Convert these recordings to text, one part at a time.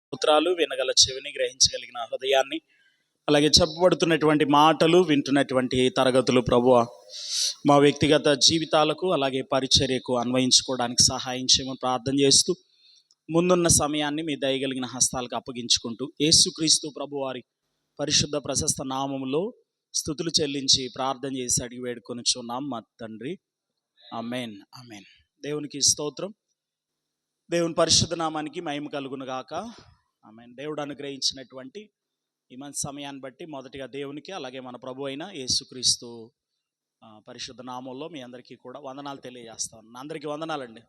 స్తోత్రాలు. వినగల చెవిని, గ్రహించగలిగిన హృదయాన్ని, అలాగే చెప్పబడుతున్నటువంటి మాటలు వింటున్నటువంటి తరగతులు ప్రభువా మా వ్యక్తిగత జీవితాలకు అలాగే పరిచర్యకు అన్వయించుకోవడానికి సహాయం చేయమని ప్రార్థన చేస్తూ ముందున్న సమయాన్ని మీ దయగలిగిన హస్తాలకు అప్పగించుకుంటూ యేసుక్రీస్తు ప్రభువారి పరిశుద్ధ ప్రశస్త నామములో స్తుతులు చెల్లించి ప్రార్థన చేసి అడిగి వేడుకొనుచున్నాం మా తండ్రి. ఆమేన్, ఆమేన్. దేవునికి స్తోత్రం. దేవుని పరిశుద్ధ నామానికి మహిమ కలుగును గాక. ఆమేన్. దేవుడు అనుగ్రహించినటువంటి ఈ మంచి సమయాన్ని బట్టి మొదటిగా దేవునికి, అలాగే మన ప్రభు అయిన యేసుక్రీస్తు పరిశుద్ధ నామంలో మీ అందరికీ కూడా వందనాలు తెలియజేస్తాను. అందరికీ వందనాలండి.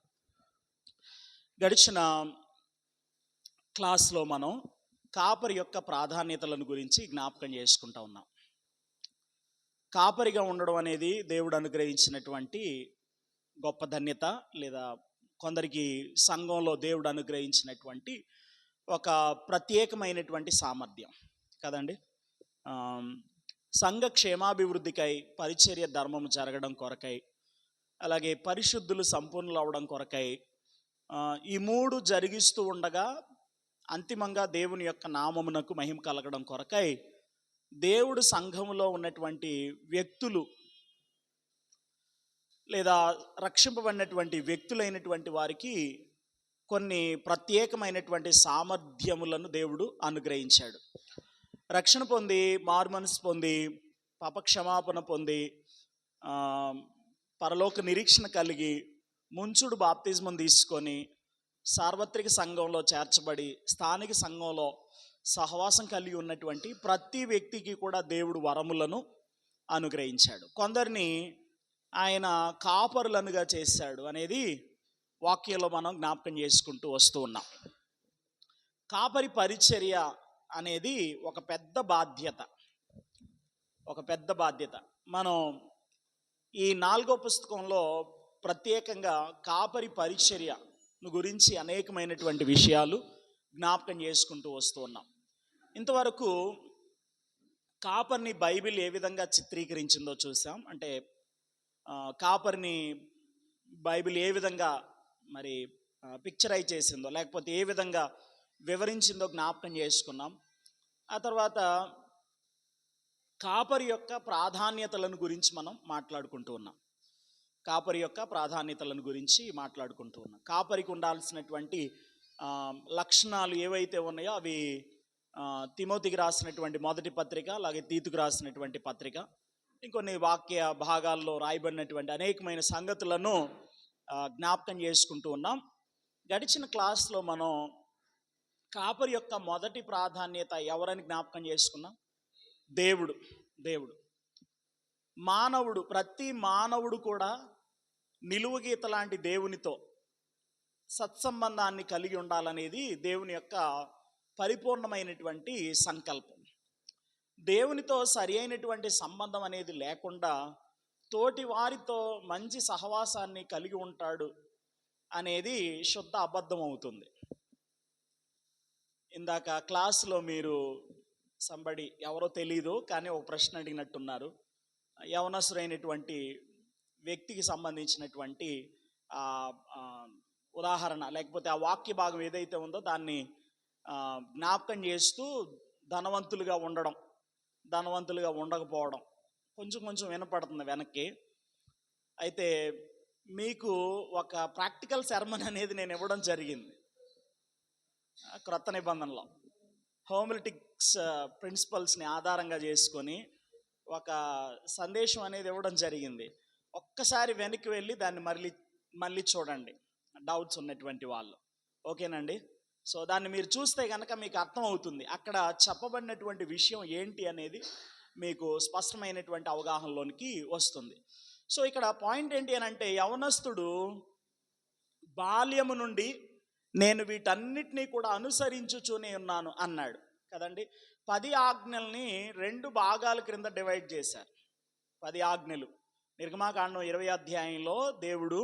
గడిచిన క్లాస్లో మనం కాపరి యొక్క ప్రాధాన్యతలను గురించి జ్ఞాపకం చేసుకుంటా ఉన్నాం. కాపరిగా ఉండడం అనేది దేవుడు అనుగ్రహించినటువంటి గొప్ప ధన్యత, లేదా కొందరికి సంఘంలో దేవుడు అనుగ్రహించినటువంటి ఒక ప్రత్యేకమైనటువంటి సామర్థ్యం కదండి. సంఘ క్షేమాభివృద్ధికై, పరిచర్య ధర్మం జరగడం కొరకై, అలాగే పరిశుద్ధులు సంపూర్ణులు అవడం కొరకై ఈ మూడు జరిగిస్తూ ఉండగా అంతిమంగా దేవుని యొక్క నామమునకు మహిమ కలగడం కొరకై దేవుడు సంఘములో ఉన్నటువంటి వ్యక్తులు లేదా రక్షింపబడినటువంటి వ్యక్తులైనటువంటి వారికి కొన్ని ప్రత్యేకమైనటువంటి సామర్థ్యములను దేవుడు అనుగ్రహించాడు. రక్షణ పొంది, మారుమనసు పొంది, పాపక్షమాపణ పొంది, పరలోక నిరీక్షణ కలిగి, ముంచుడు బాప్తిజం తీసుకొని సార్వత్రిక సంఘంలో చేర్చబడి స్థానిక సంఘంలో సహవాసం కలిగి ఉన్నటువంటి ప్రతి వ్యక్తికి కూడా దేవుడు వరములను అనుగ్రహించాడు. కొందరిని ఆయన కాపరులనుగా చేశాడు అనేది వాక్యంలో మనం జ్ఞాపకం చేసుకుంటూ వస్తూ ఉన్నాం. కాపరి పరిచర్య అనేది ఒక పెద్ద బాధ్యత. మనం ఈ 4వ పుస్తకంలో ప్రత్యేకంగా కాపరి పరిచర్య గురించి అనేకమైనటువంటి విషయాలు జ్ఞాపకం చేసుకుంటూ వస్తూ ఉన్నాం. ఇంతవరకు కాపరిని బైబిల్ ఏ విధంగా చిత్రీకరించిందో చూసాం. అంటే కాపరిని బైబిల్ ఏ విధంగా మరి పిక్చరైజ్ చేసిందో, లేకపోతే ఏ విధంగా వివరించిందో జ్ఞాపకం చేసుకున్నాం. ఆ తర్వాత కాపరి యొక్క ప్రాధాన్యతలను గురించి మనం మాట్లాడుకుంటూ ఉన్నాం. కాపరికి ఉండాల్సినటువంటి లక్షణాలు ఏవైతే ఉన్నాయో అవి తిమోతికి రాసినటువంటి మొదటి పత్రిక, అలాగే తీతుకు రాసినటువంటి పత్రిక, ఇంకొన్ని వాక్య భాగాల్లో రాయబడినటువంటి అనేకమైన సంగతులను జ్ఞాపకం చేసుకుంటూ ఉన్నాం. గడిచిన క్లాస్లో మనం కాపరి యొక్క మొదటి ప్రాధాన్యత ఎవరని జ్ఞాపకం చేసుకున్నాం? దేవుడు. ప్రతి మానవుడు కూడా నిలువుగీత లాంటి దేవునితో సత్సంబంధాన్ని కలిగి ఉండాలనేది దేవుని యొక్క పరిపూర్ణమైనటువంటి సంకల్పం. దేవునితో సరి అయినటువంటి సంబంధం అనేది లేకుండా తోటి వారితో మంచి సహవాసాన్ని కలిగి ఉంటాడు అనేది శుద్ధ అబద్ధం అవుతుంది. ఇందాక క్లాసులో మీరు ఎవరో తెలీదు కానీ ఒక ప్రశ్న అడిగినట్టున్నారు. యవనస్తుడైనటువంటి వ్యక్తికి సంబంధించినటువంటి ఉదాహరణ, లేకపోతే ఆ వాక్య భాగం ఏదైతే ఉందో దాన్ని జ్ఞాపకం చేస్తూ ధనవంతులుగా ఉండకపోవడం కొంచెం వినపడుతుంది వెనక్కి. అయితే మీకు ఒక ప్రాక్టికల్ సెర్మన్ అనేది నేను ఇవ్వడం జరిగింది. క్రొత్త నిబంధనలో హోమిలిటిక్స్ ప్రిన్సిపల్స్ని ఆధారంగా చేసుకొని ఒక సందేశం అనేది ఇవ్వడం జరిగింది. ఒక్కసారి వెనక్కి వెళ్ళి దాన్ని మళ్ళీ చూడండి, డౌట్స్ ఉన్నటువంటి వాళ్ళు. ఓకేనండి? సో దాన్ని మీరు చూస్తే కనుక మీకు అర్థమవుతుంది అక్కడ చెప్పబడినటువంటి విషయం ఏంటి అనేది మీకు స్పష్టమైనటువంటి అవగాహనలోనికి వస్తుంది. సో ఇక్కడ పాయింట్ ఏంటి అని అంటే, యవనస్తుడు బాల్యము నుండి నేను వీటన్నిటినీ కూడా అనుసరించుచూనే ఉన్నాను అన్నాడు కదండి. 10 ఆజ్ఞల్ని 2 భాగాల క్రింద డివైడ్ చేశారు. 10 ఆజ్ఞలు నిర్గమాకాండం 20వ అధ్యాయంలో దేవుడు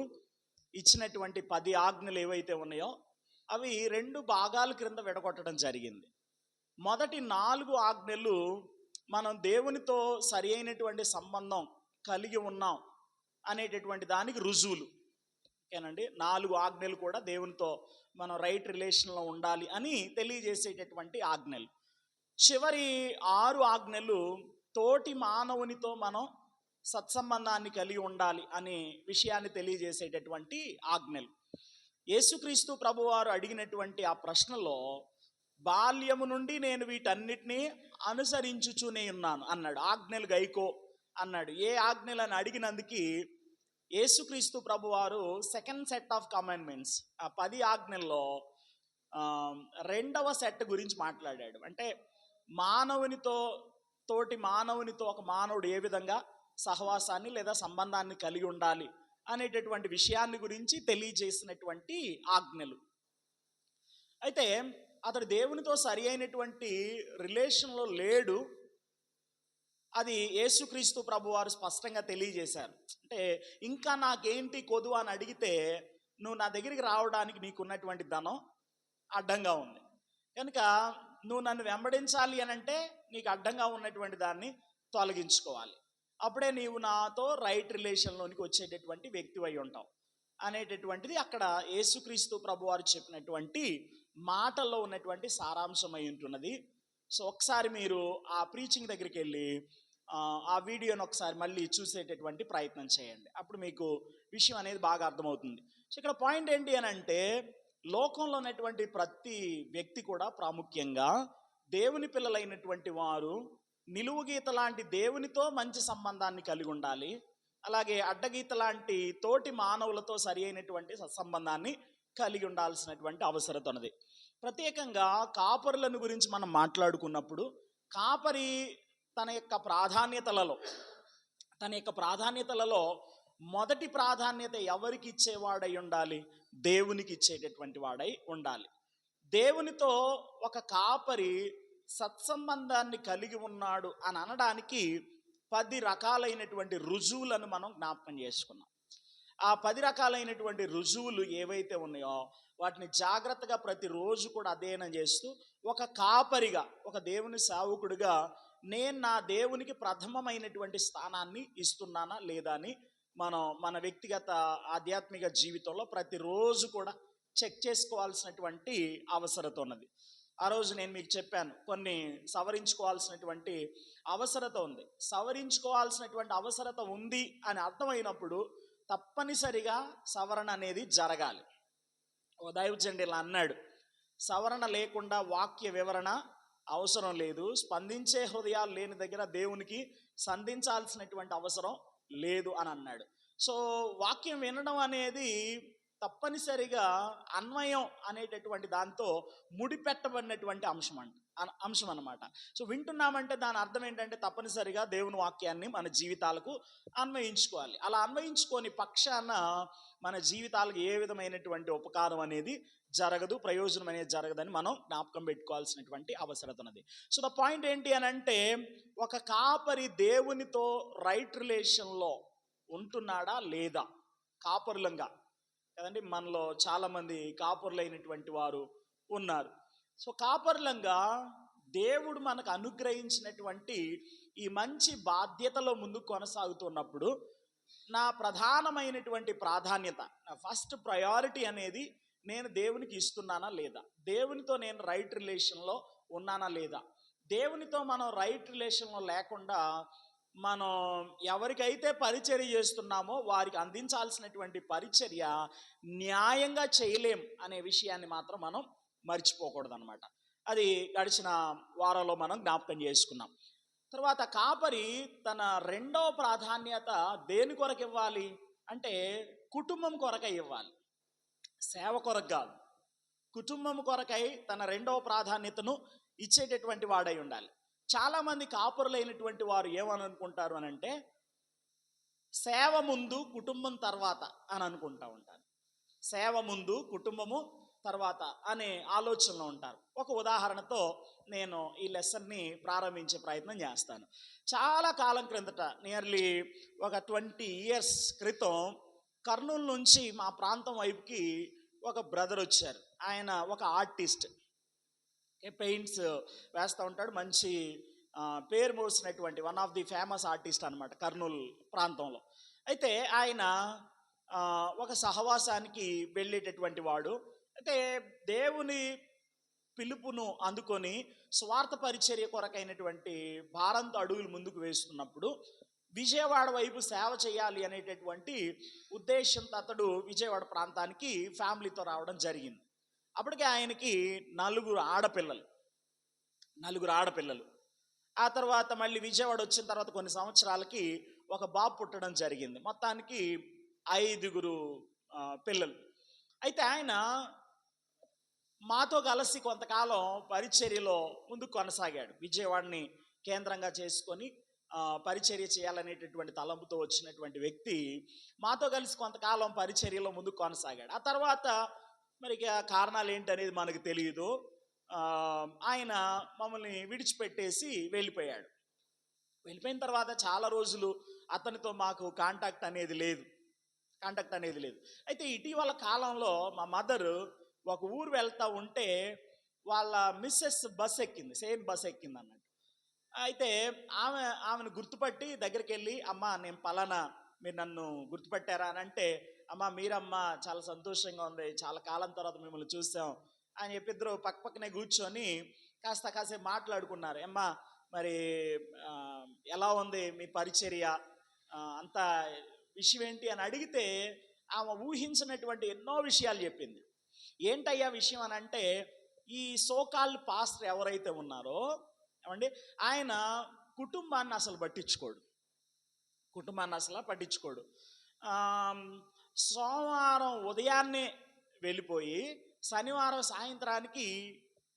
ఇచ్చినటువంటి 10 ఆజ్ఞలు ఏవైతే ఉన్నాయో అవి 2 భాగాల క్రింద విడగొట్టడం జరిగింది. మొదటి 4 ఆజ్ఞలు మనం దేవునితో సరి అయినటువంటి సంబంధం కలిగి ఉన్నాం అనేటటువంటి దానికి రుజువులు. ఓకేనండి. 4 ఆజ్ఞలు కూడా దేవునితో మనం రైట్ రిలేషన్లో ఉండాలి అని తెలియజేసేటటువంటి ఆజ్ఞలు. చివరి 6 ఆజ్ఞలు తోటి మానవునితో మనం సత్సంబంధాన్ని కలిగి ఉండాలి అనే విషయాన్ని తెలియజేసేటటువంటి ఆజ్ఞలు. యేసుక్రీస్తు ప్రభువారు అడిగినటువంటి ఆ ప్రశ్నలో బాల్యము నుండి నేను వీటన్నిటినీ అనుసరించుచునే ఉన్నాను అన్నాడు. ఆజ్ఞలు గైకో అన్నాడు. ఏ ఆజ్ఞలను అడిగినందుకు యేసుక్రీస్తు ప్రభువారు సెకండ్ సెట్ ఆఫ్ కమాండ్మెంట్స్, ఆ 10 ఆజ్ఞల్లో రెండవ సెట్ గురించి మాట్లాడాడు. అంటే తోటి మానవునితో ఒక మానవుడు ఏ విధంగా సహవాసాన్ని లేదా సంబంధాన్ని కలిగి ఉండాలి అనేటటువంటి విషయాన్ని గురించి తెలియజేసినటువంటి ఆజ్ఞలు. అయితే అతడు దేవునితో సరి అయినటువంటి రిలేషన్లో లేడు. అది యేసుక్రీస్తు ప్రభువారు స్పష్టంగా తెలియజేశారు. అంటే ఇంకా నాకేంటి కొదువ అని అడిగితే నువ్వు నా దగ్గరికి రావడానికి నీకున్నటువంటి ధనం అడ్డంగా ఉంది కనుక నువ్వు నన్ను వెంబడించాలి అని అంటే నీకు అడ్డంగా ఉన్నటువంటి దాన్ని తొలగించుకోవాలి. అప్పుడే నీవు నాతో రైట్ రిలేషన్లోనికి వచ్చేటటువంటి వ్యక్తివై ఉంటావు అనేటటువంటిది అక్కడ యేసుక్రీస్తు ప్రభువారు చెప్పినటువంటి మాటల్లో ఉన్నటువంటి సారాంశమై ఉంటున్నది. సో ఒకసారి మీరు ఆ ప్రీచింగ్ దగ్గరికి వెళ్ళి ఆ వీడియోని ఒకసారి మళ్ళీ చూసేటటువంటి ప్రయత్నం చేయండి. అప్పుడు మీకు విషయం అనేది బాగా అర్థమవుతుంది. సో ఇక్కడ పాయింట్ ఏంటి అని అంటే లోకంలో ఉన్నటువంటి ప్రతి వ్యక్తి కూడా ప్రాముఖ్యంగా దేవుని పిల్లలైనటువంటి వారు నిలువుగీత లాంటి దేవునితో మంచి సంబంధాన్ని కలిగి ఉండాలి. అలాగే అడ్డగీత లాంటి తోటి మానవులతో సరి అయినటువంటి సత్సంబంధాన్ని కలిగి ఉండాల్సినటువంటి అవసరం ఉన్నది. ప్రత్యేకంగా కాపరులను గురించి మనం మాట్లాడుకున్నప్పుడు కాపరి తన యొక్క ప్రాధాన్యతలలో మొదటి ప్రాధాన్యత ఎవరికి ఇచ్చేవాడై ఉండాలి? దేవునికి ఇచ్చేటటువంటి వాడై ఉండాలి. దేవునితో ఒక కాపరి సత్సంబంధాన్ని కలిగి ఉన్నాడు అని అనడానికి 10 రకాలైనటువంటి రుజువులను మనం జ్ఞాపకం చేసుకున్నాం. ఆ 10 రకాలైనటువంటి రుజువులు ఏవైతే ఉన్నాయో వాటిని జాగ్రత్తగా ప్రతిరోజు కూడా అధ్యయనం చేస్తూ ఒక కాపరిగా, ఒక దేవుని సేవకుడిగా నేను నా దేవునికి ప్రథమమైనటువంటి స్థానాన్ని ఇస్తున్నానా లేదా అని మనం మన వ్యక్తిగత ఆధ్యాత్మిక జీవితంలో ప్రతిరోజు కూడా చెక్ చేసుకోవాల్సినటువంటి అవసరత ఉన్నది. ఆ రోజు నేను మీకు చెప్పాను కొన్ని సవరించుకోవాల్సినటువంటి అవసరత ఉంది. సవరించుకోవాల్సినటువంటి అవసరత ఉంది అని అర్థమైనప్పుడు తప్పనిసరిగా సవరణ అనేది జరగాలి. ఓ దైవజనుడు ఇలా అన్నాడు, సవరణ లేకుండా వాక్య వివరణ అవసరం లేదు, స్పందించే హృదయాలు లేని దగ్గర దేవునికి సంధించాల్సినటువంటి అవసరం లేదు అని అన్నాడు. సో వాక్యం వినడం అనేది తప్పనిసరిగా అన్వయం అనేటటువంటి దాంతో ముడిపెట్టబడినటువంటి అంశం అన్నమాట. సో వింటున్నామంటే దాని అర్థం ఏంటంటే తప్పనిసరిగా దేవుని వాక్యాన్ని మన జీవితాలకు అన్వయించుకోవాలి. అలా అన్వయించుకొని పక్షాన మన జీవితాలకు ఏ విధమైనటువంటి ఉపకారం అనేది జరగదు, ప్రయోజనం అనేది జరగదని మనం జ్ఞాపకం పెట్టుకోవాల్సినటువంటి అవసరం ఉన్నది. సో ద పాయింట్ ఏంటి అని అంటే ఒక కాపరి దేవునితో రైట్ రిలేషన్లో ఉంటున్నాడా లేదా? కాపరులంగా కదండి, మనలో చాలామంది కాపరులైనటువంటి వారు ఉన్నారు. సో కాపరులంగా దేవుడు మనకు అనుగ్రహించినటువంటి ఈ మంచి బాధ్యతలో ముందుకు కొనసాగుతున్నప్పుడు నా ప్రధానమైనటువంటి ప్రాధాన్యత, నా ఫస్ట్ ప్రయారిటీ అనేది నేను దేవునికి ఇస్తున్నానా లేదా? దేవునితో నేను రైట్ రిలేషన్లో ఉన్నానా లేదా? దేవునితో మనం రైట్ రిలేషన్లో లేకుండా మనం ఎవరికైతే పరిచర్య చేస్తున్నామో వారికి అందించాల్సినటువంటి పరిచర్య న్యాయంగా చేయలేం అనే విషయాన్ని మాత్రం మనం మర్చిపోకూడదు అనమాట. అది గడిచిన వారంలో మనం జ్ఞాపకం చేసుకున్నాం. తర్వాత కాపరి తన రెండవ ప్రాధాన్యత దేని కొరకు ఇవ్వాలి అంటే కుటుంబం కొరకై ఇవ్వాలి, సేవ కొరకు కాదు. కుటుంబం కొరకై తన రెండవ ప్రాధాన్యతను ఇచ్చేటటువంటి వాడై ఉండాలి. చాలామంది కాపురులైనటువంటి వారు ఏమని అనుకుంటారు అని అంటే సేవ ముందు కుటుంబం తర్వాత అని అనుకుంటూ ఉంటారు. సేవ ముందు కుటుంబము తర్వాత అనే ఆలోచనలో ఉంటారు. ఒక ఉదాహరణతో నేను ఈ లెసన్ని ప్రారంభించే ప్రయత్నం చేస్తాను. చాలా కాలం క్రిందట, నియర్లీ ఒక 20 years క్రితం కర్నూలు నుంచి మా ప్రాంతం వైపుకి ఒక బ్రదర్ వచ్చారు. ఆయన ఒక ఆర్టిస్ట్, పెయింట్స్ వేస్తూ ఉంటాడు. మంచి పేరు మోసినటువంటి one of the famous artist అనమాట కర్నూలు ప్రాంతంలో. అయితే ఆయన ఒక సహవాసానికి వెళ్ళేటటువంటి వాడు. అయితే దేవుని పిలుపును అందుకొని స్వార్థ పరిచర్య కొరకైనటువంటి భారంతో అడుగులు ముందుకు వేస్తున్నప్పుడు విజయవాడ వైపు సేవ చేయాలి అనేటటువంటి ఉద్దేశంతో అతడు విజయవాడ ప్రాంతానికి ఫ్యామిలీతో రావడం జరిగింది. అప్పటికే ఆయనకి నలుగురు ఆడపిల్లలు. ఆ తర్వాత మళ్ళీ విజయవాడ వచ్చిన తర్వాత కొన్ని సంవత్సరాలకి ఒక బాబు పుట్టడం జరిగింది. మొత్తానికి 5 పిల్లలు. అయితే ఆయన మాతో కలిసి కొంతకాలం పరిచర్యలో ముందుకు కొనసాగాడు. విజయవాడని కేంద్రంగా చేసుకొని పరిచర్య చేయాలనేటటువంటి తలంపుతో వచ్చినటువంటి వ్యక్తి మాతో కలిసి కొంతకాలం పరిచర్యలో ముందుకు కొనసాగాడు. ఆ తర్వాత మరి కారణాలు ఏంటనేది మనకు తెలియదు. ఆయన మమ్మల్ని విడిచిపెట్టేసి వెళ్ళిపోయాడు. వెళ్ళిపోయిన తర్వాత చాలా రోజులు అతనితో మాకు కాంటాక్ట్ అనేది లేదు. అయితే ఇటీవల కాలంలో మా మదరు ఒక ఊరు వెళ్తూ ఉంటే వాళ్ళ మిస్సెస్ సేమ్ బస్ ఎక్కింది అన్నట్టు. అయితే ఆమెను గుర్తుపట్టి దగ్గరికి వెళ్ళి, అమ్మ నేను పలానా, మీరు నన్ను గుర్తుపట్టారా అని అంటే, అమ్మ మీరమ్మ, చాలా సంతోషంగా ఉంది, చాలా కాలం తర్వాత మిమ్మల్ని చూసాం అని చెప్పి ఇద్దరు పక్కనే కూర్చొని కాసేపు మాట్లాడుకున్నారు. అమ్మా మరి ఎలా ఉంది మీ పరిచర్య, అంత విషయం ఏంటి అని అడిగితే ఆమె ఊహించినటువంటి ఎన్నో విషయాలు చెప్పింది. ఏంటయ్యా విషయం అని అంటే, ఈ సోకాల్ పాస్టర్ ఎవరైతే ఉన్నారో ఏమండి, ఆయన కుటుంబాన్ని అసలు పట్టించుకోడు. సోమవారం ఉదయాన్నే వెళ్ళిపోయి శనివారం సాయంత్రానికి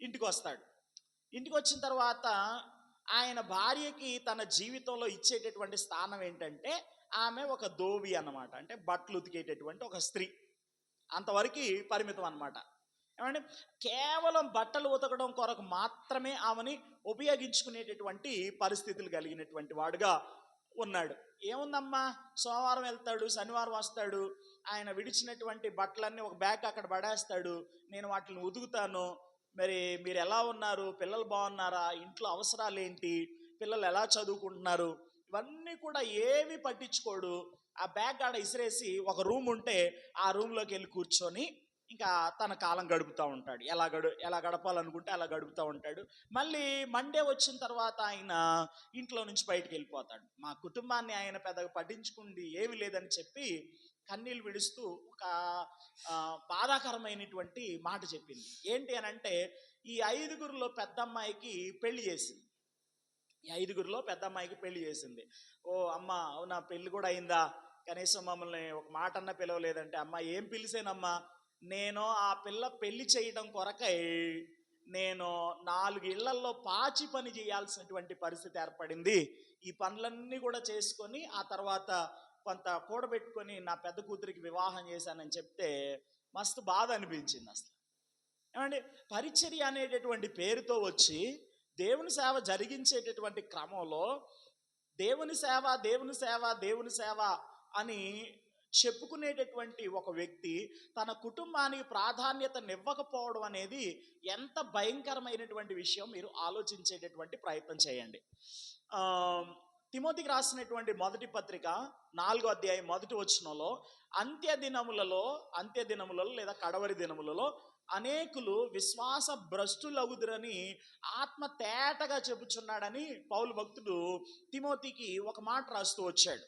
ఇంటికి వస్తాడు. ఇంటికి వచ్చిన తర్వాత ఆయన భార్యకి తన జీవితంలో ఇచ్చేటటువంటి స్థానం ఏంటంటే, ఆమె ఒక దోవి అన్నమాట. అంటే బట్టలు ఉతికేటటువంటి ఒక స్త్రీ, అంతవరకు పరిమితం అన్నమాట. ఏమంటే కేవలం బట్టలు ఉతకడం కొరకు మాత్రమే ఆమెని ఉపయోగించుకునేటటువంటి పరిస్థితులు కలిగినటువంటి వాడుగా ఉన్నాడు. ఏముందమ్మా, సోమవారం వెళ్తాడు, శనివారం వస్తాడు, ఆయన విడిచినటువంటి బట్టలన్నీ ఒక బ్యాగ్ అక్కడ పడేస్తాడు, నేను వాటిని ఉతుకుతాను, మరి మీరు ఎలా ఉన్నారు, పిల్లలు బాగున్నారా, ఇంట్లో అవసరాలు ఏంటి, పిల్లలు ఎలా చదువుకుంటున్నారు, ఇవన్నీ కూడా ఏమీ పట్టించుకోడు. ఆ బ్యాగ్ ఆడ ఇసిరేసి ఒక రూమ్ ఉంటే ఆ రూమ్లోకి వెళ్ళి కూర్చొని ఇంకా తన కాలం గడుపుతూ ఉంటాడు. ఎలా గడపాలనుకుంటే అలా గడుపుతూ ఉంటాడు. మళ్ళీ మండే వచ్చిన తర్వాత ఆయన ఇంట్లో నుంచి బయటికి వెళ్ళిపోతాడు. మా కుటుంబాన్ని ఆయన పెద్దగా పట్టించుకుంది ఏమి లేదని చెప్పి కన్నీళ్ళు విడుస్తూ ఒక బాధాకరమైనటువంటి మాట చెప్పింది. ఏంటి అని అంటే, ఈ 5గురిలో పెద్ద అమ్మాయికి పెళ్లి చేసింది. ఓ అమ్మ, అవునా, పెళ్లి కూడా అయిందా, కనీసం మమ్మల్ని ఒక మాట అన్న పిలవలేదంటే, అమ్మ ఏం పిలిచానమ్మా, నేను ఆ పిల్ల పెళ్లి చేయడం కొరకై నేను 4 ఇళ్లల్లో పాచి పని చేయాల్సినటువంటి పరిస్థితి ఏర్పడింది. ఈ పనులన్నీ కూడా చేసుకొని ఆ తర్వాత కొంత కూడబెట్టుకొని నా పెద్ద కూతురికి వివాహం చేశానని చెప్తే మస్తు బాధ అనిపించింది. అసలు ఏమంటే పరిచర్య అనేటటువంటి పేరుతో వచ్చి దేవుని సేవ జరిగించేటటువంటి క్రమంలో దేవుని సేవ అని చెప్పుకునేటటువంటి ఒక వ్యక్తి తన కుటుంబానికి ప్రాధాన్యతనివ్వకపోవడం అనేది ఎంత భయంకరమైనటువంటి విషయం మీరు ఆలోచించేటటువంటి ప్రయత్నం చేయండి. తిమోతికి రాసినటువంటి మొదటి పత్రిక 4వ అధ్యాయం 1వ వచనంలో అంత్య దినములలో లేదా కడవరి దినములలో అనేకులు విశ్వాస భ్రష్టులగుదురని ఆత్మ తేటగా చెబుచున్నాడని పౌలు భక్తుడు తిమోతికి ఒక మాట రాస్తూ వచ్చాడు.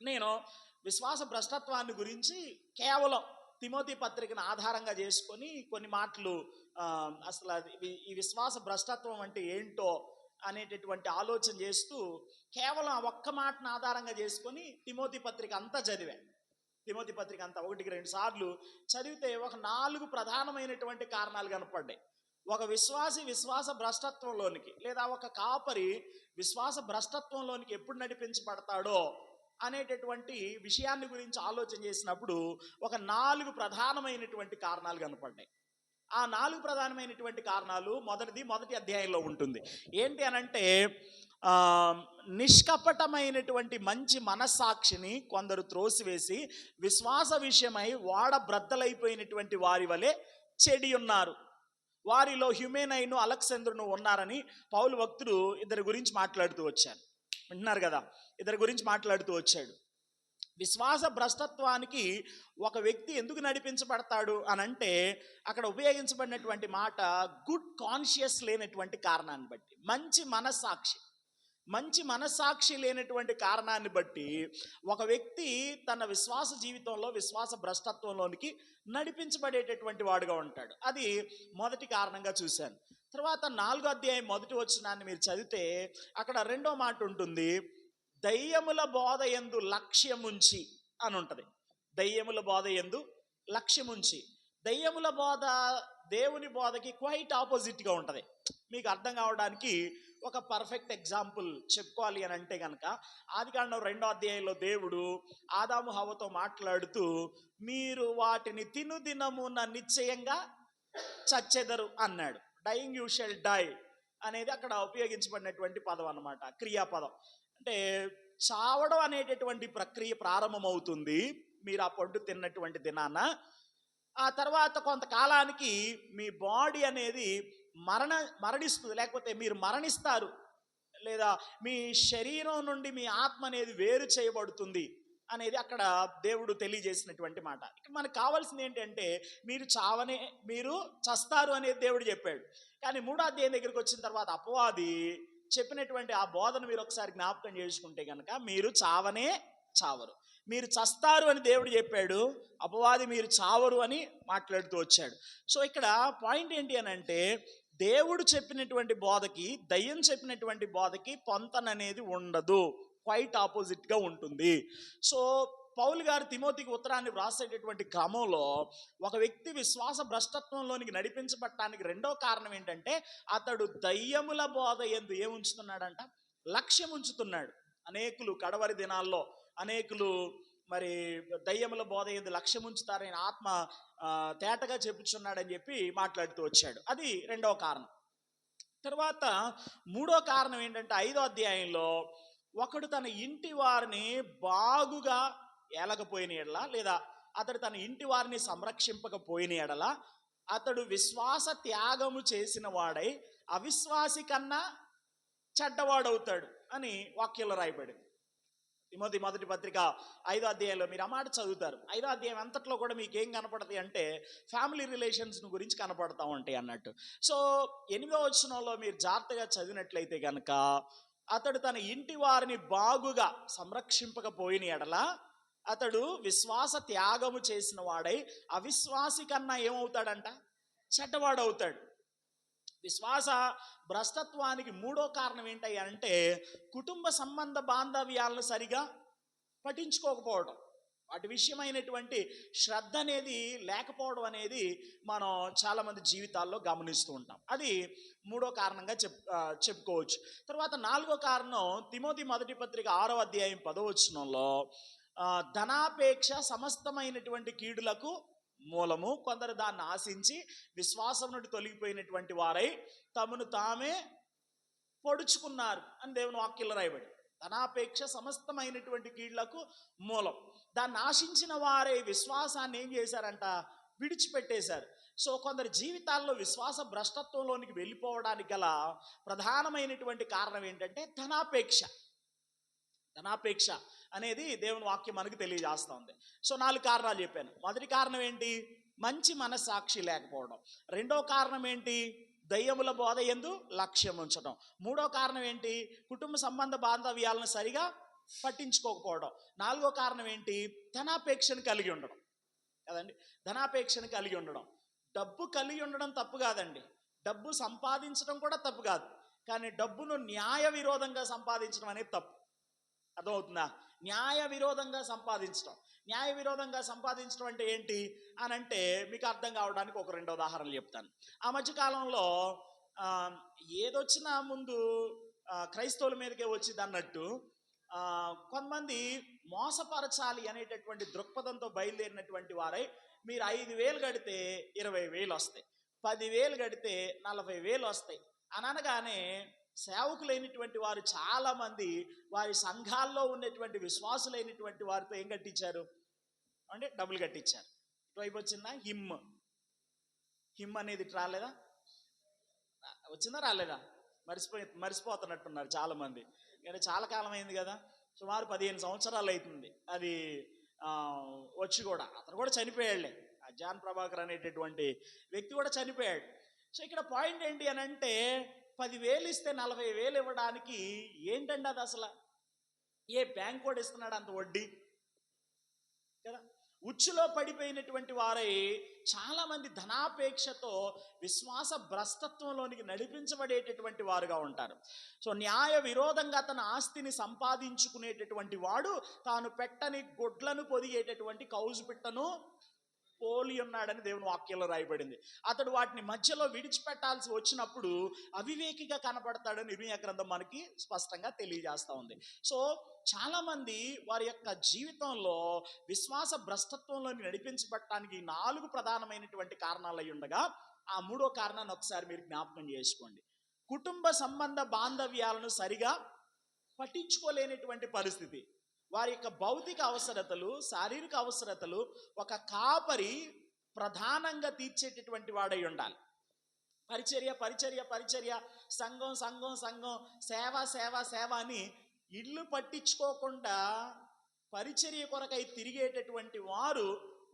నేను విశ్వాస భ్రష్టత్వాన్ని గురించి కేవలం తిమోతి పత్రికను ఆధారంగా చేసుకొని కొన్ని మాటలు అసలు ఈ విశ్వాస భ్రష్టత్వం అంటే ఏంటో అనేటటువంటి ఆలోచన చేస్తూ కేవలం ఆ ఒక్క మాటను ఆధారంగా చేసుకొని తిమోతి పత్రిక అంతా 1-2 సార్లు చదివితే ఒక 4 ప్రధానమైనటువంటి కారణాలు కనపడ్డాయి. ఒక విశ్వాస భ్రష్టత్వంలోనికి లేదా ఒక కాపరి విశ్వాస భ్రష్టత్వంలోనికి ఎప్పుడు నడిపించబడతాడో అనేటటువంటి విషయాన్ని గురించి ఆలోచన చేసినప్పుడు ఒక 4 ప్రధానమైనటువంటి కారణాలు కనపడ్డాయి. ఆ 4 ప్రధానమైనటువంటి కారణాలు మొదటి అధ్యాయంలో ఉంటుంది. ఏంటి అనంటే, నిష్కపటమైనటువంటి మంచి మనస్సాక్షిని కొందరు త్రోసివేసి విశ్వాస విషయమై బ్రద్దలైపోయినటువంటి వారి వలె చెడి ఉన్నారు. వారిలో హ్యుమెనైను అలెగ్జాంద్రును ఉన్నారని పౌలు భక్తుడు ఇద్దరి గురించి మాట్లాడుతూ వచ్చారు. వింటున్నారు కదా, ఇద్దరి గురించి మాట్లాడుతూ వచ్చాడు. విశ్వాస భ్రష్టత్వానికి ఒక వ్యక్తి ఎందుకు నడిపించబడతాడు అని అంటే, అక్కడ ఉపయోగించబడినటువంటి మాట గుడ్ కాన్షియస్ లేనటువంటి కారణాన్ని బట్టి, మంచి మనస్సాక్షి లేనటువంటి కారణాన్ని బట్టి ఒక వ్యక్తి తన విశ్వాస జీవితంలో విశ్వాస భ్రష్టత్వంలోనికి నడిపించబడేటటువంటి వాడుగా ఉంటాడు. అది మొదటి కారణంగా చూశాను. తర్వాత 4వ అధ్యాయం 1వ వచనాన్ని మీరు చదివితే అక్కడ 2వ మాట ఉంటుంది, దయ్యముల బోధ యందు లక్ష్యముంచి అని ఉంటుంది. దయ్యముల బోధ యందు లక్ష్యముంచి. దయ్యముల బోధ దేవుని బోధకి క్వైట్ ఆపోజిట్గా ఉంటుంది. మీకు అర్థం కావడానికి ఒక పర్ఫెక్ట్ ఎగ్జాంపుల్ చెప్పుకోవాలి అని అంటే కనుక, ఆదికాండం 2వ అధ్యాయంలో దేవుడు ఆదాము హవ్వతో మాట్లాడుతూ, మీరు వాటిని తిను దినమున నిశ్చయంగా చచ్చెదరు అన్నాడు. డైయింగ్ యూ షెల్ డై అనేది అక్కడ ఉపయోగించబడినటువంటి పదం అన్నమాట, క్రియాపదం. అంటే చావడం అనేటటువంటి ప్రక్రియ ప్రారంభమవుతుంది మీరు ఆ పండు తిన్నటువంటి దినాన. ఆ తర్వాత కొంతకాలానికి మీ బాడీ అనేది మరణిస్తుంది, లేకపోతే మీరు మరణిస్తారు, లేదా మీ శరీరం నుండి మీ ఆత్మ అనేది వేరు చేయబడుతుంది అనేది అక్కడ దేవుడు తెలియజేసినటువంటి మాట. ఇక్కడ మనకు కావాల్సింది ఏంటంటే, మీరు చస్తారు అనేది దేవుడు చెప్పాడు. కానీ 3వ అధ్యాయం దగ్గరికి వచ్చిన తర్వాత అపవాది చెప్పినటువంటి ఆ బోధన మీరు ఒకసారి జ్ఞాపకం చేసుకుంటే కనుక, మీరు చావరు, మీరు చస్తారు అని దేవుడు చెప్పాడు, అపవాది మీరు చావరు అని మాట్లాడుతూ వచ్చాడు. సో ఇక్కడ పాయింట్ ఏంటి అని అంటే, దేవుడు చెప్పినటువంటి బోధకి దయ్యం చెప్పినటువంటి బోధకి పొంతననేది ఉండదు, క్వైట్ ఆపోజిట్గా ఉంటుంది. సో పౌలు గారు తిమోతికి ఉత్తరాన్ని వ్రాసేటటువంటి క్రమంలో ఒక వ్యక్తి విశ్వాస భ్రష్టత్వంలోనికి నడిపించబడటానికి 2వ కారణం ఏంటంటే, అతడు దయ్యముల బోధ యందు ఏముంచుతున్నాడంట, లక్ష్యం ఉంచుతున్నాడు. అనేకులు కడవరి దినాల్లో మరి దయ్యముల బోధ యందు లక్ష్యం ఉంచుతారని ఆత్మ తేటగా చెప్పుచున్నాడని చెప్పి మాట్లాడుతూ వచ్చాడు. అది 2వ కారణం. తర్వాత 3వ కారణం ఏంటంటే, 5వ అధ్యాయంలో ఒకడు తన ఇంటి వారిని బాగుగా ఏలకపోయిన ఎడల, లేదా అతడు తన ఇంటి వారిని సంరక్షింపకపోయిన ఎడల, అతడు విశ్వాస త్యాగము చేసిన వాడై అవిశ్వాసి కన్నా చెడ్డవాడవుతాడు అని వాక్యంలో రాయబడింది. తిమోతి మొదటి పత్రిక 5వ అధ్యాయంలో మీరు ఆ మాట చదువుతారు. 5వ అధ్యాయం అంతట్లో కూడా మీకు ఏం కనపడతాయి అంటే, ఫ్యామిలీ రిలేషన్స్ గురించి కనపడతా ఉంటాయి అన్నట్టు. సో 8వ వచనంలో మీరు జాగ్రత్తగా చదివినట్లయితే కనుక, అతడు తన ఇంటి వారిని బాగుగా సంరక్షింపకపోయిన ఎడల అతడు విశ్వాస త్యాగము చేసిన వాడై అవిశ్వాసి కన్నా ఏమవుతాడంట, చెడ్డవాడవుతాడు. విశ్వాస భ్రష్టత్వానికి 3వ కారణం ఏంటి అంటే, కుటుంబ సంబంధ బాంధవ్యాలను సరిగా పఠించుకోకపోవడం, వాటి విషయమైనటువంటి శ్రద్ధ అనేది లేకపోవడం అనేది మనం చాలామంది జీవితాల్లో గమనిస్తూ ఉంటాం. అది 3వ కారణంగా చెప్పుకోవచ్చు. తర్వాత 4వ కారణం, తిమోతి మొదటి పత్రిక 6వ అధ్యాయం 10వ వచనంలో, ధనాపేక్ష సమస్తమైనటువంటి కీడులకు మూలము, కొందరు దాన్ని ఆశించి విశ్వాసం నుండి తొలగిపోయినటువంటి వారై తమను తామే పొడుచుకున్నారు అని దేవుని వాక్యంలో రాయబడి. ధనాపేక్ష సమస్తమైనటువంటి కీళ్లకు మూలం. దాన్ని ఆశించిన వారే విశ్వాసాన్ని ఏం చేశారంట, విడిచిపెట్టేశారు. సో కొందరి జీవితాల్లో విశ్వాస భ్రష్టత్వంలోనికి వెళ్ళిపోవడానికి గల ప్రధానమైనటువంటి కారణం ఏంటంటే ధనాపేక్ష అనేది దేవుని వాక్యం మనకు తెలియజేస్తూ ఉంది. సో 4 కారణాలు చెప్పాను. మొదటి కారణం ఏంటి, మంచి మనస్సాక్షి లేకపోవడం. 2వ కారణం ఏంటి, దయ్యముల బోధ యందు లక్ష్యం ఉంచడం. 3వ కారణం ఏంటి, కుటుంబ సంబంధ బాంధవ్యాలను సరిగా పట్టించుకోకపోవడం. 4వ కారణం ఏంటి, ధనాపేక్షను కలిగి ఉండడం కదండి. ధనాపేక్షను కలిగి ఉండడం. డబ్బు కలిగి ఉండడం తప్పు కాదండి, డబ్బు సంపాదించడం కూడా తప్పు కాదు. కానీ డబ్బును న్యాయ విరోధంగా సంపాదించడం అనేది తప్పు. అర్థమవుతుందా? న్యాయ విరోధంగా సంపాదించడం అంటే ఏంటి అని అంటే, మీకు అర్థం కావడానికి ఒక 2 ఉదాహరణలు చెప్తాను. ఆ మధ్యకాలంలో ఏదొచ్చినా ముందు క్రైస్తవుల మీదకే వచ్చింది అన్నట్టు కొంతమంది మోసపరచాలి అనేటటువంటి దృక్పథంతో బయలుదేరినటువంటి వారై, మీరు 5,000 కడితే 20,000 వస్తాయి, 10,000 కడితే 40,000 వస్తాయి అని అనగానే సేవకులైనటువంటి వారు చాలామంది వారి సంఘాల్లో ఉన్నటువంటి విశ్వాసులైనటువంటి వారితో ఏం కట్టించారు అంటే, డబ్బులు కట్టించారు. ఇటువైపు వచ్చిందా హిమ్ అనేది రాలేదా, వచ్చిందా రాలేదా, మర్చిపోతున్నట్టున్నారు చాలామంది. ఎందుకంటే చాలా కాలం అయింది కదా. సుమారు 15 సంవత్సరాలు అవుతుంది అది ఆ, వచ్చి కూడా. అతను కూడా చనిపోయాడులే, ఆ జాన్ ప్రభాకర్ అనేటటువంటి వ్యక్తి కూడా చనిపోయాడు. సో ఇక్కడ పాయింట్ ఏంటి అని అంటే, 10,000 ఇస్తే 40,000 ఇవ్వడానికి ఏంటండి అది అసలు? ఏ బ్యాంక్ కూడా ఇస్తున్నాడు అంత వడ్డీ కదా? ఉచ్చులో పడిపోయినటువంటి వారై చాలా మంది ధనాపేక్షతో విశ్వాస భ్రష్టత్వంలోనికి నడిపించబడేటటువంటి వారుగా ఉంటారు. సో న్యాయ విరోధంగా తన ఆస్తిని సంపాదించుకునేటటువంటి వాడు తాను పెట్టని గుడ్లను పొదిగేటటువంటి కౌజు పిట్టను పోలి ఉన్నాడని దేవుని వాక్యంలో రాయబడింది. అతడు వాటిని మధ్యలో విడిచిపెట్టాల్సి వచ్చినప్పుడు అవివేకిగా కనపడతాడని ఇర్మీయా గ్రంథం మనకి స్పష్టంగా తెలియజేస్తూ ఉంది. సో చాలా మంది వారి యొక్క జీవితంలో విశ్వాస భ్రష్టత్వంలో నడిపించబడటానికి 4 ప్రధానమైనటువంటి కారణాలు అయి ఉండగా, ఆ 3వ కారణాన్ని ఒకసారి మీరు జ్ఞాపకం చేసుకోండి. కుటుంబ సంబంధ బాంధవ్యాలను సరిగా పట్టించుకోలేనటువంటి పరిస్థితి. వారి యొక్క భౌతిక అవసరతలు, శారీరక అవసరతలు ఒక కాపరి ప్రధానంగా తీర్చేటటువంటి వాడై ఉండాలి. పరిచర్య పరిచర్య పరిచర్య, సంఘం సంఘం సంఘం, సేవ సేవ సేవ అని ఇల్లు పట్టించుకోకుండా పరిచర్య కొరకై తిరిగేటటువంటి వారు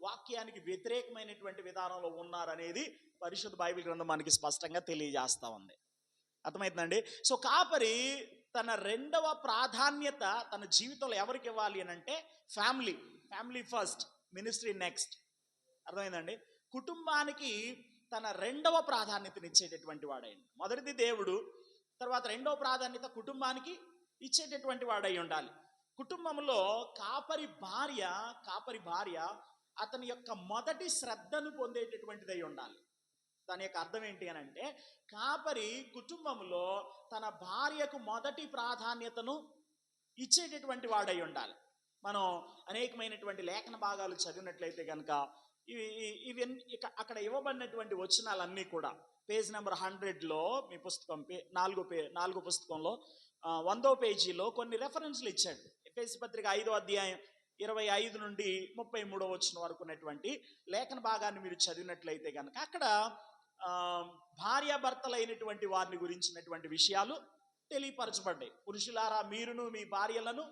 వాక్యానికి వ్యతిరేకమైనటువంటి విధానంలో ఉన్నారనేది పరిశుద్ధ బైబిల్ గ్రంథం మనకి స్పష్టంగా తెలియజేస్తూ ఉంది. అర్థమవుతుందండి? సో కాపరి తన 2వ ప్రాధాన్యత తన జీవితంలో ఎవరికి ఇవ్వాలి అని అంటే ఫ్యామిలీ ఫస్ట్, మినిస్ట్రీ నెక్స్ట్. అర్థమైందండి? కుటుంబానికి తన 2వ ప్రాధాన్యతనిచ్చేటటువంటి వాడైంది. మొదటిది దేవుడు, తర్వాత 2వ ప్రాధాన్యత కుటుంబానికి ఇచ్చేటటువంటి వాడై ఉండాలి. కుటుంబంలో కాపరి భార్య అతని యొక్క మొదటి శ్రద్ధను పొందేటటువంటిదై ఉండాలి. దాని యొక్క అర్థం ఏంటి అని అంటే, కాపరి కుటుంబంలో తన భార్యకు మొదటి ప్రాధాన్యతను ఇచ్చేటటువంటి వాడై ఉండాలి. మనం అనేకమైనటువంటి లేఖన భాగాలు చదివినట్లయితే కనుక ఇవి అక్కడ ఇవ్వబడినటువంటి వచనాలన్నీ కూడా పేజ్ నెంబర్ 100లో మీ పుస్తకం 4 పుస్తకంలో 100వ పేజీలో కొన్ని రెఫరెన్స్లు ఇచ్చాడు. ఎఫెసీ పత్రిక 5వ అధ్యాయం 25 నుండి 33వ వచనం వరకు ఉన్నటువంటి లేఖన భాగాన్ని మీరు చదివినట్లయితే కనుక అక్కడ భార్యాభర్తలైనటువంటి వారిని గురించినటువంటి విషయాలు తెలియపరచబడ్డాయి. పురుషులారా, మీరును మీ భార్యలను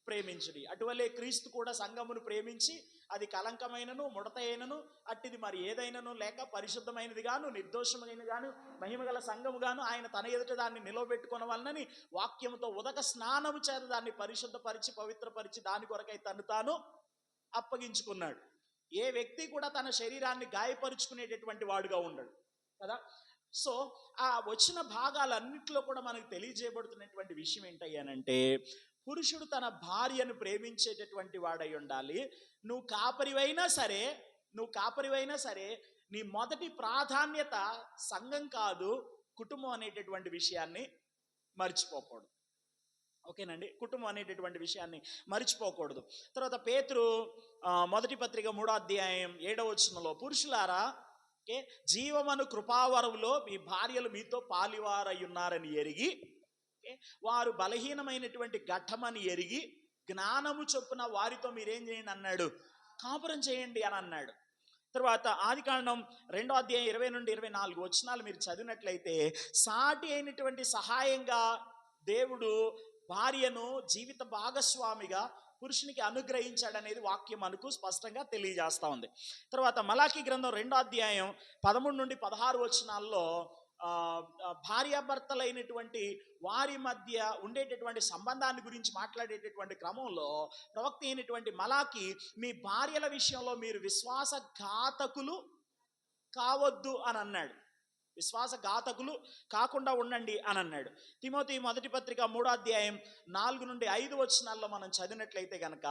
ప్రేమించుడి, అటువలే క్రీస్తు కూడా సంఘమును ప్రేమించి అది కలంకమైనను ముడతైనను అట్టిది మరి ఏదైనను లేక పరిశుద్ధమైనది గాను నిర్దోషమైన గాను మహిమగల సంఘము గాను ఆయన తన ఎదుట దాన్ని నిలవబెట్టుకొనవలనని వాక్యముతో ఉదక స్నానము చేత దాన్ని పరిశుద్ధపరిచి పవిత్రపరిచి దాని కొరకై తను తాను అప్పగించుకున్నాడు. ఏ వ్యక్తి కూడా తన శరీరాన్ని గాయపరుచుకునేటటువంటి వాడుగా ఉండడు కదా. సో ఆ వచ్చిన భాగాలన్నింటిలో కూడా మనకు తెలియజేయబడుతున్నటువంటి విషయం ఏంటయ్యానంటే, పురుషుడు తన భార్యను ప్రేమించేటటువంటి వాడై ఉండాలి. నువ్వు కాపరివైనా సరే నీ మొదటి ప్రాధాన్యత సంఘం కాదు, కుటుంబం అనేటటువంటి విషయాన్ని మర్చిపోకూడదు. ఓకేనండి? కుటుంబం అనేటటువంటి విషయాన్ని మర్చిపోకూడదు. తర్వాత పేతురు మొదటి పత్రిక 3వ అధ్యాయం 7వ వచనంలో, పురుషులారా జీవమను కృపావరములో మీ భార్యలు మీతో పాలివారై ఉన్నారని ఎరిగి, వారు బలహీనమైనటువంటి ఘట్టమని ఎరిగి జ్ఞానము చొప్పున వారితో మీరేం చేయండి అన్నాడు, కాపురం చేయండి అని అన్నాడు. తర్వాత ఆదికాండం 2వ అధ్యాయం 20 నుండి 24 వచనాలు మీరు చదివినట్లయితే, సాటి అయినటువంటి సహాయంగా దేవుడు భార్యను జీవిత భాగస్వామిగా పురుషునికి అనుగ్రహించాడనేది వాక్యం మనకు స్పష్టంగా తెలియజేస్తూ ఉంది. తర్వాత మలాకీ గ్రంథం 2వ అధ్యాయం 13 నుండి 16 వచనాల్లో భార్యాభర్తలైనటువంటి వారి మధ్య ఉండేటటువంటి సంబంధాన్ని గురించి మాట్లాడేటటువంటి క్రమంలో ప్రవక్త అయినటువంటి మలాకి, మీ భార్యల విషయంలో మీరు విశ్వాసఘాతకులు కావద్దు అని అన్నాడు. విశ్వాసఘాతకులు కాకుండా ఉండండి అని అన్నాడు. తిమోతి మొదటి పత్రిక 3వ అధ్యాయం 4 నుండి 5 వచనాల్లో మనం చదివినట్లయితే కనుక,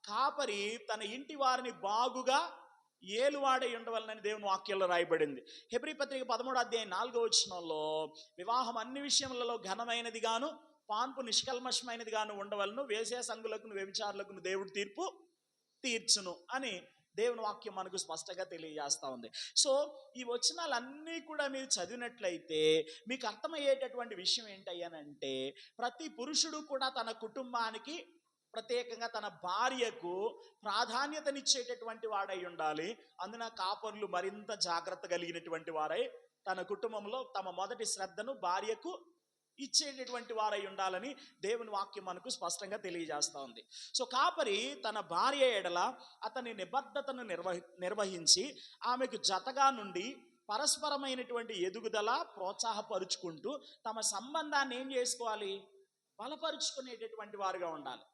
కాపరి తన ఇంటి వారిని బాగుగా ఏలువాడై ఉండవలనని దేవుని వాక్యంలో రాయబడింది. హెబ్రీ పత్రిక 13వ అధ్యాయం 4వ వచనంలో, వివాహం అన్ని విషయములలో ఘనమైనది గాను పాన్పు నిష్కల్మషమైనది గాను ఉండవలను, వేశ్యా సంగులకు వ్యభిచారులకు దేవుడు తీర్పు తీర్చును అని దేవుని వాక్యం మనకు స్పష్టంగా తెలియజేస్తూ ఉంది. సో ఈ వచనాలన్నీ కూడా మీరు చదివినట్లయితే మీకు అర్థమయ్యేటటువంటి విషయం ఏంటయ్యానంటే, ప్రతి పురుషుడు కూడా తన కుటుంబానికి, ప్రత్యేకంగా తన భార్యకు ప్రాధాన్యతనిచ్చేటటువంటి వాడై ఉండాలి. అందున కాపరులు మరింత జాగ్రత్త కలిగినటువంటి వారై తన కుటుంబంలో తమ మొదటి శ్రద్ధను భార్యకు ఇచ్చేటటువంటి వారై ఉండాలని దేవుని వాక్యం మనకు స్పష్టంగా తెలియజేస్తూ ఉంది. సో కాపరి తన భార్య ఎడల అతని నిబద్ధతను నిర్వహించి ఆమెకు జతగా నుండి పరస్పరమైనటువంటి ఎదుగుదల ప్రోత్సాహపరుచుకుంటూ తమ సంబంధాన్ని ఏం చేసుకోవాలి, బలపరుచుకునేటటువంటి వారుగా ఉండాలి.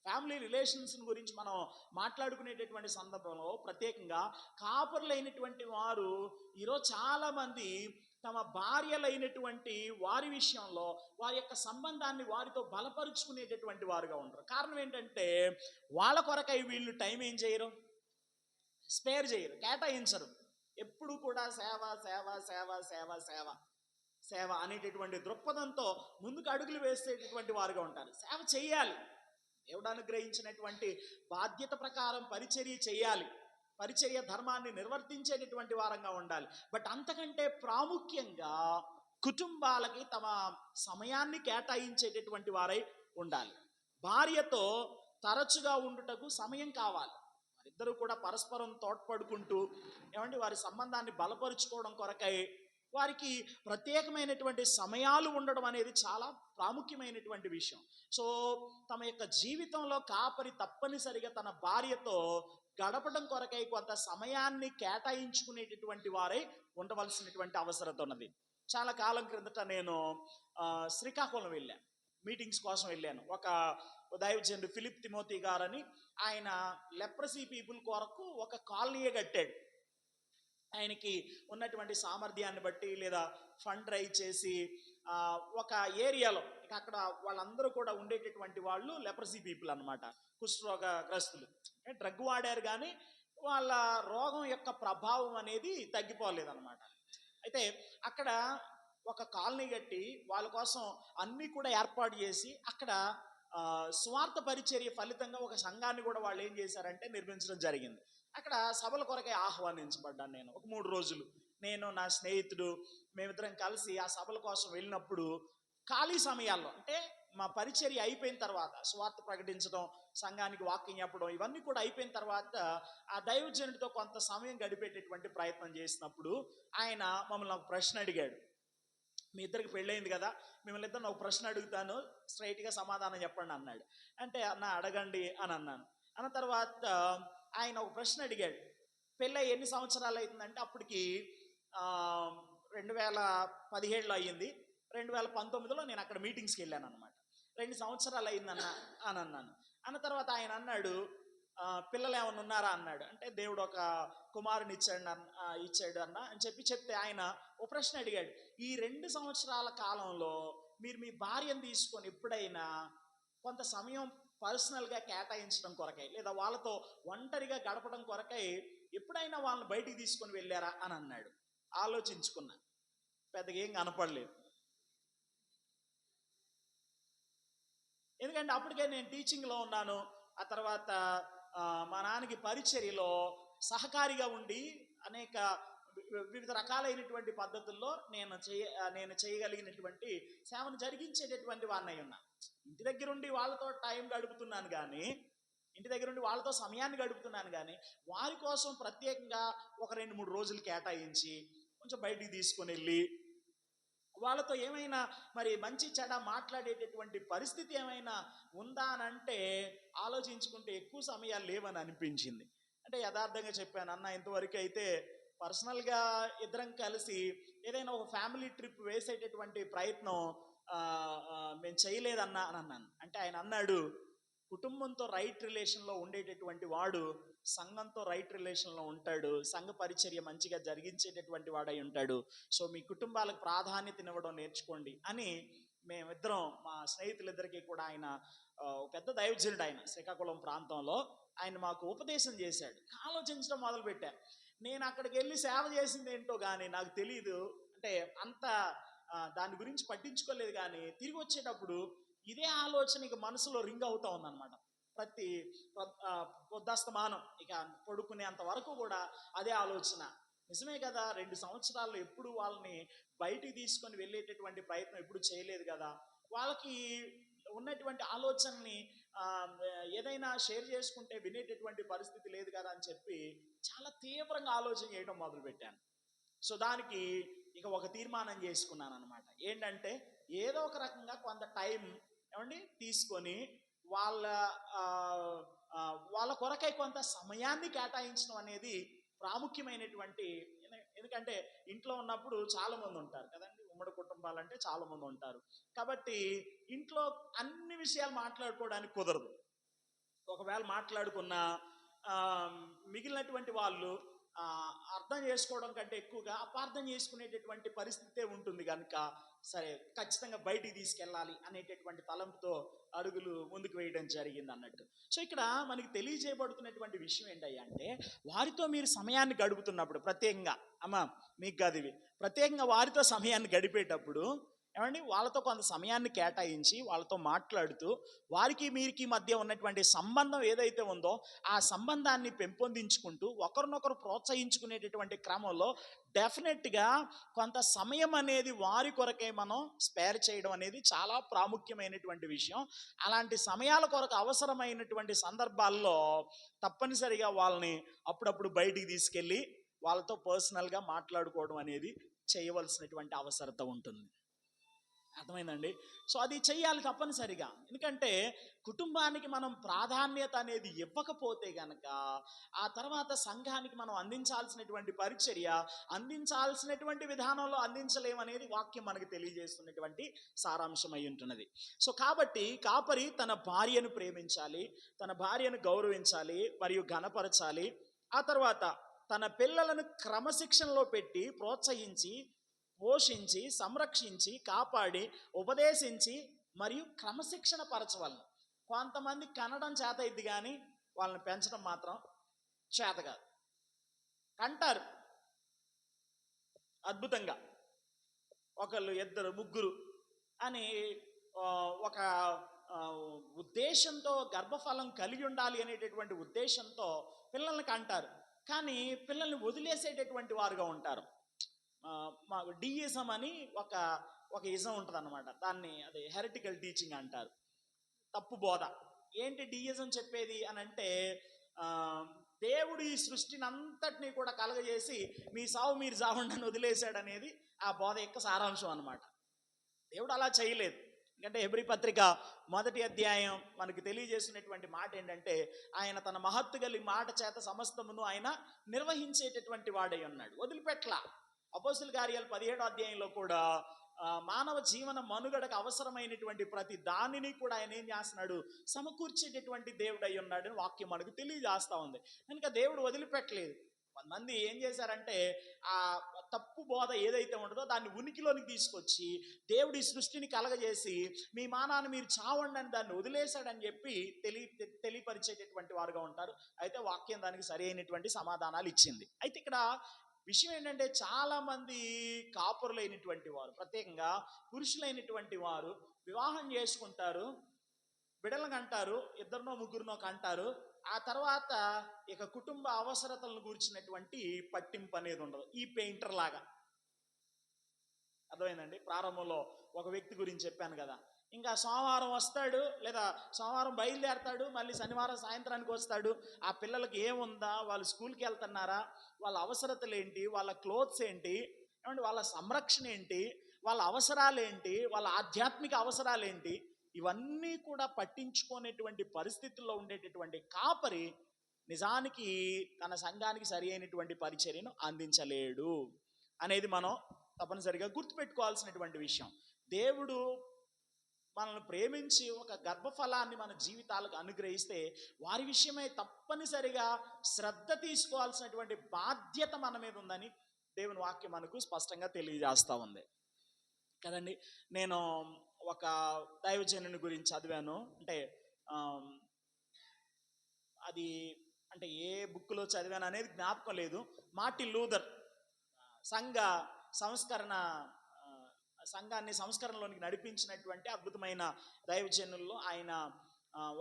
ఫ్యామిలీ రిలేషన్స్ గురించి మనం మాట్లాడుకునేటటువంటి సందర్భంలో ప్రత్యేకంగా కాపరులైనటువంటి వారు ఈరోజు చాలామంది తమ భార్యలైనటువంటి వారి విషయంలో వారి యొక్క సంబంధాన్ని వారితో బలపరుచుకునేటటువంటి వారుగా ఉంటారు. కారణం ఏంటంటే వాళ్ళ కొరకై వీళ్ళు టైం ఏం చేయరు, స్పేర్ చేయరు, కేటాయించరు. ఎప్పుడు కూడా సేవ సేవ సేవ సేవ సేవ సేవ అనేటటువంటి దృక్పథంతో ముందుకు అడుగులు వేసేటటువంటి వారుగా ఉంటారు. సేవ చేయాలి, దేవుడు అనుగ్రహించినటువంటి బాధ్యత ప్రకారం పరిచర్య చేయాలి, పరిచర్య ధర్మాన్ని నిర్వర్తించేటటువంటి వారంగా ఉండాలి. బట్ అంతకంటే ప్రాముఖ్యంగా కుటుంబాలకి తమ సమయాన్ని కేటాయించేటటువంటి వారై ఉండాలి. భార్యతో తరచుగా ఉండుటకు సమయం కావాలి. వారిద్దరూ కూడా పరస్పరం తోడ్పడుకుంటూ వారి సంబంధాన్ని బలపరుచుకోవడం కొరకై వారికి ప్రత్యేకమైనటువంటి సమయాలు ఉండడం అనేది చాలా ప్రాముఖ్యమైనటువంటి విషయం. సో తమ యొక్క జీవితంలో కాపరి తప్పనిసరిగా తన భార్యతో గడపడం కొరకై కొంత సమయాన్ని కేటాయించుకునేటటువంటి వారై ఉండవలసినటువంటి అవసరం ఉన్నది. చాలా కాలం క్రిందట నేను శ్రీకాకుళం వెళ్ళాను, మీటింగ్స్ కోసం వెళ్ళాను. ఒక దైవజనుడు ఫిలిప్ తిమోతి గారని ఆయన లెప్రసీ పీపుల్ కొరకు ఒక కాలనీయే కట్టాడు. ఆయనకి ఉన్నటువంటి సామర్థ్యాన్ని బట్టి లేదా ఫండ్ రైజ్ చేసి ఒక ఏరియాలో అక్కడ వాళ్ళందరూ కూడా ఉండేటటువంటి వాళ్ళు లెప్రసీ పీపుల్ అనమాట, కుష్ఠరోగగ్రస్తులు. డ్రగ్ వాడారు కానీ వాళ్ళ రోగం యొక్క ప్రభావం అనేది తగ్గిపోలేదన్నమాట. అయితే అక్కడ ఒక కాలనీ కట్టి వాళ్ళ కోసం అన్నీ కూడా ఏర్పాటు చేసి అక్కడ స్వార్థ పరిచర్య ఫలితంగా ఒక సంఘాన్ని కూడా వాళ్ళు ఏం చేశారంటే నిర్మించడం జరిగింది. అక్కడ సభల కొరకై ఆహ్వానించబడ్డాను నేను. ఒక 3 రోజులు నేను నా స్నేహితుడు మేమిద్దరం కలిసి ఆ సభల కోసం వెళ్ళినప్పుడు ఖాళీ సమయాల్లో అంటే మా పరిచర్య అయిపోయిన తర్వాత స్వార్థ ప్రకటించడం, సంఘానికి వాక్యం చెప్పడం ఇవన్నీ కూడా అయిపోయిన తర్వాత ఆ దైవజనుడితో కొంత సమయం గడిపేటటువంటి ప్రయత్నం చేసినప్పుడు ఆయన మమ్మల్ని ఒక ప్రశ్న అడిగాడు. మీ ఇద్దరికి పెళ్ళయింది కదా, మిమ్మల్ని ఇద్దరు ఒక ప్రశ్న అడుగుతాను, స్ట్రైట్గా సమాధానం చెప్పండి అన్నాడు. అంటే అన్న అడగండి అని అన్నాను. అన్న తర్వాత ఆయన ఒక ప్రశ్న అడిగాడు, పెళ్ళి ఎన్ని సంవత్సరాలు అవుతుందంటే అప్పటికి 2017లో అయ్యింది. 2019లో నేను అక్కడ మీటింగ్స్కి వెళ్ళాను అనమాట. 2 సంవత్సరాలు అయిందన్న అని అన్నాను. అన్న తర్వాత ఆయన అన్నాడు, పిల్లలు ఏమైనా ఉన్నారా అన్నాడు. అంటే దేవుడు ఒక కుమారుని ఇచ్చాడు అన్న అని చెప్తే ఆయన ఓ ప్రశ్న అడిగాడు, ఈ 2 సంవత్సరాల కాలంలో మీరు మీ భార్యను తీసుకొని ఎప్పుడైనా కొంత సమయం పర్సనల్గా కేటాయించడం కొరకై లేదా వాళ్ళతో ఒంటరిగా గడపడం కొరకై ఎప్పుడైనా వాళ్ళని బయటికి తీసుకొని వెళ్ళారా అని అన్నాడు. ఆలోచించుకున్నా, పెద్దగా ఏం కనపడలేదు. ఎందుకంటే అప్పటికే నేను టీచింగ్లో ఉన్నాను. ఆ తర్వాత మా నాన్నకి పరిచర్యలో సహకారిగా ఉండి అనేక వివిధ రకాలైనటువంటి పద్ధతుల్లో నేను చేయగలిగినటువంటి సేవను జరిగించేటటువంటి వాడినై ఉన్నా. ఇంటి దగ్గర ఉండి వాళ్ళతో టైం గడుపుతున్నాను కానీ, ఇంటి దగ్గర ఉండి వాళ్ళతో సమయాన్ని గడుపుతున్నాను కానీ వారి కోసం ప్రత్యేకంగా ఒక 2-3 రోజులు కేటాయించి కొంచెం బయటికి తీసుకొని వెళ్ళి వాళ్ళతో ఏమైనా మరి మంచి చెడ మాట్లాడేటటువంటి పరిస్థితి ఏమైనా ఉందా అని అంటే ఆలోచించుకుంటే ఎక్కువ సమయాలు లేవని అనిపించింది. అంటే యథార్థంగా చెప్పాను, అన్న ఇంతవరకు అయితే పర్సనల్గా ఇద్దరం కలిసి ఏదైనా ఒక ఫ్యామిలీ ట్రిప్ వేసేటటువంటి ప్రయత్నం మేము చేయలేదన్నా అని అన్నాను. అంటే ఆయన అన్నాడు, కుటుంబంతో రైట్ రిలేషన్లో ఉండేటటువంటి వాడు సంఘంతో రైట్ రిలేషన్లో ఉంటాడు, సంఘ పరిచర్య మంచిగా జరిగించేటటువంటి వాడై ఉంటాడు. సో మీ కుటుంబాలకు ప్రాధాన్యతనివ్వడం నేర్చుకోండి అని మేమిద్దరం మా స్నేహితులిద్దరికీ కూడా ఆయన పెద్ద దైవజనుడు, ఆయన శ్రీకాకుళం ప్రాంతంలో ఆయన మాకు ఉపదేశం చేశాడు. ఆలోచించడం మొదలుపెట్టా. నేను అక్కడికి వెళ్ళి సేవ చేసింది ఏంటో కానీ నాకు తెలియదు, అంటే అంత దాని గురించి పట్టించుకోలేదు. కానీ తిరిగి వచ్చేటప్పుడు ఇదే ఆలోచన ఇక మనసులో రింగ్ అవుతా ఉందన్నమాట. ప్రతి పొద్దుస్తమానం ఇక పడుకునేంత వరకు కూడా అదే ఆలోచన. నిజమే కదా, 2 సంవత్సరాల్లో ఎప్పుడు వాళ్ళని బయటికి తీసుకొని వెళ్ళేటటువంటి ప్రయత్నం ఎప్పుడు చేయలేదు కదా, వాళ్ళకి ఉన్నటువంటి ఆలోచనని ఏదైనా షేర్ చేసుకుంటే వినేటటువంటి పరిస్థితి లేదు కదా అని చెప్పి చాలా తీవ్రంగా ఆలోచన చేయడం మొదలుపెట్టాను. సో దానికి ఇక ఒక తీర్మానం చేసుకున్నాను అనమాట. ఏంటంటే ఏదో ఒక రకంగా కొంత టైం ఏమండి తీసుకొని వాళ్ళ ఆ, ఆ, వాళ్ళ కొరకై కొంత సమయాన్ని కేటాయించడం అనేది ప్రాముఖ్యమైనటువంటి. ఎందుకంటే ఇంట్లో ఉన్నప్పుడు చాలా మంది ఉంటారు కదండి, ఉమ్మడి కుటుంబాలంటే చాలా మంది ఉంటారు. కాబట్టి ఇంట్లో అన్ని విషయాలు మాట్లాడుకోవడానికి కుదరదు. ఒకవేళ మాట్లాడుకున్న ఆ, మిగిలినటువంటి వాళ్ళు ఆ, అర్థం చేసుకోవడం కంటే ఎక్కువగా అపార్థం చేసుకునేటటువంటి పరిస్థితే ఉంటుంది కనుక సరే ఖచ్చితంగా బయటికి తీసుకెళ్ళాలి అనేటటువంటి తలంపుతో అడుగులు ముందుకు వేయడం జరిగింది అన్నట్టు. సో ఇక్కడ మనకి తెలియజేయబడుతున్నటువంటి విషయం ఏంటయ్యా అంటే, వారితో మీరు సమయాన్ని గడుపుతున్నప్పుడు ప్రత్యేకంగా అమ్మా మీకు కాదు ఇవి, ప్రత్యేకంగా వారితో సమయాన్ని గడిపేటప్పుడు ఏమండి వాళ్ళతో కొంత సమయాన్ని కేటాయించి వాళ్ళతో మాట్లాడుతూ వారికి మీరికి మధ్య ఉన్నటువంటి సంబంధం ఏదైతే ఉందో ఆ సంబంధాన్ని పెంపొందించుకుంటూ ఒకరినొకరు ప్రోత్సహించుకునేటటువంటి క్రమంలో డెఫినెట్గా కొంత సమయం అనేది వారి కొరకే మనం స్పేర్ చేయడం అనేది చాలా ప్రాముఖ్యమైనటువంటి విషయం. అలాంటి సమయాల కొరకు అవసరమైనటువంటి సందర్భాల్లో తప్పనిసరిగా వాళ్ళని అప్పుడప్పుడు బయటికి తీసుకెళ్ళి వాళ్ళతో పర్సనల్గా మాట్లాడుకోవడం అనేది చేయవలసినటువంటి అవసరత ఉంటుంది. అర్థమైందండి? సో అది చెయ్యాలి తప్పనిసరిగా. ఎందుకంటే కుటుంబానికి మనం ప్రాధాన్యత అనేది ఇవ్వకపోతే గనక ఆ తర్వాత సంఘానికి మనం అందించాల్సినటువంటి పరిచర్య అందించాల్సినటువంటి విధానంలో అందించలేమనేది వాక్యం మనకు తెలియజేస్తున్నటువంటి సారాంశం అయి ఉంటున్నది. సో కాబట్టి కాపరి తన భార్యను ప్రేమించాలి, తన భార్యను గౌరవించాలి మరియు ఘనపరచాలి. ఆ తర్వాత తన పిల్లలను క్రమశిక్షణలో పెట్టి ప్రోత్సహించి పోషించి సంరక్షించి కాపాడి ఉపదేశించి మరియు క్రమశిక్షణ పరచవలను. కొంతమంది కనడం చేత ఇది కానీ వాళ్ళని పెంచడం మాత్రం చేత కాదు. కంటారు అద్భుతంగా, ఒకళ్ళు ఇద్దరు ముగ్గురు అని ఒక ఉద్దేశంతో గర్భఫలం కలిగి ఉండాలి అనేటటువంటి ఉద్దేశంతో పిల్లల్ని కంటారు. కానీ పిల్లల్ని వదిలేసేటటువంటి వారుగా ఉంటారు. మా డియిజం అని ఒక ఇజం ఉంటుంది అన్నమాట. దాన్ని అది హెరిటికల్ టీచింగ్ అంటారు, తప్పు బోధ. ఏంటి డియిజం చెప్పేది అని అంటే, దేవుడు ఈ సృష్టిని అంతటినీ కూడా కలగజేసి మీ సావు మీరు సావండి అని వదిలేశాడు అనేది ఆ బోధ యొక్క సారాంశం అనమాట. దేవుడు అలా చేయలేదు. ఎందుకంటే హెబ్రీ పత్రిక 1వ అధ్యాయం మనకి తెలియజేసినటువంటి మాట ఏంటంటే, ఆయన తన మహత్తు కలిగి మాట చేత సమస్తమును ఆయన నిర్వహించేటటువంటి వాడై ఉన్నాడు, వదిలిపెట్ల. అపోస్తుల కార్యాలు 17వ అధ్యాయంలో కూడా మానవ జీవన మనుగడకు అవసరమైనటువంటి ప్రతి దానిని కూడా ఆయన ఏం చేస్తున్నాడు, సమకూర్చేటటువంటి దేవుడు అయి ఉన్నాడు అని వాక్యం మనకు తెలియజేస్తూ ఉంది. కనుక దేవుడు వదిలిపెట్టలేదు. కొంతమంది ఏం చేశారంటే ఆ తప్పు బోధ ఏదైతే ఉంటుందో దాన్ని ఉనికిలోనికి తీసుకొచ్చి దేవుడి సృష్టిని కలగజేసి మీ మానాన్ని మీరు చావండి అని దాన్ని వదిలేశాడని చెప్పి తెలియపరిచేటటువంటి వారుగా ఉంటారు. అయితే వాక్యం దానికి సరి అయినటువంటి సమాధానాలు ఇచ్చింది. అయితే ఇక్కడ విషయం ఏంటంటే, చాలా మంది కాపురులైనటువంటి వారు, ప్రత్యేకంగా పురుషులైనటువంటి వారు వివాహం చేసుకుంటారు, బిడ్డలను కంటారు, ఇద్దరినో ముగ్గురునో కంటారు. ఆ తర్వాత ఇక కుటుంబ అవసరతలను గురించినటువంటి పట్టింపు అనేది ఉండదు. ఈ పెయింటర్ లాగా. అర్థమైందండి? ప్రారంభంలో ఒక వ్యక్తి గురించి చెప్పాను కదా, ఇంకా సోమవారం వస్తాడు లేదా సోమవారం బయలుదేరతాడు, మళ్ళీ శనివారం సాయంత్రానికి వస్తాడు. ఆ పిల్లలకి ఏముందా, వాళ్ళు స్కూల్కి వెళ్తున్నారా, వాళ్ళ అవసరతలు ఏంటి, వాళ్ళ క్లోత్స్ ఏంటి, ఏమంటే వాళ్ళ సంరక్షణ ఏంటి, వాళ్ళ అవసరాలు ఏంటి, వాళ్ళ ఆధ్యాత్మిక అవసరాలు ఏంటి, ఇవన్నీ కూడా పట్టించుకునేటువంటి పరిస్థితుల్లో ఉండేటటువంటి కాపరి నిజానికి తన సంఘానికి సరి అయినటువంటి పరిచర్యను అందించలేడు అనేది మనం తప్పనిసరిగా గుర్తుపెట్టుకోవాల్సినటువంటి విషయం. దేవుడు మనల్ని ప్రేమించి ఒక గర్భఫలాన్ని మన జీవితాలకు అనుగ్రహిస్తే వారి విషయమై తప్పనిసరిగా శ్రద్ధ తీసుకోవాల్సినటువంటి బాధ్యత మన మీద ఉందని దేవుని వాక్యం మనకు స్పష్టంగా తెలియజేస్తూ ఉంది కదండి. నేను ఒక దైవజనుని గురించి చదివాను. అంటే అది అంటే ఏ బుక్లో చదివాను అనేది జ్ఞాపకం లేదు. మార్టిన్ లూథర్ సంఘాన్ని సంస్కరణలోనికి నడిపించినటువంటి అద్భుతమైన దైవజనుల్లో ఆయన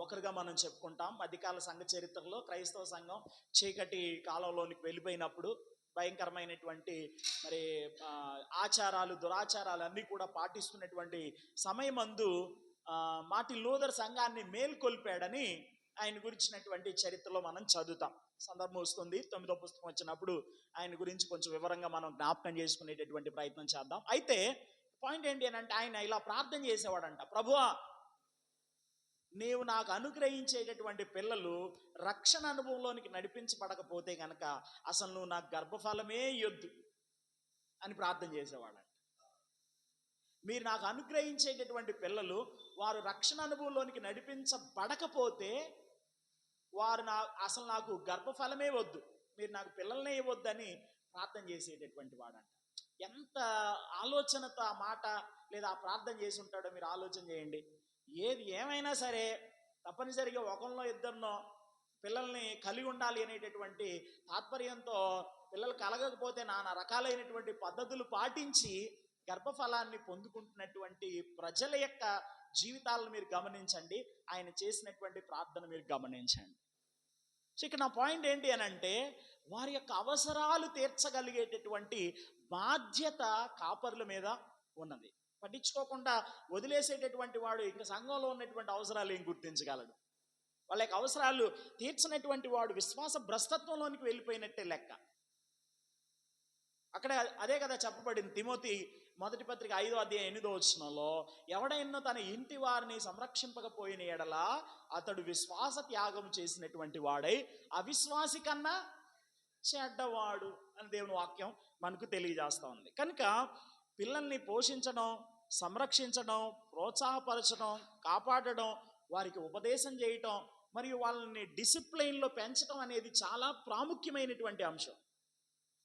ఒకరిగా మనం చెప్పుకుంటాం. మధ్యకాల సంఘ చరిత్రలో క్రైస్తవ సంఘం చీకటి కాలంలోనికి వెళ్ళిపోయినప్పుడు భయంకరమైనటువంటి మరి ఆచారాలు దురాచారాలు అన్నీ కూడా పాటిస్తున్నటువంటి సమయమందు మార్టిన్ లూథర్ సంఘాన్ని మేల్కొల్పాడని ఆయన గురించినటువంటి చరిత్రలో మనం చదువుతాం. సందర్భం వస్తుంది 9వ పుస్తకం వచ్చినప్పుడు ఆయన గురించి కొంచెం వివరంగా మనం జ్ఞాపకం చేసుకునేటటువంటి ప్రయత్నం చేద్దాం. అయితే పాయింట్ ఏంటి అని అంటే ఆయన ఇలా ప్రార్థన చేసేవాడంట, ప్రభువా నీవు నాకు అనుగ్రహించేటటువంటి పిల్లలు రక్షణ అనుభవంలోనికి నడిపించబడకపోతే కనుక అసలు నువ్వు నాకు గర్భఫలమే ఇయ్యొద్దు అని ప్రార్థన చేసేవాడంట. మీరు నాకు అనుగ్రహించేటటువంటి పిల్లలు వారు రక్షణ అనుభవంలోనికి నడిపించబడకపోతే వారు అసలు నాకు గర్భఫలమే వద్దు, మీరు నాకు పిల్లలనే ఇవ్వద్దని ప్రార్థన చేసేటటువంటి వాడంట. ఎంత ఆలోచనతో ఆ మాట లేదా ఆ ప్రార్థన చేసి ఉంటాడో మీరు ఆలోచన చేయండి. ఏది ఏమైనా సరే తప్పనిసరిగా ఒకరిలో ఇద్దరినో పిల్లల్ని కలిగి ఉండాలి అనేటటువంటి తాత్పర్యంతో పిల్లలు కలగకపోతే నానా రకాలైనటువంటి పద్ధతులు పాటించి గర్భఫలాన్ని పొందుకుంటున్నటువంటి ప్రజల యొక్క జీవితాలను మీరు గమనించండి, ఆయన చేసినటువంటి ప్రార్థన మీరు గమనించండి. సో ఇక్కడ నా పాయింట్ ఏంటి అని అంటే వారి యొక్క అవసరాలు తీర్చగలిగేటటువంటి బాధ్యత కాపరుల మీద ఉన్నది. పట్టించుకోకుండా వదిలేసేటటువంటి వాడు ఇంకా సంఘంలో ఉన్నటువంటి అవసరాలు ఏం గుర్తించగలడు? వాళ్ళ యొక్క అవసరాలు తీర్చినటువంటి వాడు విశ్వాస భ్రష్టత్వంలోనికి వెళ్ళిపోయినట్టే లెక్క. అక్కడ అదే కదా చెప్పబడింది తిమోతి 1 పత్రిక 5వ అధ్యాయం 8వ వచనంలో, ఎవడైనా తన ఇంటి వారిని సంరక్షింపకపోయిన ఎడల అతడు విశ్వాస త్యాగం చేసినటువంటి వాడై అవిశ్వాసి కన్నా చెడ్డవాడు అని దేవుని వాక్యం మనకు తెలియజేస్తూ ఉంది. కనుక పిల్లల్ని పోషించడం, సంరక్షించడం, ప్రోత్సాహపరచడం, కాపాడడం, వారికి ఉపదేశం చేయటం మరియు వాళ్ళని డిసిప్లైన్లో పెంచడం అనేది చాలా ప్రాముఖ్యమైనటువంటి అంశం.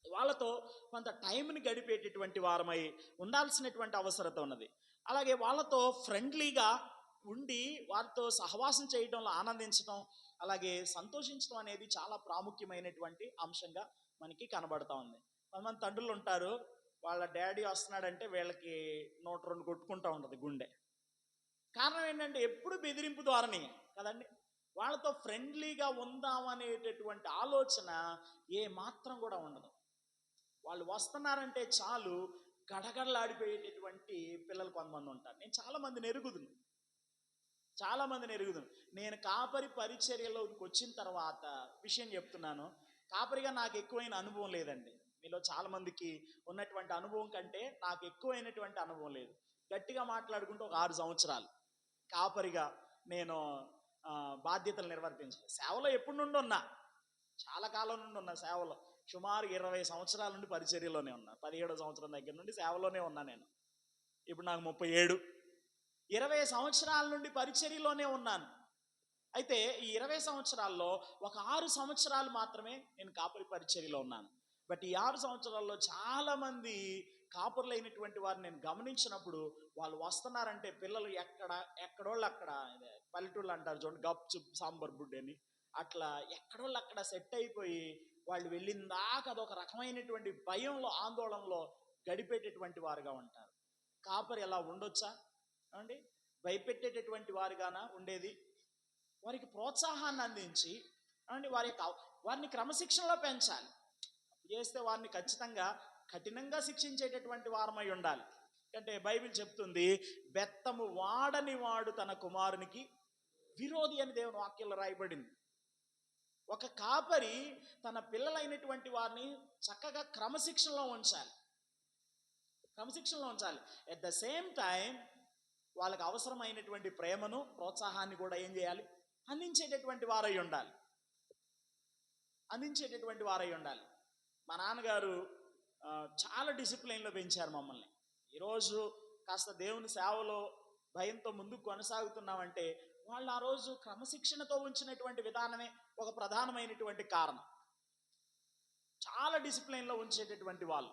వాళ్ళతో కొంత టైంని గడిపేటటువంటి వారమై ఉండాల్సినటువంటి అవసరత ఉన్నది. అలాగే వాళ్ళతో ఫ్రెండ్లీగా ఉండి వారితో సహవాసం చేయడంలో ఆనందించడం, అలాగే సంతోషించడం అనేది చాలా ప్రాముఖ్యమైనటువంటి అంశంగా మనకి కనబడతా ఉంది. కొంతమంది తండ్రులు ఉంటారు, వాళ్ళ డాడీ వస్తున్నాడంటే వీళ్ళకి 102 కొట్టుకుంటూ ఉంటుంది గుండె. కారణం ఏంటంటే ఎప్పుడు బెదిరింపు ద్వారానే కదండి. వాళ్ళతో ఫ్రెండ్లీగా ఉందామనేటటువంటి ఆలోచన ఏ మాత్రం కూడా ఉండదు. వాళ్ళు వస్తున్నారంటే చాలు గడగడలాడిపోయేటటువంటి పిల్లలు కొంతమంది ఉంటారు. నేను చాలా మందిని ఎరుగుదును. నేను కాపరి పరిచర్యలోకి వచ్చిన తర్వాత విషయం చెప్తున్నాను, కాపరిగా నాకు ఎక్కువైన అనుభవం లేదండి. మీలో చాలా మందికి ఉన్నటువంటి అనుభవం కంటే నాకు ఎక్కువైనటువంటి అనుభవం లేదు. గట్టిగా మాట్లాడుకుంటూ ఒక 6 సంవత్సరాలు కాపరిగా నేను బాధ్యతలు నిర్వర్తించాను. సేవలో ఎప్పటి నుండి ఉన్నా, చాలా కాలం నుండి ఉన్నా సేవలో. సుమారు 20 సంవత్సరాల నుండి పరిచర్యలోనే ఉన్నా. 17వ సంవత్సరం దగ్గర నుండి సేవలోనే ఉన్నా నేను. ఇప్పుడు నాకు 37. 20 సంవత్సరాల నుండి పరిచర్యలోనే ఉన్నాను. అయితే ఈ 20 సంవత్సరాల్లో ఒక 6 సంవత్సరాలు మాత్రమే నేను కాపరి పరిచర్యలో ఉన్నాను. బట్ ఈ 6 సంవత్సరాల్లో చాలా మంది కాపురులైనటువంటి వారిని నేను గమనించినప్పుడు వాళ్ళు వస్తున్నారంటే పిల్లలు ఎక్కడోళ్ళు అక్కడ, పల్లెటూళ్ళు అంటారు చూడండి, గప్ చుప్ సాంబార్ బుడ్ అని, అట్లా ఎక్కడోళ్ళు అక్కడ సెట్ అయిపోయి వాళ్ళు వెళ్ళిందాక అదొక రకమైనటువంటి భయంలో, ఆందోళనలో గడిపేటటువంటి వారుగా ఉంటారు. కాపరి ఎలా ఉండొచ్చా అండి? భయపెట్టేటటువంటి వారుగానా ఉండేది? వారికి ప్రోత్సాహాన్ని అందించి వారిని క్రమశిక్షణలో పెంచాలి. చేస్తే వారిని ఖచ్చితంగా కఠినంగా శిక్షించేటటువంటి వారమై ఉండాలి. అంటే బైబిల్ చెప్తుంది, బెత్తము వాడని వాడు తన కుమారునికి విరోధి అని దేవుని వాక్యంలో రాయబడింది. ఒక కాపరి తన పిల్లలైనటువంటి వారిని చక్కగా క్రమశిక్షణలో ఉంచాలి. ఎట్ ద సేమ్ టైం వాళ్ళకి అవసరమైనటువంటి ప్రేమను, ప్రోత్సాహాన్ని కూడా ఏం చేయాలి? అందించేటటువంటి వారై ఉండాలి. మా నాన్నగారు చాలా డిసిప్లైన్లో పెంచారు మమ్మల్ని. ఈరోజు కాస్త దేవుని సేవలో భయంతో ముందుకు కొనసాగుతున్నామంటే వాళ్ళు ఆ రోజు క్రమశిక్షణతో ఉంచినటువంటి విధానమే ఒక ప్రధానమైనటువంటి కారణం. చాలా డిసిప్లైన్లో ఉంచేటటువంటి వాళ్ళు.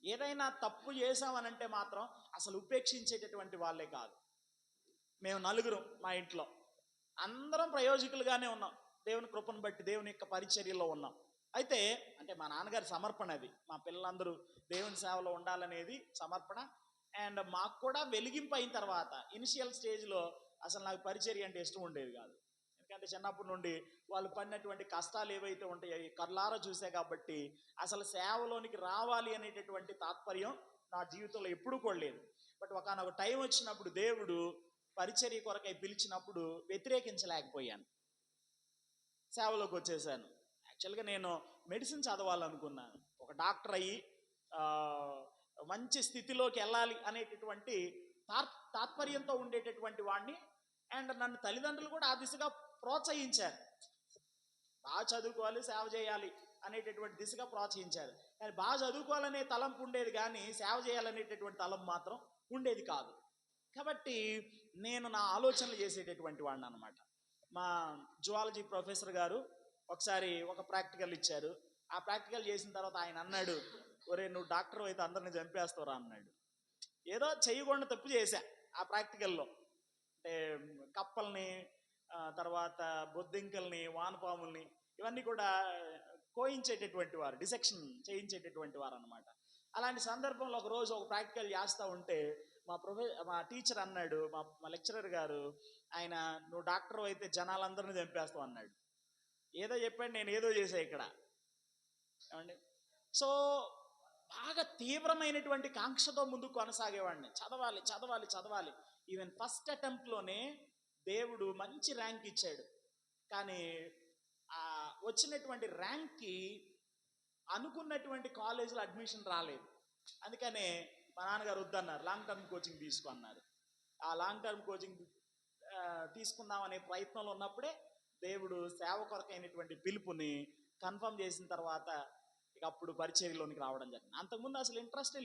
ఏదైనా తప్పు చేసామనంటే మాత్రం అసలు ఉపేక్షించేటటువంటి వాళ్ళే కాదు. మేము 4 మా ఇంట్లో అందరం ప్రయోజకులుగానే ఉన్నాం. దేవుని కృపను బట్టి దేవుని యొక్క పరిచర్యలో ఉన్నాం. అయితే అంటే మా నాన్నగారి సమర్పణ అది. మా పిల్లలందరూ దేవుని సేవలో ఉండాలనేది సమర్పణ. అండ్ మాకు కూడా వెలిగింపు అయిన తర్వాత ఇనిషియల్ స్టేజ్లో అసలు నాకు పరిచర్య అంటే ఇష్టం ఉండేది కాదు. ఎందుకంటే చిన్నప్పటి నుండి వాళ్ళు పడినటువంటి కష్టాలు ఏవైతే ఉంటాయో కళ్ళారా చూసే కాబట్టి అసలు సేవలోనికి రావాలి అనేటటువంటి తాత్పర్యం నా జీవితంలో ఎప్పుడూ కూడా లేదు. బట్ ఒకనొక టైం వచ్చినప్పుడు దేవుడు పరిచర్య కొరకై పిలిచినప్పుడు వ్యతిరేకించలేకపోయాను. సేవలోకి వచ్చేసాను. యాక్చువల్గా నేను మెడిసిన్ చదవాలనుకున్నాను, ఒక డాక్టర్ అయ్యి ఆ, మంచి స్థితిలోకి వెళ్ళాలి అనేటటువంటి తాత్పర్యంతో ఉండేటటువంటి వాడిని. అండ్ నన్ను తల్లిదండ్రులు కూడా ఆ దిశగా ప్రోత్సహించారు, బాగా చదువుకోవాలి, సేవ చేయాలి అనేటటువంటి దిశగా ప్రోత్సహించారు. కానీ బాగా చదువుకోవాలనే తలంపు ఉండేది, కానీ సేవ చేయాలనేటటువంటి తలంపు మాత్రం ఉండేది కాదు. కాబట్టి నేను నా ఆలోచనలు చేసేటటువంటి వాడిని అనమాట. మా జువాలజీ ప్రొఫెసర్ గారు ఒకసారి ఒక ప్రాక్టికల్ ఇచ్చారు. ఆ ప్రాక్టికల్ చేసిన తర్వాత ఆయన అన్నాడు, ఒరే నువ్వు డాక్టర్ అయితే అందరిని చంపేస్తావురా అన్నాడు. ఏదో చేయకుండా తప్పు చేశా ఆ ప్రాక్టికల్లో. అంటే కప్పల్ని, తర్వాత బొద్దింకల్ని, వానపాముల్ని, ఇవన్నీ కూడా కోయించేటటువంటి వారు, డిసెక్షన్ చేయించేటటువంటి వారు అనమాట. అలాంటి సందర్భంలో ఒక రోజు ఒక ప్రాక్టికల్ చేస్తూ ఉంటే మా టీచర్ అన్నాడు, మా లెక్చరర్ గారు, ఆయన నువ్వు డాక్టర్ అయితే జనాలందరినీ చంపేస్తావు అన్నాడు. ఏదో చెప్పాడు, నేను ఏదో చేశా ఇక్కడ ఏమండి. సో బాగా తీవ్రమైనటువంటి కాంక్షతో ముందుకు కొనసాగేవాడిని, చదవాలి చదవాలి చదవాలి. ఈవెన్ ఫస్ట్ అటెంప్ట్లోనే దేవుడు మంచి ర్యాంక్ ఇచ్చాడు, కానీ వచ్చినటువంటి ర్యాంక్కి అనుకున్నటువంటి కాలేజీలో అడ్మిషన్ రాలేదు. అందుకనే మా నాన్నగారు వద్దన్నారు, లాంగ్ టర్మ్ కోచింగ్ తీసుకో అన్నారు. ఆ లాంగ్ టర్మ్ కోచింగ్ తీసుకుందాం అనే ప్రయత్నంలో ఉన్నప్పుడే దేవుడు సేవ కొరకైనటువంటి పిలుపుని కన్ఫర్మ్ చేసిన తర్వాత ఇక అప్పుడు పరిచర్యలోనికి రావడం జరిగింది. అంతకుముందు అసలు ఇంట్రెస్టే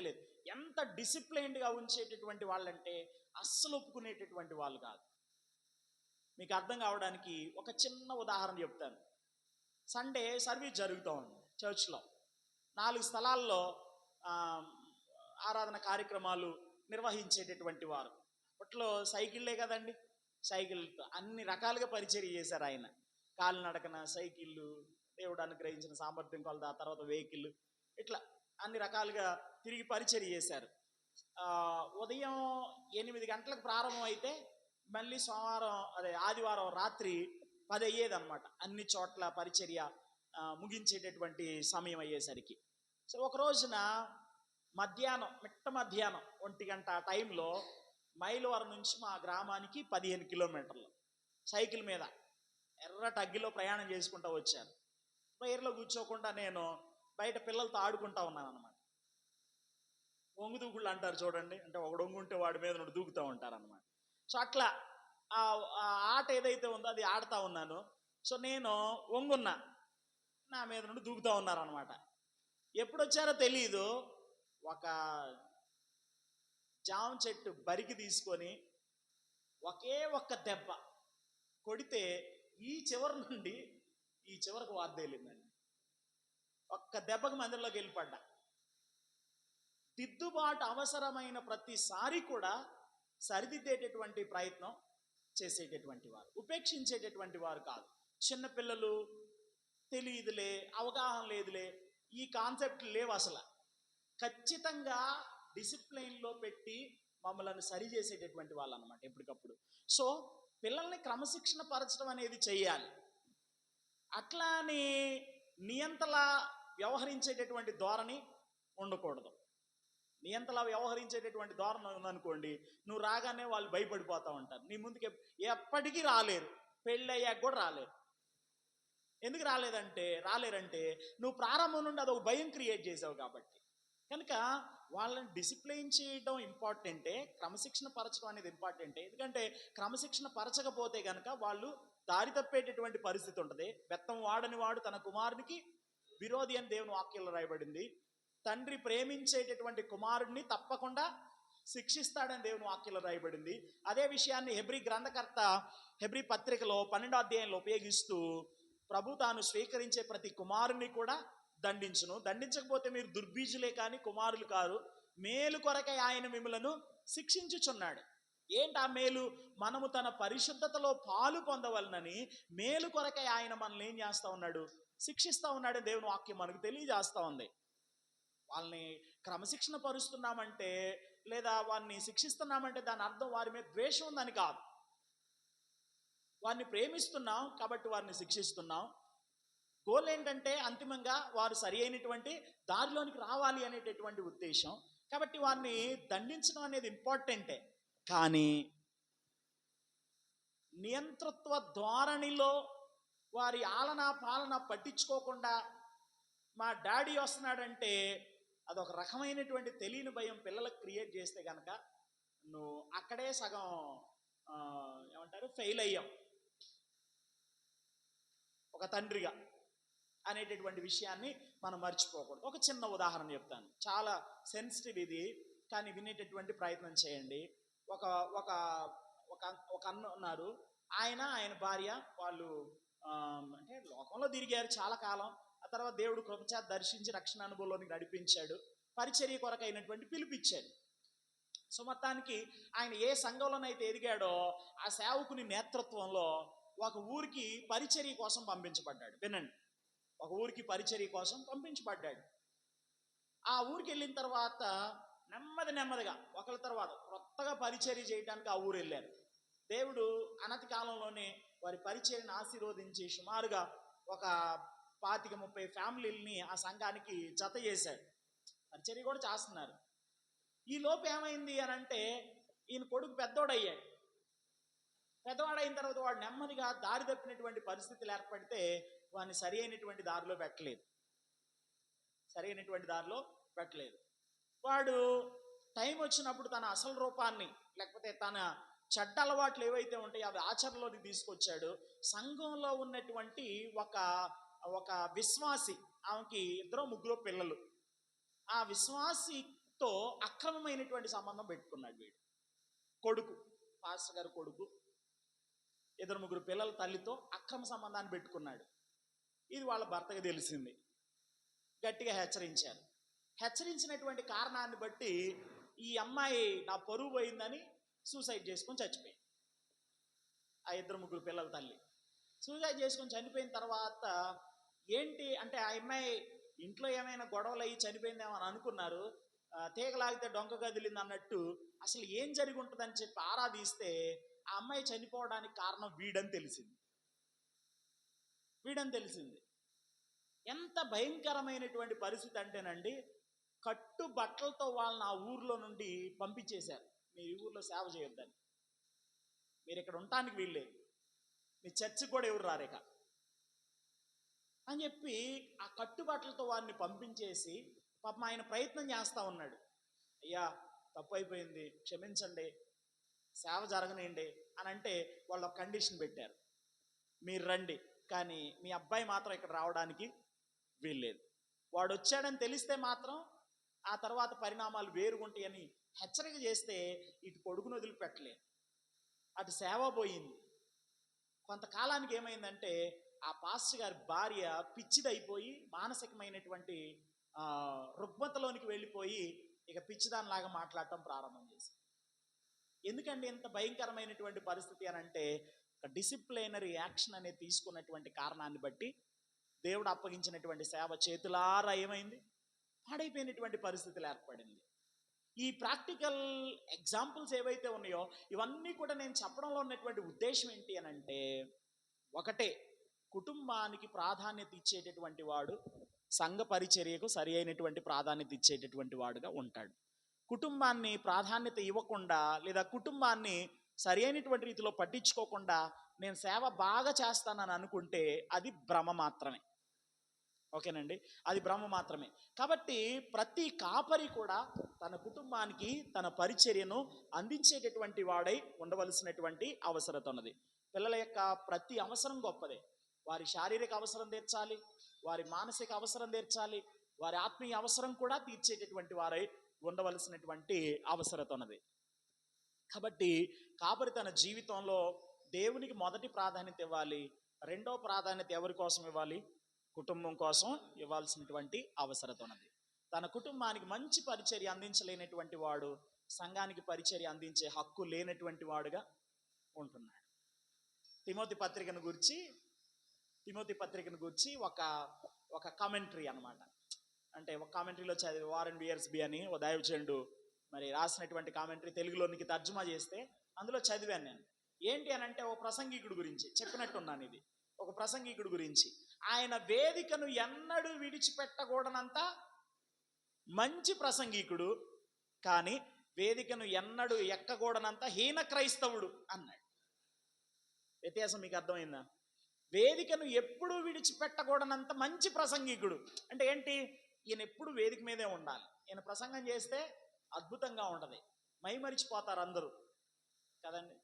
లేదు. ఎంత డిసిప్లైన్డ్గా ఉంచేటటువంటి వాళ్ళంటే అస్సలు ఒప్పుకునేటటువంటి వాళ్ళు కాదు. మీకు అర్థం కావడానికి ఒక చిన్న ఉదాహరణ చెప్తాను. సండే సర్వీస్ జరుగుతూ ఉంది చర్చ్లో. 4 స్థలాల్లో ఆరాధన కార్యక్రమాలు నిర్వహించేటటువంటి వారు. అప్పట్లో సైకిళ్ళే కదండి, సైకిళ్ళతో అన్ని రకాలుగా పరిచర్య చేశారు ఆయన. కాలినడకన సైకిళ్ళు, దేవుడు అనుగ్రహించిన సామర్థ్యం కొలది, ఆ తర్వాత వెహికల్, ఇట్లా అన్ని రకాలుగా తిరిగి పరిచర్య చేశారు. ఉదయం 8 గంటలకు ప్రారంభం అయితే మళ్ళీ ఆదివారం రాత్రి 10 అయ్యేదన్నమాట అన్ని చోట్ల పరిచర్య ముగించేటటువంటి సమయం అయ్యేసరికి. సో ఒక రోజున మిట్ట మధ్యాహ్నం 1 గంట టైంలో మైలవరం నుంచి మా గ్రామానికి 15 కిలోమీటర్లు సైకిల్ మీద ఎర్రటి అగ్గిలో ప్రయాణం చేసుకుంటూ వచ్చాను. ప్రేయర్లో కూర్చోకుండా నేను బయట పిల్లలతో ఆడుకుంటా ఉన్నాను అనమాట. ఒంగు దూకుళ్ళు అంటారు చూడండి, అంటే ఒకడు ఒంగుంటే వాడి మీద నుండి దూకుతూ ఉంటారు అనమాట. సో అట్లా ఆ ఆట ఏదైతే ఉందో అది ఆడుతూ ఉన్నాను. సో నేను ఒంగున్నా, నా మీద నుండి దూకుతూ ఉన్నారనమాట. ఎప్పుడు వచ్చారో తెలియదు, ఒక జామ చెట్టు బరికి తీసుకొని ఒక్క దెబ్బ కొడితే ఈ చివరి నుండి ఈ చివరకు వాద్దేలిందండి. ఒక్క దెబ్బకి మందిరంలోకి వెళ్ళిపడ్డా. దిద్దుబాటు అవసరమైన ప్రతిసారి కూడా సరిదిద్దేటటువంటి ప్రయత్నం చేసేటటువంటి వారు, ఉపేక్షించేటటువంటి వారు కాదు. చిన్నపిల్లలు తెలియదులే, అవగాహన లేదులే, ఈ కాన్సెప్ట్ లేవు అసలు. ఖచ్చితంగా డిసిప్లైన్లో పెట్టి మమ్మల్ని సరి చేసేటటువంటి వాళ్ళు అనమాట ఎప్పటికప్పుడు. సో పిల్లల్ని క్రమశిక్షణ పరచడం అనేది చెయ్యాలి. అట్లా అని నియంతలా వ్యవహరించేటటువంటి ధోరణి ఉండకూడదు. నియంతలా వ్యవహరించేటటువంటి ధోరణి ఉందనుకోండి, నువ్వు రాగానే వాళ్ళు భయపడిపోతూ ఉంటారు, నీ ముందుకు ఎప్పటికీ రాలేరు, పెళ్ళి అయ్యాక కూడా రాలేరు. ఎందుకు రాలేరంటే నువ్వు ప్రారంభం నుండి అదొక భయం క్రియేట్ చేసావు కాబట్టి. కనుక వాళ్ళని డిసిప్లైన్ చేయడం ఇంపార్టెంటే, క్రమశిక్షణ పరచడం అనేది ఇంపార్టెంటే. ఎందుకంటే క్రమశిక్షణ పరచకపోతే కనుక వాళ్ళు దారి తప్పేటటువంటి పరిస్థితి ఉంటుంది. బెత్తం వాడని వాడు తన కుమారునికి విరోధి అని దేవుని వాక్యంలో రాయబడింది. తండ్రి ప్రేమించేటటువంటి కుమారుడిని తప్పకుండా శిక్షిస్తాడని దేవుని వాక్యంలో రాయబడింది. అదే విషయాన్ని హెబ్రీ పత్రికలో 12వ అధ్యాయంలో ఉపయోగిస్తూ, ప్రభు తాను స్వీకరించే ప్రతి కుమారుని కూడా దండించకపోతే మీరు దుర్బీజులే కానీ కుమారులు కారు, మేలు కొరకై ఆయన మిమ్మలను శిక్షించుచున్నాడు. ఏంటి ఆ మేలు? మనము తన పరిశుద్ధతలో పాలు పొందవలనని మేలు కొరకై ఆయన మనల్ని ఏం చేస్తూ ఉన్నాడు? శిక్షిస్తూ ఉన్నాడు. దేవుని వాక్యం మనకు తెలియజేస్తూ ఉంది. వాళ్ళని క్రమశిక్షణ పరుస్తున్నామంటే, లేదా వారిని శిక్షిస్తున్నామంటే దాని అర్థం వారి మీద ద్వేషం ఉందని కాదు. వారిని ప్రేమిస్తున్నాం కాబట్టి వారిని శిక్షిస్తున్నాం. గోల్ ఏంటంటే అంతిమంగా వారు సరి అయినటువంటి దారిలోనికి రావాలి అనేటటువంటి ఉద్దేశం. కాబట్టి వారిని దండించడం అనేది ఇంపార్టెంటే. కానీ నియంతృత్వ ధోరణిలో వారి ఆలన పాలన పట్టించుకోకుండా మా డాడీ వస్తున్నాడంటే అదొక రకమైనటువంటి తెలియని భయం పిల్లలకు క్రియేట్ చేస్తే కనుక నువ్వు అక్కడే సగం ఏమంటారు ఫెయిల్ అయ్యాం ఒక తండ్రిగా అనేటటువంటి విషయాన్ని మనం మర్చిపోకూడదు. ఒక చిన్న ఉదాహరణ చెప్తాను, చాలా సెన్సిటివ్ ఇది, కానీ వినేటటువంటి ప్రయత్నం చేయండి. ఒక ఒక ఒక ఒక అన్న ఉన్నారు, ఆయన భార్య వాళ్ళు అంటే లోకంలో తిరిగారు చాలా కాలం. ఆ తర్వాత దేవుడు కృపచేత దర్శించి రక్షణ అనుభవంలోనికి నడిపించాడు, పరిచర్య కొరకైనటువంటి పిలిపిచ్చాడు. సో మొత్తానికి ఆయన ఏ సంఘంలోనైతే ఎదిగాడో ఆ సేవకుని నేతృత్వంలో ఒక ఊరికి పరిచర్య కోసం పంపించబడ్డాడు. వినండి, ఒక ఊరికి పరిచర్య కోసం పంపించబడ్డాడు. ఆ ఊరికి వెళ్ళిన తర్వాత నెమ్మదిగా ఒకరి తర్వాత కొత్తగా పరిచర్య చేయడానికి ఆ ఊరు వెళ్ళారు. దేవుడు అనతి కాలంలోనే వారి పరిచర్యను ఆశీర్వదించి సుమారుగా ఒక 25-30 ఫ్యామిలీలని ఆ సంఘానికి జత చేశాడు. పరిచర్య కూడా చేస్తున్నారు. ఈ లోపు ఏమైంది అని అంటే ఈయన కొడుకు పెద్దోడయ్యాడు. పెద్దవాడైన తర్వాత వాడు నెమ్మదిగా దారి తప్పినటువంటి పరిస్థితులు ఏర్పడితే వాడిని సరి అయినటువంటి దారిలో పెట్టలేదు. వాడు టైం వచ్చినప్పుడు తన అసలు రూపాన్ని లేకపోతే తన చెడ్డ అలవాట్లు ఏవైతే ఉంటాయో అవి ఆచరణలోకి తీసుకొచ్చాడు. సంఘంలో ఉన్నటువంటి ఒక విశ్వాసి, ఆమెకి 2-3 పిల్లలు, ఆ విశ్వాసితో అక్రమమైనటువంటి సంబంధం పెట్టుకున్నాడు వీడు. కొడుకు, పాస్టర్ గారు కొడుకు 2-3 పిల్లల తల్లితో అక్రమ సంబంధాన్ని పెట్టుకున్నాడు. ఇది వాళ్ళ భర్తకు తెలిసింది. గట్టిగా హెచ్చరించారు. హెచ్చరించినటువంటి కారణాన్ని బట్టి ఈ అమ్మాయి నా పరువు పోయిందని సూసైడ్ చేసుకొని చచ్చిపోయింది. ఆ 2-3 పిల్లల తల్లి సూసైడ్ చేసుకొని చనిపోయిన తర్వాత ఏంటి అంటే ఆ అమ్మాయి ఇంట్లో ఏమైనా గొడవలు అయ్యి చనిపోయిందేమో అని అనుకున్నారు. తీగలాగితే డొంక కదిలింది అన్నట్టు అసలు ఏం జరిగి ఉంటుందని చెప్పి ఆరాధిస్తే ఆ అమ్మాయి చనిపోవడానికి కారణం వీడని తెలిసింది. ఎంత భయంకరమైనటువంటి పరిస్థితి అంటేనండి, కట్టు బట్టలతో వాళ్ళని ఆ ఊర్లో నుండి పంపించేశారు. మీ ఊర్లో సేవ చేయొద్దని, మీరు ఇక్కడ ఉండటానికి వీల్లేదు, మీ చర్చికి కూడా ఎవరు రారేక అని చెప్పి ఆ కట్టుబట్టలతో వారిని పంపించేసి పాపం ఆయన ప్రయత్నం చేస్తూ ఉన్నాడు. అయ్యా తప్పు అయిపోయింది, క్షమించండి, సేవ జరగనియండి అని అంటే వాళ్ళు ఒక కండిషన్ పెట్టారు, మీరు రండి కానీ మీ అబ్బాయి మాత్రం ఇక్కడ రావడానికి వీల్లేదు. వాడు వచ్చాడని తెలిస్తే మాత్రం ఆ తర్వాత పరిణామాలు వేరుగుంటాయని హెచ్చరిక చేస్తే ఇటు కొడుకును వదిలిపెట్టలేదు, అటు సేవ పోయింది. కొంతకాలానికి ఏమైందంటే ఆ పాస్టర్ గారి భార్య పిచ్చిదైపోయి మానసికమైనటువంటి రుగ్మతలోనికి వెళ్ళిపోయి ఇక పిచ్చిదానిలాగా మాట్లాడటం ప్రారంభం చేసింది. ఎందుకంటే ఇంత భయంకరమైనటువంటి పరిస్థితి అని అంటే డిసిప్లినరీ యాక్షన్ అనేది తీసుకున్నటువంటి కారణాన్ని బట్టి దేవుడు అప్పగించినటువంటి సేవ చేతులారా ఏమైంది, పాడైపోయినటువంటి పరిస్థితులు ఏర్పడింది. ఈ ప్రాక్టికల్ ఎగ్జాంపుల్స్ ఏవైతే ఉన్నాయో ఇవన్నీ కూడా నేను చెప్పడంలో ఉన్నటువంటి ఉద్దేశం ఏంటి అని అంటే, ఒకటే, కుటుంబానికి ప్రాధాన్యత ఇచ్చేటటువంటి వాడు సంఘ పరిచర్యకు సరి అయినటువంటి ప్రాధాన్యత ఇచ్చేటటువంటి వాడుగా ఉంటాడు. కుటుంబాన్ని ప్రాధాన్యత ఇవ్వకుండా లేదా కుటుంబాన్ని సరి అయినటువంటి రీతిలో పట్టించుకోకుండా నేను సేవ బాగా చేస్తానని అనుకుంటే అది భ్రమ మాత్రమే. ఓకేనండి, అది భ్రమ మాత్రమే. కాబట్టి ప్రతి కాపరి కూడా తన కుటుంబానికి తన పరిచర్యను అందించేటటువంటి వాడై ఉండవలసినటువంటి అవసరత ఉన్నది. పిల్లల యొక్క ప్రతి అవసరం గొప్పదే. వారి శారీరక అవసరం తీర్చాలి, వారి మానసిక అవసరం తీర్చాలి, వారి ఆత్మీయ అవసరం కూడా తీర్చేటటువంటి వారై ఉండవలసినటువంటి అవసరత ఉన్నది. కాబట్టి కాపరి తన జీవితంలో దేవునికి మొదటి ప్రాధాన్యత ఇవ్వాలి. రెండో ప్రాధాన్యత ఎవరి కోసం ఇవ్వాలి? కుటుంబం కోసం ఇవ్వాల్సినటువంటి అవసరత ఉన్నది. తన కుటుంబానికి మంచి పరిచర్య అందించలేనటువంటి వాడు సంఘానికి పరిచర్య అందించే హక్కు లేనటువంటి వాడుగా ఉంటున్నాడు. తిమోతి పత్రికను గురించి ఒక కామెంటరీ అన్నమాట. అంటే ఒక కామెంటరీలో చదివి వారెన్ బియర్స్బీ అని ఓ దైవజనుడు మరి రాసినటువంటి కామెంటరీ తెలుగులోనికి తర్జుమా చేస్తే అందులో చదివాను నేను. ఏంటి అని అంటే, ఓ ప్రసంగికుడు గురించి చెప్పినట్టున్నాను. ఇది ఒక ప్రసంగికుడు గురించి. ఆయన వేదికను ఎన్నడూ విడిచిపెట్టకూడనంత మంచి ప్రసంగికుడు, కానీ వేదికను ఎన్నడూ ఎక్కకూడనంత హీన క్రైస్తవుడు అన్నాడు. వ్యత్యాసం మీకు అర్థమైందా? వేదికను ఎప్పుడూ విడిచిపెట్టకూడనంత మంచి ప్రసంగికుడు. అంటే ఏంటి? ఈయన ఎప్పుడు వేదిక మీదే ఉండాలి. ఈయన ప్రసంగం చేస్తే అద్భుతంగా ఉంటుంది, మైమరిచిపోతారు అందరూ కదండి.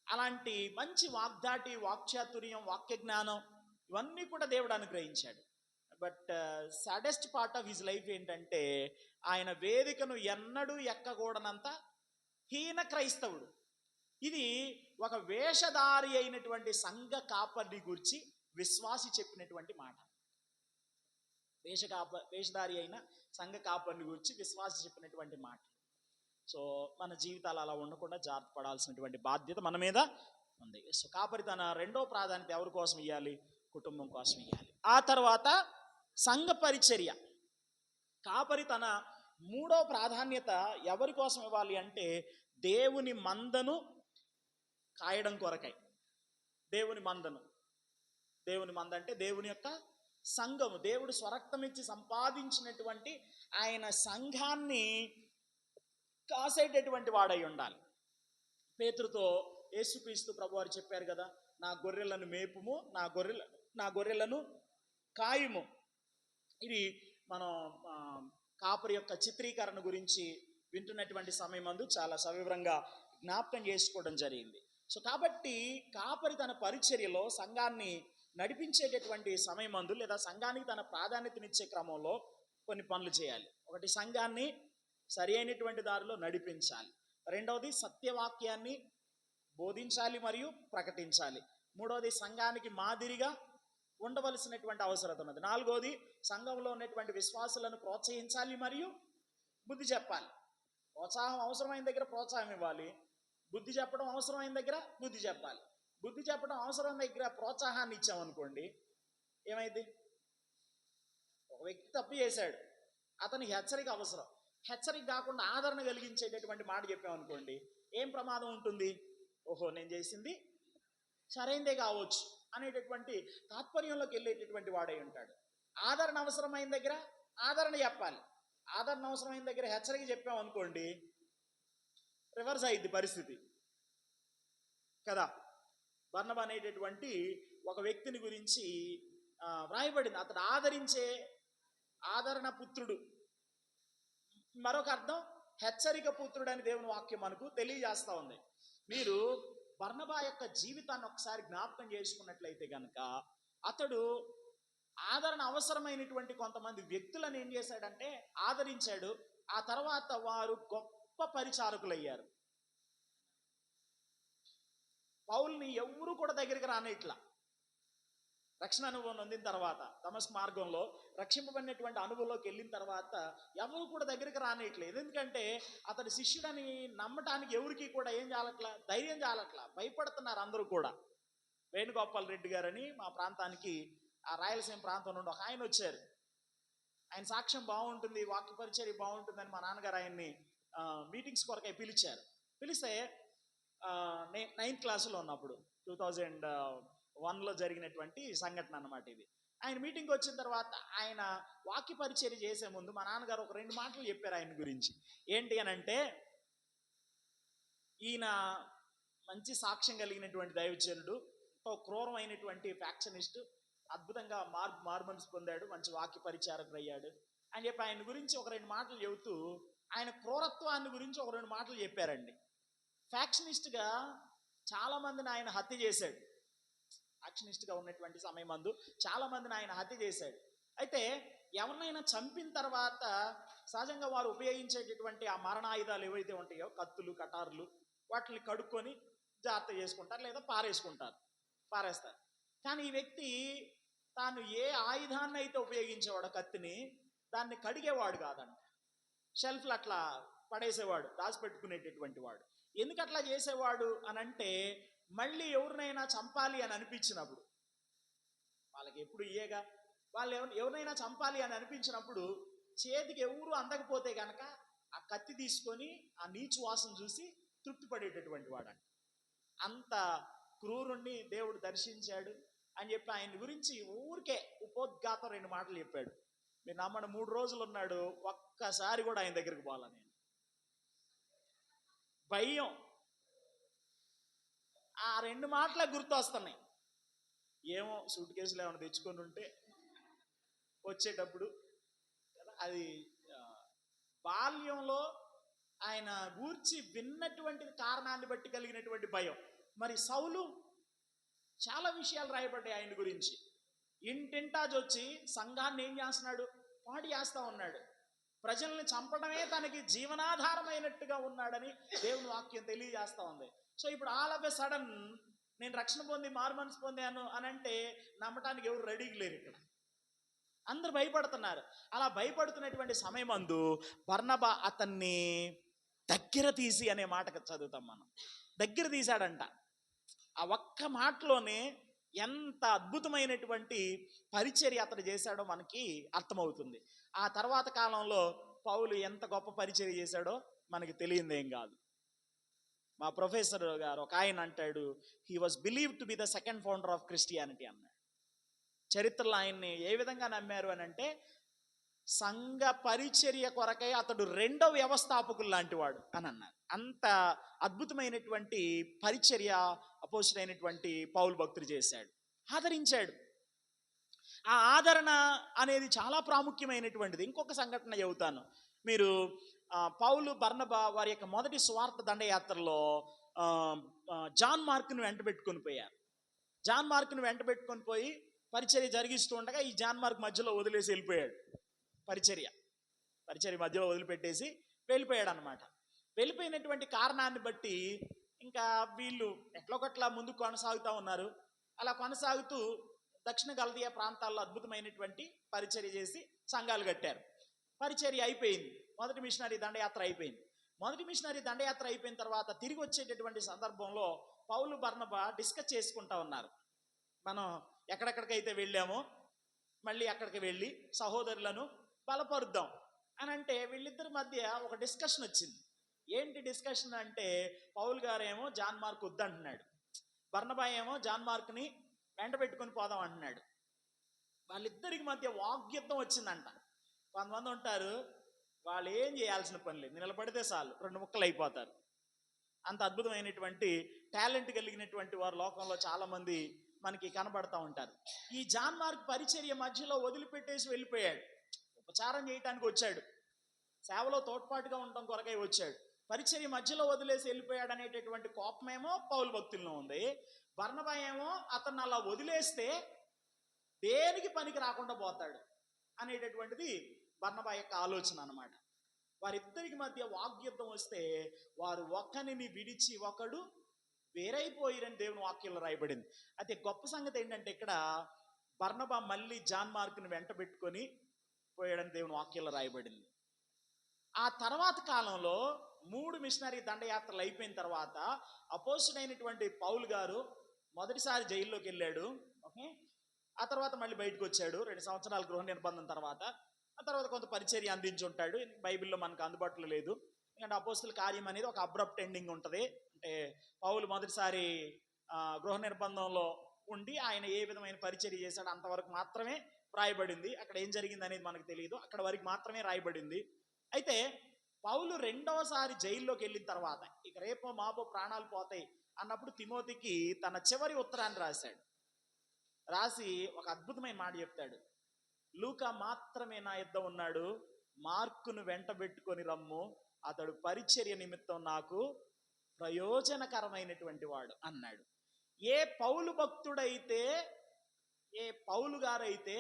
అలాంటి మంచి వాగ్దాటి, వాక్చాతుర్యం, వాక్య జ్ఞానం ఇవన్నీ కూడా దేవుడు అనుగ్రహించాడు. But saddest part of his life ఏంటంటే ఆయన వేదికను ఎన్నడూ ఎక్కకూడనంత హీన క్రైస్తవుడు. ఇది ఒక వేషధారి అయినటువంటి సంఘ కాపరిని గురించి విశ్వాసి చెప్పినటువంటి మాట. వేషధారి అయిన సంఘ కాపరిని గురించి విశ్వాసి చెప్పినటువంటి మాట. సో మన జీవితాలు అలా ఉండకుండా జాగ్రత్త పడాల్సినటువంటి బాధ్యత మన మీద ఉంది. సో కాపరి తన రెండో ప్రాధాన్యత ఎవరి కోసం ఇవ్వాలి? కుటుంబం కోసం ఇవ్వాలి. ఆ తర్వాత సంఘ పరిచర్య. కాపరి తన మూడో ప్రాధాన్యత ఎవరి కోసం ఇవ్వాలి అంటే దేవుని మందను కాయడం కొరకై. దేవుని మంద అంటే దేవుని యొక్క సంఘము. దేవుడు స్వరక్తం ఇచ్చి సంపాదించినటువంటి ఆయన సంఘాన్ని కాసేటటువంటి వాడై ఉండాలి. పేతురుతో యేసుక్రీస్తు ప్రభువారు చెప్పారు కదా, నా గొర్రెలను మేపుము, నా గొర్రెలను కాయుము. ఇది మనం కాపరి యొక్క చిత్రీకరణ గురించి వింటున్నటువంటి సమయమందు చాలా సవివరంగా జ్ఞాపకం చేసుకోవడం జరిగింది. సో కాబట్టి కాపరి తన పరిచర్యలో సంఘాన్ని నడిపించేటటువంటి సమయమందు లేదా సంఘానికి తన ప్రాధాన్యతనిచ్చే క్రమంలో కొన్ని పనులు చేయాలి. ఒకటి, సంఘాన్ని సరి అయినటువంటి దారిలో నడిపించాలి. రెండవది, సత్యవాక్యాన్ని బోధించాలి మరియు ప్రకటించాలి. మూడవది, సంఘానికి మాదిరిగా ఉండవలసినటువంటి అవసరం ఉన్నది. నాలుగవది, సంఘంలో ఉన్నటువంటి విశ్వాసులను ప్రోత్సహించాలి మరియు బుద్ధి చెప్పాలి. ప్రోత్సాహం అవసరమైన దగ్గర ప్రోత్సాహం ఇవ్వాలి, బుద్ధి చెప్పడం అవసరమైన దగ్గర బుద్ధి చెప్పాలి. బుద్ధి చెప్పడం అవసరం దగ్గర ప్రోత్సాహాన్ని ఇచ్చామనుకోండి, ఏమైంది? ఒక వ్యక్తి తప్పు చేశాడు, అతనికి హెచ్చరిక అవసరం. హెచ్చరిక కాకుండా ఆదరణ కలిగించేటటువంటి మాట చెప్పామనుకోండి, ఏం ప్రమాదం ఉంటుంది? ఓహో, నేను చేసింది సరైందే కావచ్చు అనేటటువంటి తాత్పర్యంలోకి వెళ్ళేటటువంటి వాడై ఉంటాడు. ఆదరణ అవసరమైన దగ్గర ఆదరణ చెప్పాలి, ఆదరణ అవసరమైన దగ్గర హెచ్చరిక చెప్పామనుకోండి, రివర్స్ అయింది పరిస్థితి కదా. బర్నబా అనేటటువంటి ఒక వ్యక్తిని గురించి వ్రాయబడింది, అతడు ఆదరించే ఆదరణ పుత్రుడు. మరొక అర్థం హెచ్చరిక పుత్రుడు అని దేవుని వాక్యం మనకు తెలియజేస్తా ఉంది. మీరు బర్నబా యొక్క జీవితాన్ని ఒకసారి జ్ఞాపకం చేసుకున్నట్లయితే కనుక, అతడు ఆదరణ అవసరమైనటువంటి కొంతమంది వ్యక్తులను ఏం చేశాడంటే ఆదరించాడు. ఆ తర్వాత వారు గొప్ప పరిచారకులయ్యారు. పౌల్ని ఎవరు కూడా దగ్గరికి రానిట్లా. రక్షణ అనుభవం పొందిన తర్వాత, దమస్కు మార్గంలో రక్షింపబడినటువంటి అనుభవంలోకి వెళ్ళిన తర్వాత ఎవరు కూడా దగ్గరికి రానిట్లేదు. ఎందుకంటే అతడి శిష్యుడని నమ్మటానికి ఎవరికి కూడా ఏం చాలట్లా, ధైర్యం చాలట్లా, భయపడుతున్నారు అందరూ కూడా. వేణుగోపాల్ రెడ్డి గారని మా ప్రాంతానికి, ఆ రాయలసీమ ప్రాంతం నుండి ఒక ఆయన వచ్చారు. ఆయన సాక్ష్యం బాగుంటుంది, వాక్య పరిచర్య బాగుంటుందని మా నాన్నగారు ఆయన్ని మీటింగ్స్ కొరకై పిలిచారు. పిలిస్తే నేను 9th క్లాసులో ఉన్నప్పుడు 2001లో జరిగినటువంటి సంఘటన అన్నమాట ఇది. ఆయన మీటింగ్కి వచ్చిన తర్వాత ఆయన వాక్య పరిచర్య చేసే ముందు మా నాన్నగారు ఒక 2 మాటలు చెప్పారు ఆయన గురించి. ఏంటి అని అంటే, ఈయన మంచి సాక్ష్యం కలిగినటువంటి దైవజనుడు, క్రూరమైనటువంటి ఫ్యాక్షనిస్ట్, అద్భుతంగా మార్మన్స్ పొందాడు, మంచి వాక్య పరిచారకుడు అయ్యాడు అని చెప్పి ఆయన గురించి ఒక 2 మాటలు చెబుతూ ఆయన క్రూరత్వాన్ని గురించి ఒక 2 మాటలు చెప్పారండి. ఫ్యాక్షనిస్ట్గా చాలా మందిని ఆయన హత్య చేశాడు. ఫ్యాక్షనిస్ట్గా ఉన్నటువంటి సమయమందు చాలా మందిని ఆయన హత్య చేశాడు. అయితే ఎవరినైనా చంపిన తర్వాత సహజంగా వారు ఉపయోగించేటటువంటి ఆ మరణాయుధాలు ఏవైతే ఉంటాయో, కత్తులు, కటార్లు, వాటిని కడుక్కొని జాగ్రత్త చేసుకుంటారు లేదా పారేస్తారు. కానీ ఈ వ్యక్తి తాను ఏ ఆయుధాన్ని అయితే ఉపయోగించేవాడో కత్తిని, దాన్ని కడిగేవాడు కాదంట. షెల్ఫ్లు అట్లా పడేసేవాడు, దాచిపెట్టుకునేటటువంటి వాడు. ఎందుకు అట్లా చేసేవాడు అని అంటే, మళ్ళీ ఎవరినైనా చంపాలి అని అనిపించినప్పుడు, వాళ్ళకి ఎప్పుడు ఇయ్యేగా, వాళ్ళు ఎవరినైనా చంపాలి అని అనిపించినప్పుడు చేతికి ఎవరు అందకపోతే కనుక ఆ కత్తి తీసుకొని ఆ నీచు వాసన చూసి తృప్తి పడేటటువంటి వాడు. అంత క్రూరుణ్ణి దేవుడు దర్శించాడు అని చెప్పి ఆయన గురించి ఊరికే ఉపోద్ఘాతం 2 మాటలు చెప్పాడు. మీరు నమ్మని 3 రోజులు ఉన్నాడు, ఒక్కసారి కూడా ఆయన దగ్గరికి పోలా. నేను భయం. ఆ రెండు మాటలే గుర్తొస్తున్నాయి. ఏమో సూట్ కేసులు ఏమైనా తెచ్చుకొని ఉంటే వచ్చేటప్పుడు కదా, అది ఆ, బాల్యంలో ఆయన గూర్చి విన్నటువంటి కారణాన్ని బట్టి కలిగినటువంటి భయం. మరి సౌలు చాలా విషయాలు రాయబడ్డాయి ఆయన గురించి. ఇంటింటాజ్ వచ్చి సంఘాన్ని ఏం చేస్తున్నాడు, పాడు చేస్తా ఉన్నాడు. ప్రజల్ని చంపడమే తనకి జీవనాధారమైనట్టుగా ఉన్నాడని దేవుని వాక్యం తెలియజేస్తా ఉంది. సో ఇప్పుడు ఆల్ ఆఫ్ ఎ సడన్ నేను రక్షణ పొంది మారు మనసు పొందాను అని అంటే నమ్మటానికి ఎవరు రెడీగా లేరు. ఇక్కడ అందరు భయపడుతున్నారు. అలా భయపడుతున్నటువంటి సమయమందు బర్నబా అతన్ని దగ్గర తీసి అనే మాట చదువుతాం మనం. దగ్గర తీశాడంట. ఆ ఒక్క మాటలోనే ఎంత అద్భుతమైనటువంటి పరిచర్య అతడు చేశాడో మనకి అర్థమవుతుంది. ఆ తర్వాత కాలంలో పౌలు ఎంత గొప్ప పరిచర్య చేశాడో మనకి తెలియదేం కాదు. మా ప్రొఫెసర్ గారు ఒక ఆయన అంటాడు, he was believe to be the second founder of Christianity అన్నాడు. చరిత్రలో ఆయన్ని ఏ విధంగా నమ్మారు అని అంటే, సంఘ పరిచర్య కొరకై అతడు రెండో వ్యవస్థాపకులు లాంటి వాడు అని అన్నారు. అంత అద్భుతమైనటువంటి పరిచర్య అపోస్తుడైనటువంటి పౌలు భక్తుడు చేశాడు, ఆదరించాడు. ఆ ఆదరణ అనేది చాలా ప్రాముఖ్యమైనటువంటిది. ఇంకొక సంఘటన చెబుతాను. మీరు పౌలు బర్నబా వారి యొక్క మొదటి స్వార్థ దండయాత్రలో జాన్ మార్క్ను వెంట పెట్టుకొని పోయారు. జాన్ మార్క్ను వెంట పెట్టుకొని పోయి పరిచర్య జరిగిస్తూ ఉండగా ఈ జాన్ మార్క్ మధ్యలో వదిలేసి వెళ్ళిపోయాడు. పరిచర్య మధ్యలో వదిలిపెట్టేసి వెళ్ళిపోయాడు అనమాట. వెళ్ళిపోయినటువంటి కారణాన్ని బట్టి ఇంకా వీళ్ళు ఎట్లొకట్లా ముందుకు కొనసాగుతూ ఉన్నారు. అలా కొనసాగుతూ దక్షిణ గల్దియా ప్రాంతాల్లో అద్భుతమైనటువంటి పరిచర్య చేసి సంఘాలు కట్టారు. పరిచర్య అయిపోయింది. మొదటి మిషనరీ దండయాత్ర అయిపోయింది. మొదటి మిషనరీ దండయాత్ర అయిపోయిన తర్వాత తిరిగి వచ్చేటటువంటి సందర్భంలో పౌలు బర్నబా డిస్కస్ చేసుకుంటా ఉన్నారు. మనం ఎక్కడెక్కడికైతే వెళ్ళామో మళ్ళీ అక్కడికి వెళ్ళి సహోదరులను బలపరుద్దాం అని అంటే వీళ్ళిద్దరి మధ్య ఒక డిస్కషన్ వచ్చింది. ఏంటి డిస్కషన్ అంటే, పౌలు గారేమో జాన్ మార్క్ వద్దంటున్నాడు, బర్నబా ఏమో జాన్ మార్క్ని వెంట పెట్టుకొని పోదాం అంటున్నాడు. వాళ్ళిద్దరికి మధ్య వాగ్యుద్ధం వచ్చిందంట. కొంతమంది ఉంటారు, వాళ్ళు ఏం చేయాల్సిన పని లేదు, నిలబడితే చాలు రెండు ముక్కలు అయిపోతారు. అంత అద్భుతమైనటువంటి టాలెంట్ కలిగినటువంటి వారు లోకంలో చాలా మంది మనకి కనబడతా ఉంటారు. ఈ జాన్ మార్క్ పరిచర్య మధ్యలో వదిలిపెట్టేసి వెళ్ళిపోయాడు. ఉపచారం చేయటానికి వచ్చాడు, సేవలో తోడ్పాటుగా ఉండటం కొరకై వచ్చాడు. పరిచర్య మధ్యలో వదిలేసి వెళ్ళిపోయాడు అనేటటువంటి కోపమేమో పౌలు భక్తుల్లో ఉంది. బర్నబా ఏమో అతన్ని అలా వదిలేస్తే దేనికి పనికి రాకుండా పోతాడు అనేటటువంటిది బర్నబా యొక్క ఆలోచన అన్నమాట. వారిద్దరికి మధ్య వాగ్యుద్ధం వస్తే వారు ఒకరిని విడిచి ఒకడు వేరైపోయిరని దేవుని వాక్యంలో రాయబడింది. అయితే గొప్ప సంగతి ఏంటంటే, ఇక్కడ బర్నబా మళ్ళీ జాన్ మార్క్ని వెంట పెట్టుకొని పోయాడని దేవుని వాక్యంలో రాయబడింది. ఆ తర్వాత కాలంలో 3 మిషనరీ దండయాత్రలు అయిపోయిన తర్వాత అపోస్తుడైనటువంటి పౌలు గారు మొదటిసారి జైల్లోకి వెళ్ళాడు. ఓకే, ఆ తర్వాత మళ్ళీ బయటకు వచ్చాడు 2 సంవత్సరాల గృహ నిర్బంధం తర్వాత. ఆ తర్వాత కొంత పరిచర్య అందించి ఉంటాడు. బైబిల్లో మనకు అందుబాటులో లేదు. ఎందుకంటే అపోస్తుల కార్యం అనేది ఒక అబ్రప్ట్ ఎండింగ్ ఉంటుంది. అంటే పౌలు మొదటిసారి గృహ నిర్బంధంలో ఉండి ఆయన ఏ విధమైన పరిచర్య చేశాడు అంతవరకు మాత్రమే రాయబడింది. అక్కడ ఏం జరిగింది అనేది మనకు తెలియదు, అక్కడ వరకు మాత్రమే రాయబడింది. అయితే పౌలు రెండవసారి జైల్లోకి వెళ్ళిన తర్వాత ఇక రేపో మాపో ప్రాణాలు పోతాయి అన్నప్పుడు తిమోతికి తన చివరి ఉత్తరాన్ని రాశాడు. రాసి ఒక అద్భుతమైన మాట చెప్తాడు. లూకా మాత్రమే నా యుద్ధ ఉన్నాడు, మార్కును వెంట పెట్టుకొని రమ్ము, అతడు పరిచర్య నిమిత్తం నాకు ప్రయోజనకరమైనటువంటి వాడు అన్నాడు. ఏ పౌలు భక్తుడైతే, ఏ పౌలు గారైతే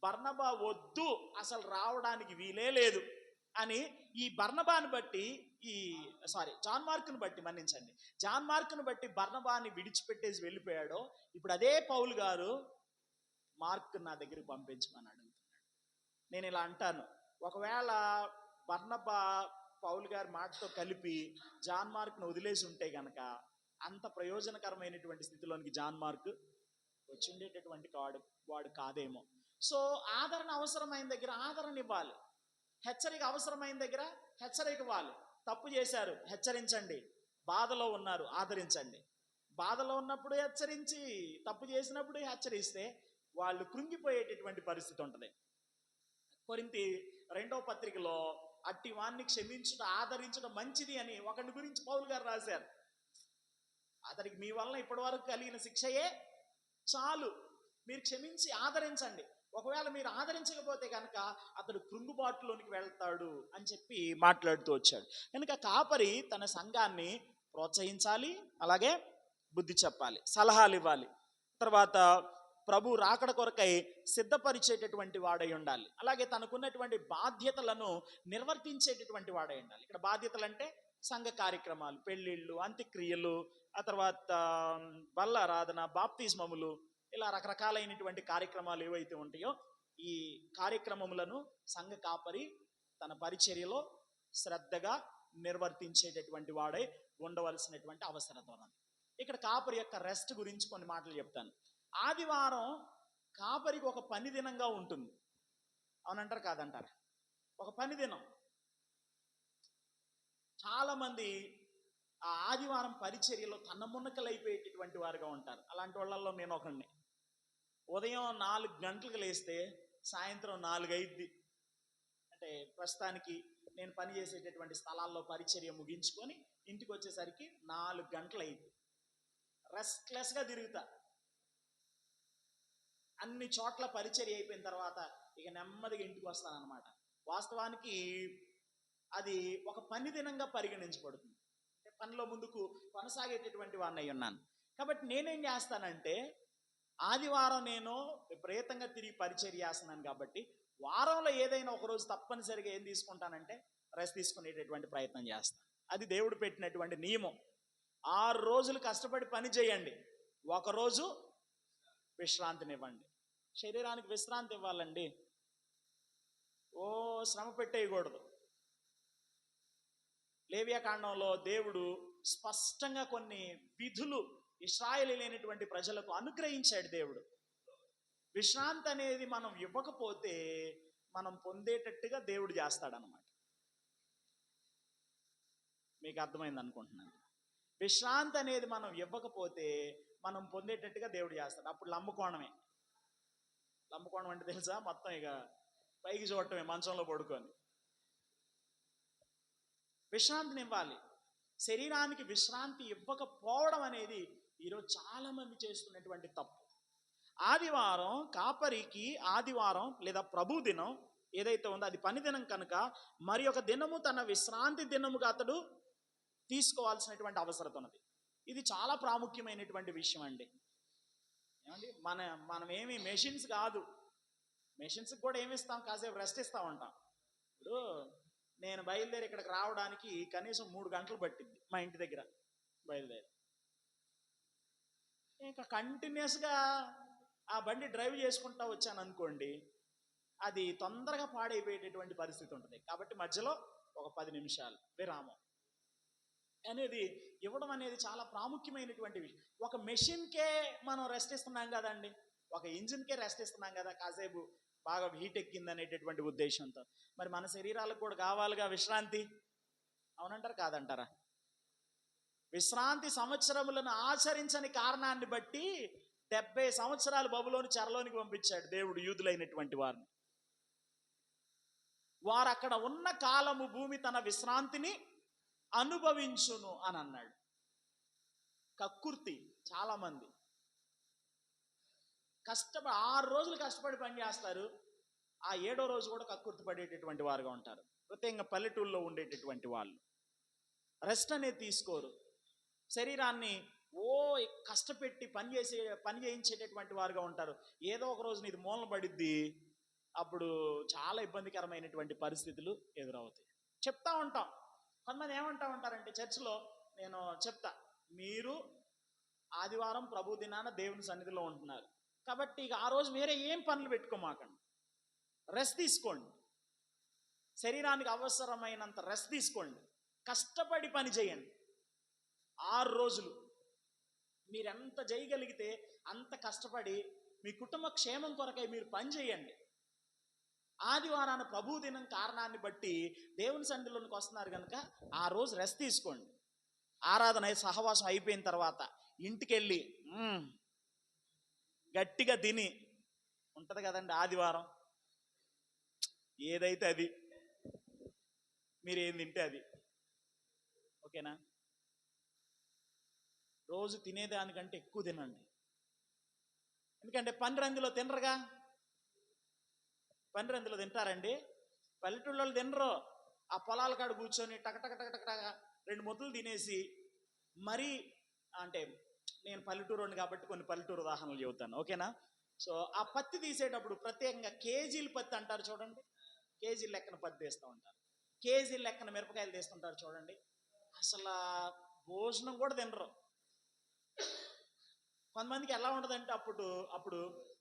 బర్నబా వద్దు అసలు రావడానికి వీలే లేదు అని ఈ బర్నబాను బట్టి జాన్ మార్క్ను బట్టి మన్నించండి, జాన్ మార్క్ను బట్టి బర్నబాని విడిచిపెట్టేసి వెళ్ళిపోయాడో, ఇప్పుడు అదే పౌలు గారు మార్క్ నా దగ్గరికి పంపించమని అడుగుతున్నాడు. నేను ఇలా అంటాను, ఒకవేళ బర్నబా పౌలు గారి మాటతో కలిపి జాన్ మార్క్ను వదిలేసి ఉంటే గనక అంత ప్రయోజనకరమైనటువంటి స్థితిలోనికి జాన్ మార్క్ వచ్చి ఉండేటటువంటి వాడు కాదేమో. సో ఆదరణ అవసరమైన దగ్గర ఆదరణ ఇవ్వాలి, హెచ్చరిక అవసరమైన దగ్గర హెచ్చరిక ఇవ్వాలి. తప్పు చేశారు, హెచ్చరించండి. బాధలో ఉన్నారు, ఆదరించండి. బాధలో ఉన్నప్పుడు హెచ్చరించి, తప్పు చేసినప్పుడు హెచ్చరిస్తే వాళ్ళు కృంగిపోయేటటువంటి పరిస్థితి ఉంటుంది. కొరింథీ 2వ పత్రికలో అట్టి వాన్ని క్షమించుట ఆదరించడం మంచిది అని ఒకటి గురించి పౌలు గారు రాశారు. అతనికి మీ వలన ఇప్పటి వరకు కలిగిన శిక్షయే చాలు, మీరు క్షమించి ఆదరించండి. ఒకవేళ మీరు ఆదరించకపోతే కనుక అతడు కృంగుబాటులోనికి వెళ్తాడు అని చెప్పి మాట్లాడుతూ వచ్చాడు. కనుక కాపరి తన సంఘాన్ని ప్రోత్సహించాలి, అలాగే బుద్ధి చెప్పాలి, సలహాలు ఇవ్వాలి. తర్వాత ప్రభు రాకడ కొరకై సిద్ధపరిచేటటువంటి వాడై ఉండాలి. అలాగే తనకున్నటువంటి బాధ్యతలను నిర్వర్తించేటటువంటి వాడై ఉండాలి. ఇక్కడ బాధ్యతలు అంటే సంఘ కార్యక్రమాలు, పెళ్ళిళ్ళు, అంత్యక్రియలు, ఆ తర్వాత బల్లారాధన, బాప్తిస్మములు, ఇలా రకరకాలైనటువంటి కార్యక్రమాలు ఏవైతే ఉంటాయో ఈ కార్యక్రమములను సంఘ కాపరి తన పరిచర్యలో శ్రద్ధగా నిర్వర్తించేటటువంటి వాడై ఉండవలసినటువంటి అవసరం ఉన్నది. ఇక్కడ కాపరి యొక్క రెస్ట్ గురించి కొన్ని మాటలు చెప్తాను. ఆదివారం కాపరికి ఒక పని దినంగా ఉంటుంది. అవునంటారు కాదంటారు? ఒక పని దినం. చాలామంది ఆ ఆదివారం పరిచర్యలో తన్నమున్నకలైపోయేటటువంటి వారుగా ఉంటారు. అలాంటి వాళ్ళల్లో నేను ఒకడిని. ఉదయం 4 గంటలకు లేస్తే సాయంత్రం 4 అయింది. అంటే ప్రస్తుతానికి నేను పనిచేసేటటువంటి స్థలాల్లో పరిచర్య ముగించుకొని ఇంటికి వచ్చేసరికి 4 గంటలు అయింది. రెస్ట్లెస్గా తిరుగుతా. అన్ని చోట్ల పరిచర్య అయిపోయిన తర్వాత ఇక నెమ్మదిగా ఇంటికి వస్తానన్నమాట. వాస్తవానికి అది ఒక పని దినంగా పరిగణించబడుతుంది. అంటే పనిలో ముందుకు కొనసాగేటటువంటి వాడిని అయి ఉన్నాను. కాబట్టి నేనేం చేస్తానంటే ఆదివారం నేను విపరీతంగా తిరిగి పరిచర్య చేస్తున్నాను కాబట్టి వారంలో ఏదైనా ఒకరోజు తప్పనిసరిగా ఏం తీసుకుంటానంటే రెస్ట్ తీసుకునేటటువంటి ప్రయత్నం చేస్తాను. అది దేవుడు పెట్టినటువంటి నియమం. 6 రోజులు కష్టపడి పని చేయండి, ఒకరోజు విశ్రాంతినివ్వండి. శరీరానికి విశ్రాంతి ఇవ్వాలండి, ఓ శ్రమ పెట్టేయకూడదు. లేవియాకాండంలో దేవుడు స్పష్టంగా కొన్ని విధులు ఇశ్రాయేలీయులైనటువంటి ప్రజలకు అనుగ్రహించాడు. దేవుడు విశ్రాంతి అనేది మనం ఇవ్వకపోతే మనం పొందేటట్టుగా దేవుడు చేస్తాడనమాట. మీకు అర్థమైంది అనుకుంటున్నాను. విశ్రాంతి అనేది మనం ఇవ్వకపోతే మనం పొందేటట్టుగా దేవుడు చేస్తాడు. అప్పుడు లంబకోణమే. లంబకోణం అంటే తెలుసా? మొత్తం ఇక పైకి చూడటమే, మంచంలో పడుకొని. విశ్రాంతిని ఇవ్వాలి. శరీరానికి విశ్రాంతి ఇవ్వకపోవడం అనేది ఈరోజు చాలా మంది చేస్తున్నటువంటి తప్పు. ఆదివారం కాపరికి ఆదివారం లేదా ప్రభు దినం ఏదైతే ఉందో అది పని దినం కనుక మరి ఒక దినము తన విశ్రాంతి దినముగా అతడు తీసుకోవాల్సినటువంటి అవసరం ఉన్నది. ఇది చాలా ప్రాముఖ్యమైనటువంటి విషయం అండి. ఏమండి, మనం ఏమి మెషిన్స్ కాదు. మెషిన్స్కి కూడా ఏమి ఇస్తాం, కాసేపు రెస్ట్ ఇస్తూ ఉంటాం. ఇప్పుడు నేను బయలుదేరి ఇక్కడికి రావడానికి కనీసం 3 గంటలు పట్టింది మా ఇంటి దగ్గర బయలుదేరి. ఇంకా కంటిన్యూస్గా ఆ బండి డ్రైవ్ చేసుకుంటూ వచ్చాను అనుకోండి, అది తొందరగా పాడైపోయేటటువంటి పరిస్థితి ఉంటుంది. కాబట్టి మధ్యలో ఒక 10 నిమిషాలు విరామం అనేది ఇవ్వడం అనేది చాలా ప్రాముఖ్యమైనటువంటి విషయం. ఒక మెషిన్కే మనం రెస్ట్ ఇస్తున్నాం కదండి, ఒక ఇంజిన్కే రెస్ట్ ఇస్తున్నాం కదా, కాసేపు బాగా హీట్ ఎక్కింది అనేటటువంటి ఉద్దేశంతో. మరి మన శరీరాలకు కూడా కావాలిగా విశ్రాంతి. అవునంటారు కాదంటారా? విశ్రాంతి సంవత్సరములను ఆచరించని కారణాన్ని బట్టి 70 సంవత్సరాలు బబులోను చెరలోనికి పంపించాడు దేవుడు యూదులైనటువంటి వారిని. వారు అక్కడ ఉన్న కాలము భూమి తన విశ్రాంతిని అనుభవించును అని అన్నాడు. కక్కుర్తి చాలా మంది. 6 రోజులు కష్టపడి పని చేస్తారు, ఆ 7వ రోజు కూడా కక్కుర్తి పడేటటువంటి వారుగా ఉంటారు. ప్రత్యేకంగా పల్లెటూళ్ళలో ఉండేటటువంటి వాళ్ళు రెస్ట్ అనేది తీసుకోరు. శరీరాన్ని కష్టపెట్టి పని చేయించేటటువంటి వారుగా ఉంటారు. ఏదో ఒక రోజు ఇది మూలన పడిద్ది, అప్పుడు చాలా ఇబ్బందికరమైనటువంటి పరిస్థితులు ఎదురవుతాయి. చెప్తా ఉంటాం. కొంతమంది ఏమంటా ఉంటారంటే చర్చిలో నేను చెప్తా, మీరు ఆదివారం ప్రభు దినాన దేవుని సన్నిధిలో ఉంటున్నారు కాబట్టి ఇక ఆ రోజు వేరే ఏం పనులు పెట్టుకోమాకండి, రెస్ట్ తీసుకోండి. శరీరానికి అవసరమైనంత రెస్ట్ తీసుకోండి, కష్టపడి పని చేయండి. 6 రోజులు మీరు ఎంత చేయగలిగితే అంత కష్టపడి మీ కుటుంబ క్షేమం కొరకై మీరు పని చేయండి. ఆదివారాన ప్రభు దినం కారణాన్ని బట్టి దేవుని సన్నిధిలోనికి వస్తున్నారు కనుక ఆ రోజు రెస్ట్ తీసుకోండి. ఆరాధన సహవాసం అయిపోయిన తర్వాత ఇంటికి వెళ్ళి గట్టిగా తిని ఉంటుంది కదండి ఆదివారం, ఏదైతే అది, మీరు ఏం తింటే అది, ఓకేనా? రోజు తినేదానికంటే ఎక్కువ తినండి. ఎందుకంటే పనిరందిలో తినరుగా. పనిరందిలో తింటారండి? పల్లెటూళ్ళలో తినరు. ఆ పొలాల కాడ కూర్చొని టక రెండు ముద్దలు తినేసి మరీ, అంటే నేను పల్లెటూరు కాబట్టి కొన్ని పల్లెటూరు ఉదాహరణలు చెబుతాను, ఓకేనా? సో ఆ పత్తి తీసేటప్పుడు ప్రత్యేకంగా కేజీల పత్తి అంటారు చూడండి, కేజీల లెక్కన పత్తి తీస్తూ ఉంటారు. కేజీల లెక్కన మిరపకాయలు తీస్తుంటారు చూడండి. అసలు భోజనం కూడా తినరు. కొంతమందికి ఎలా ఉండదంటే అప్పుడు అప్పుడు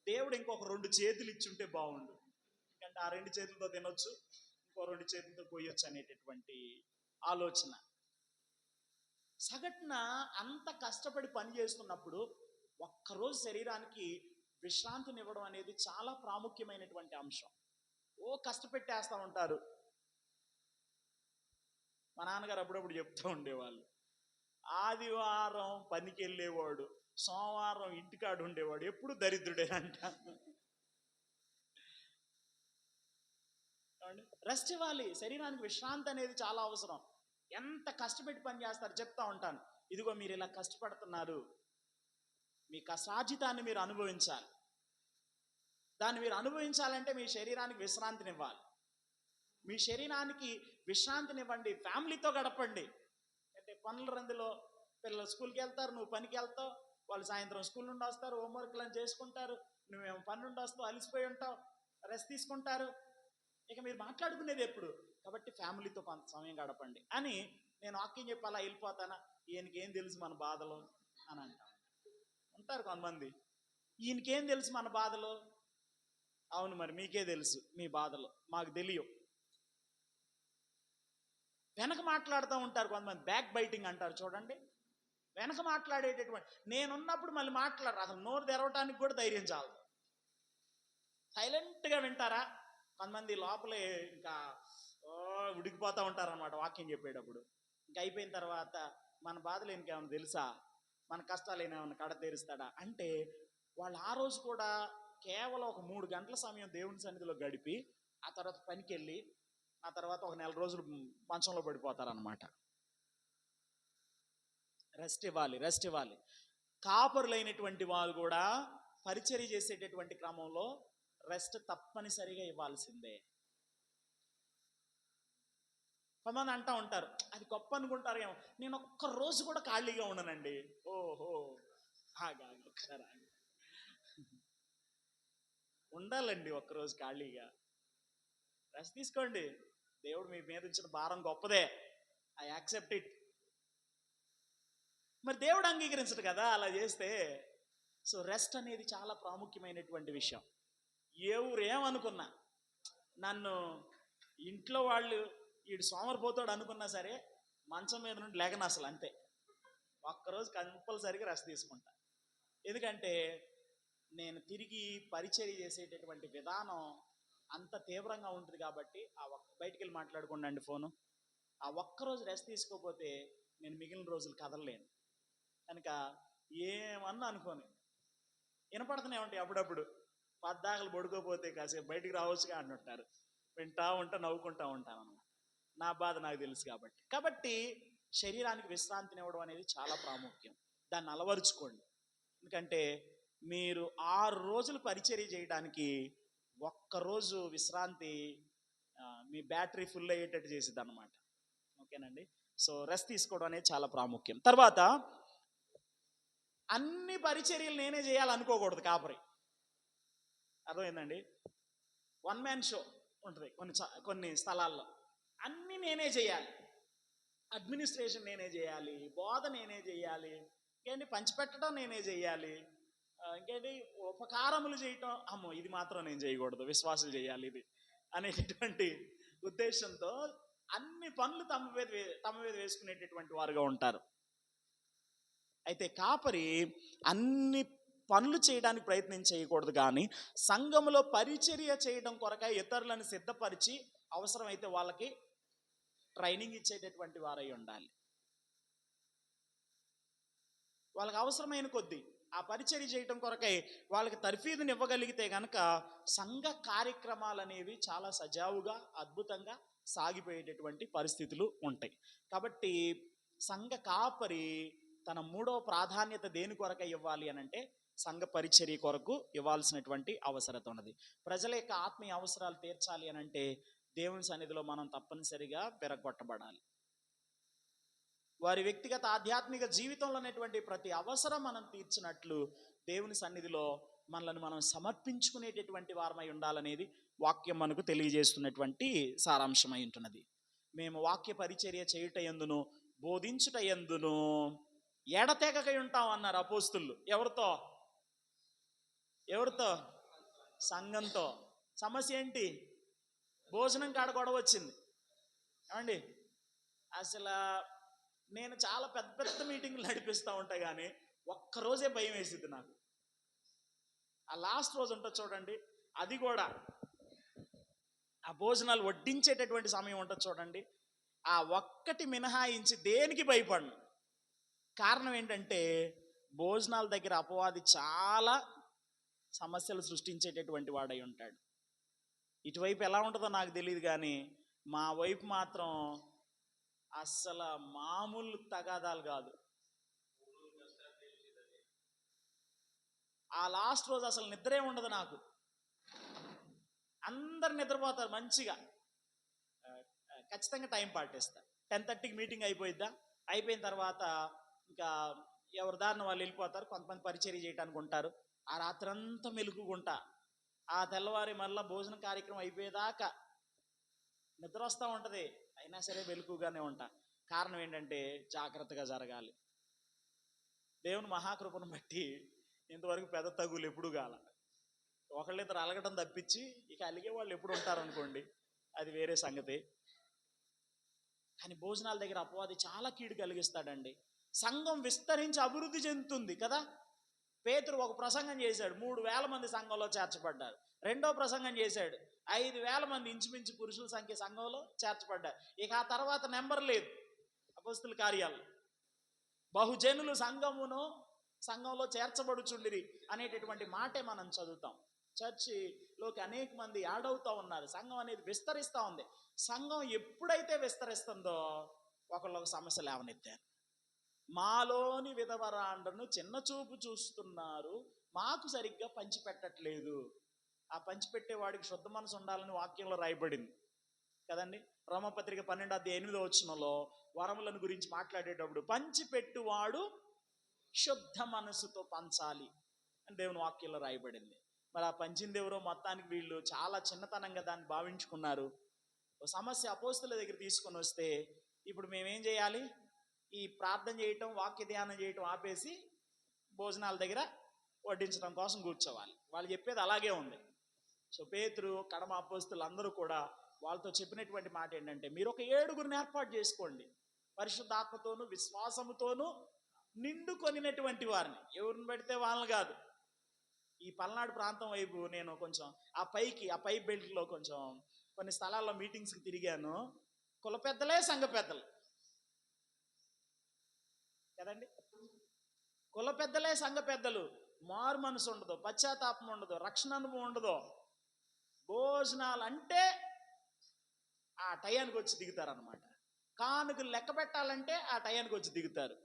దేవుడు ఇంకొక 2 చేతులు ఇచ్చుంటే బాగుండు, ఎందుకంటే ఆ 2 చేతులతో తినొచ్చు, ఇంకో 2 చేతులతో కొయ్యొచ్చు అనేటటువంటి ఆలోచన. సగటున అంత కష్టపడి పని చేస్తున్నప్పుడు ఒక్కరోజు శరీరానికి విశ్రాంతినివ్వడం అనేది చాలా ప్రాముఖ్యమైనటువంటి అంశం. కష్టపెట్టేస్తూ ఉంటారు. మా నాన్నగారు అప్పుడప్పుడు చెప్తూ ఉండేవాళ్ళు, ఆదివారం పనికి వెళ్ళేవాడు, సోమవారం ఇంటికాడు ఉండేవాడు, ఎప్పుడు దరిద్రుడే అంట. రెస్ట్ ఇవ్వాలి, శరీరానికి విశ్రాంతి అనేది చాలా అవసరం. ఎంత కష్టపెట్టి పని చేస్తారు చెప్తా ఉంటాను. ఇదిగో మీరు ఇలా కష్టపడుతున్నారు, మీ కష్టార్జితాన్ని మీరు అనుభవించాలి. దాన్ని మీరు అనుభవించాలంటే మీ శరీరానికి విశ్రాంతినివ్వాలి. మీ శరీరానికి విశ్రాంతినివ్వండి, ఫ్యామిలీతో గడపండి. అంటే పనుల రందులో పిల్లలు స్కూల్కి వెళ్తారు, నువ్వు పనికి వెళ్తావు, వాళ్ళు సాయంత్రం స్కూల్ నుండి వస్తారు, హోంవర్క్లను చేసుకుంటారు, నువ్వేమో పని నుండి వస్తావు, అలసిపోయి ఉంటావు, రెస్ట్ తీసుకుంటారు. ఇక మీరు మాట్లాడుకునేది ఎప్పుడు? కాబట్టి ఫ్యామిలీతో కొంత సమయం గడపండి అని నేను వాక్యం చెప్పి అలా వెళ్ళిపోతానా, ఈయనకేం తెలుసు మన బాధలు అని అంటాను. ఉంటారు కొంతమంది, ఈయనకేం తెలుసు మన బాధలు. అవును, మరి మీకే తెలుసు మీ బాధలు, మాకు తెలియవు. వెనక మాట్లాడుతూ ఉంటారు కొంతమంది, బ్యాక్ బైటింగ్ అంటారు చూడండి. వెనక మాట్లాడేటటువంటి, నేనున్నప్పుడు మళ్ళీ మాట్లాడరు, అసలు నోరు తెరవటానికి కూడా ధైర్యం చాలు. సైలెంట్గా వింటారా? కొంతమంది లోపలే ఇంకా ఉడికిపోతూ ఉంటారన్నమాట వాక్యం చెప్పేటప్పుడు. ఇంకా అయిపోయిన తర్వాత మన బాధలు ఇంకేమైనా తెలుసా, మన కష్టాలు ఏమైనా కడ తీరుస్తాడా అంటే, వాళ్ళు ఆ రోజు కూడా కేవలం ఒక 3 గంటల సమయం దేవుని సన్నిధిలో గడిపి ఆ తర్వాత పనికి వెళ్ళి ఆ తర్వాత ఒక 4 రోజులు మంచంలో పడిపోతారనమాట. రెస్ట్ ఇవ్వాలి. కాపరులైనటువంటి వారు కూడా పరిచర్య చేసేటటువంటి క్రమంలో రెస్ట్ తప్పనిసరిగా ఇవ్వాల్సిందే. కొంతమంది అంటూ ఉంటారు, అది గొప్ప అనుకుంటారు ఏమో, నేను ఒక్క రోజు కూడా ఖాళీగా ఉండనండి. ఓహో, ఒకసారి ఉండాలండి ఒక్కరోజు ఖాళీగా. రెస్ట్ తీసుకోండి, దేవుడు మీ మీద ఉంచిన భారం గొప్పదే, ఐ యాక్సెప్ట్ ఇట్. మరి దేవుడు అంగీకరించడు కదా అలా చేస్తే. సో రెస్ట్ అనేది చాలా ప్రాముఖ్యమైనటువంటి విషయం. ఎవరు ఏమనుకున్నా, నన్ను ఇంట్లో వాళ్ళు వీడు సోమరిపోతాడు అనుకున్నా సరే మంచం మీద నుండి లేకను అసలు, అంతే. ఒక్కరోజు కంపల్సరీగా రెస్ట్ తీసుకుంటా. ఎందుకంటే నేను తిరిగి పరిచర్య చేసేటటువంటి విధానం అంత తీవ్రంగా ఉంటుంది కాబట్టి. బయటికి వెళ్ళి మాట్లాడుకోండి ఫోను. ఆ ఒక్కరోజు రెస్ట్ తీసుకోకపోతే నేను మిగిలిన రోజులు కదలలేను. కనుక ఏమన్నా అనుకోని వినపడుతూనే ఉంటాయి అప్పుడప్పుడు. పద్దాకలు పడుకోపోతే కాసేపు బయటికి రావచ్చుగా అంటుంటారు. వింటా ఉంటా, నవ్వుకుంటా ఉంటాను అన్నమాట. నా బాధ నాకు తెలుసు కాబట్టి శరీరానికి విశ్రాంతినివ్వడం అనేది చాలా ప్రాముఖ్యం. దాన్ని అలవరుచుకోండి. ఎందుకంటే మీరు 6 రోజులు పరిచర్య చేయడానికి ఒక్కరోజు విశ్రాంతి మీ బ్యాటరీ ఫుల్ అయ్యేటట్టు చేసిద్ది అన్నమాట. ఓకేనండి. సో రెస్ట్ తీసుకోవడం అనేది చాలా ప్రాముఖ్యం. తర్వాత అన్ని పరిచర్యలు నేనే చేయాలనుకోకూడదు కాపరి. అర్థమైందండి? 1 మ్యాన్ షో ఉంటుంది కొన్ని స్థలాల్లో. అన్నీ నేనే చేయాలి, అడ్మినిస్ట్రేషన్ నేనే చేయాలి, బోధ నేనే చేయాలి, ఇంకేంటి పంచిపెట్టడం నేనే చేయాలి, ఇంకేంటి ఉపకారములు చేయటం, అమ్మో ఇది మాత్రం నేను చేయకూడదు, విశ్వాసులు చేయాలి ఇది అనేటటువంటి ఉద్దేశంతో అన్ని పనులు తమ మీద వేసుకునేటటువంటి వారుగా ఉంటారు. అయితే కాపరి అన్ని పనులు చేయడానికి ప్రయత్నం చేయకూడదు, కానీ సంఘములో పరిచర్య చేయడం కొరకై ఇతరులను సిద్ధపరిచి అవసరమైతే వాళ్ళకి ట్రైనింగ్ ఇచ్చేటటువంటి వారై ఉండాలి. వాళ్ళకి అవసరమైన కొద్దీ ఆ పరిచర్య చేయడం కొరకై వాళ్ళకి తర్ఫీదుని ఇవ్వగలిగితే కనుక సంఘ కార్యక్రమాలు అనేవి చాలా సజావుగా అద్భుతంగా సాగిపోయేటటువంటి పరిస్థితులు ఉంటాయి. కాబట్టి సంఘ కాపరి తన మూడవ ప్రాధాన్యత దేని కొరకు ఇవ్వాలి అని అంటే సంఘ పరిచర్య కొరకు ఇవ్వాల్సినటువంటి అవసరత ఉన్నది. ప్రజల యొక్క ఆత్మీయ అవసరాలు తీర్చాలి అని అంటే దేవుని సన్నిధిలో మనం తప్పనిసరిగా పెరగొట్టబడాలి. వారి వ్యక్తిగత ఆధ్యాత్మిక జీవితంలో ఉన్నటువంటి ప్రతి అవసరం మనం తీర్చినట్లు దేవుని సన్నిధిలో మనల్ని మనం సమర్పించుకునేటటువంటి వారమై ఉండాలనేది వాక్యం మనకు తెలియజేస్తున్నటువంటి సారాంశమై ఉంటున్నది. మేము వాక్య పరిచర్య చేయుట యందును బోధించుట యందును ఎడతెగకై ఉంటాం అన్నారు అపోస్తులు. ఎవరితో? సంఘంతో. సమస్య ఏంటి? భోజనం కాడ గొడవ వచ్చింది. ఏమండి, అసలు నేను చాలా పెద్ద పెద్ద మీటింగ్లు నడిపిస్తూ ఉంటా, కానీ ఒక్కరోజే భయం వేసింది నాకు. ఆ లాస్ట్ రోజు ఉంటుంది చూడండి, అది కూడా ఆ భోజనాలు వడ్డించేటటువంటి సమయం ఉంటుంది చూడండి, ఆ ఒక్కటి మినహాయించి దేనికి భయపడను. కారణం ఏంటంటే భోజనాల దగ్గర అపవాది చాలా సమస్యలు సృష్టించేటటువంటి వాడై ఉంటాడు. ఇటువైపు ఎలా ఉంటుందో నాకు తెలియదు, కానీ మా వైపు మాత్రం అస్సలు మామూలు తగాదాలు కాదు. ఆ లాస్ట్ రోజు అసలు నిద్రే ఉండదు నాకు. అందరు నిద్రపోతారు మంచిగా, ఖచ్చితంగా టైం పాటిస్తా. 10:30కి మీటింగ్ అయిపోయిద్దా, అయిపోయిన తర్వాత ఇంకా ఎవరి దారిన వాళ్ళు వెళ్ళిపోతారు. కొంతమంది పరిచర్య చేయడానికి ఉంటారు. ఆ రాత్రంతా మెలుగుకుంటా, ఆ తెల్లవారి మళ్ళీ భోజన కార్యక్రమం అయిపోయేదాకా నిద్ర వస్తూ ఉంటుంది. అయినా సరే వెలుగుగానే ఉంటా. కారణం ఏంటంటే జాగ్రత్తగా జరగాలి. దేవుని మహాకృపను బట్టి ఇంతవరకు పెద్ద తగులు ఎప్పుడు కాల. ఒకళ్ళిద్దరు అలగటం తప్పించి ఇక అలిగే వాళ్ళు ఎప్పుడు ఉంటారనుకోండి, అది వేరే సంగతి. కానీ భోజనాల దగ్గర అపవాది చాలా కీడు కలిగిస్తాడండి. సంఘం విస్తరించి అభివృద్ధి చెందుతుంది కదా. పేతురు ఒక ప్రసంగం చేశాడు, 3,000 మంది సంఘంలో చేర్చబడ్డారు. రెండో ప్రసంగం చేశాడు, 5,000 మంది ఇంచుమించు పురుషుల సంఖ్య సంఘంలో చేర్చబడ్డారు. ఇక ఆ తర్వాత నెంబర్ లేదు అపోస్తుల కార్యాలు. బహుజనులు సంఘంలో చేర్చబడుచుండిరి అనేటటువంటి మాటే మనం చదువుతాం. చర్చిలోకి అనేక మంది యాడ్ అవుతూ ఉన్నారు. సంఘం అనేది విస్తరిస్తూ ఉంది. సంఘం ఎప్పుడైతే విస్తరిస్తుందో ఒకళ్ళొక సమస్య లేవనెత్తారు. మాలోని విధవరాండ్రను చిన్న చూపు చూస్తున్నారు, మాకు సరిగ్గా పంచిపెట్టట్లేదు. ఆ పంచిపెట్టేవాడికి శుద్ధ మనసు ఉండాలని వాక్యంలో రాయబడింది కదండి. రోమపత్రిక 12:8 వరములను గురించి మాట్లాడేటప్పుడు పంచిపెట్టువాడు శుద్ధ మనసుతో పంచాలి అని దేవుని వాక్యంలో రాయబడింది. మరి ఆ పంచింది ఎవరో మొత్తానికి వీళ్ళు చాలా చిన్నతనంగా దాన్ని భావించుకున్నారు. సమస్య అపోస్తుల దగ్గర తీసుకొని వస్తే ఇప్పుడు మేమేం చేయాలి? ఈ ప్రార్థన చేయటం, వాక్య ధ్యానం చేయటం ఆపేసి భోజనాల దగ్గర వడ్డించడం కోసం కూర్చోవాలి. వాళ్ళు చెప్పేది అలాగే ఉంది. సో పేతురు, కడమ అపోస్తులు అందరూ కూడా వాళ్ళతో చెప్పినటువంటి మాట ఏంటంటే, మీరు ఒక 7గురిని ఏర్పాటు చేసుకోండి, పరిశుద్ధాత్మతోనూ విశ్వాసముతోనూ నిండుకొనినటువంటి వారిని. ఎవరిని పెడితే వాళ్ళని కాదు. ఈ పల్నాడు ప్రాంతం వైపు నేను కొంచెం ఆ పై బెల్ట్లో కొంచెం కొన్ని స్థలాల్లో మీటింగ్స్కి తిరిగాను. కుల పెద్దలే సంఘ పెద్దలు కదండి. కుల పెద్దలే సంఘ పెద్దలు. మారు మనసు ఉండదు, పశ్చాత్తాపం ఉండదు, రక్షణ అనుభవం ఉండదు. భోజనాలు అంటే ఆ టయానికి వచ్చి దిగుతారనమాట. కానుకలు లెక్క పెట్టాలంటే ఆ టయానికి వచ్చి దిగుతారు.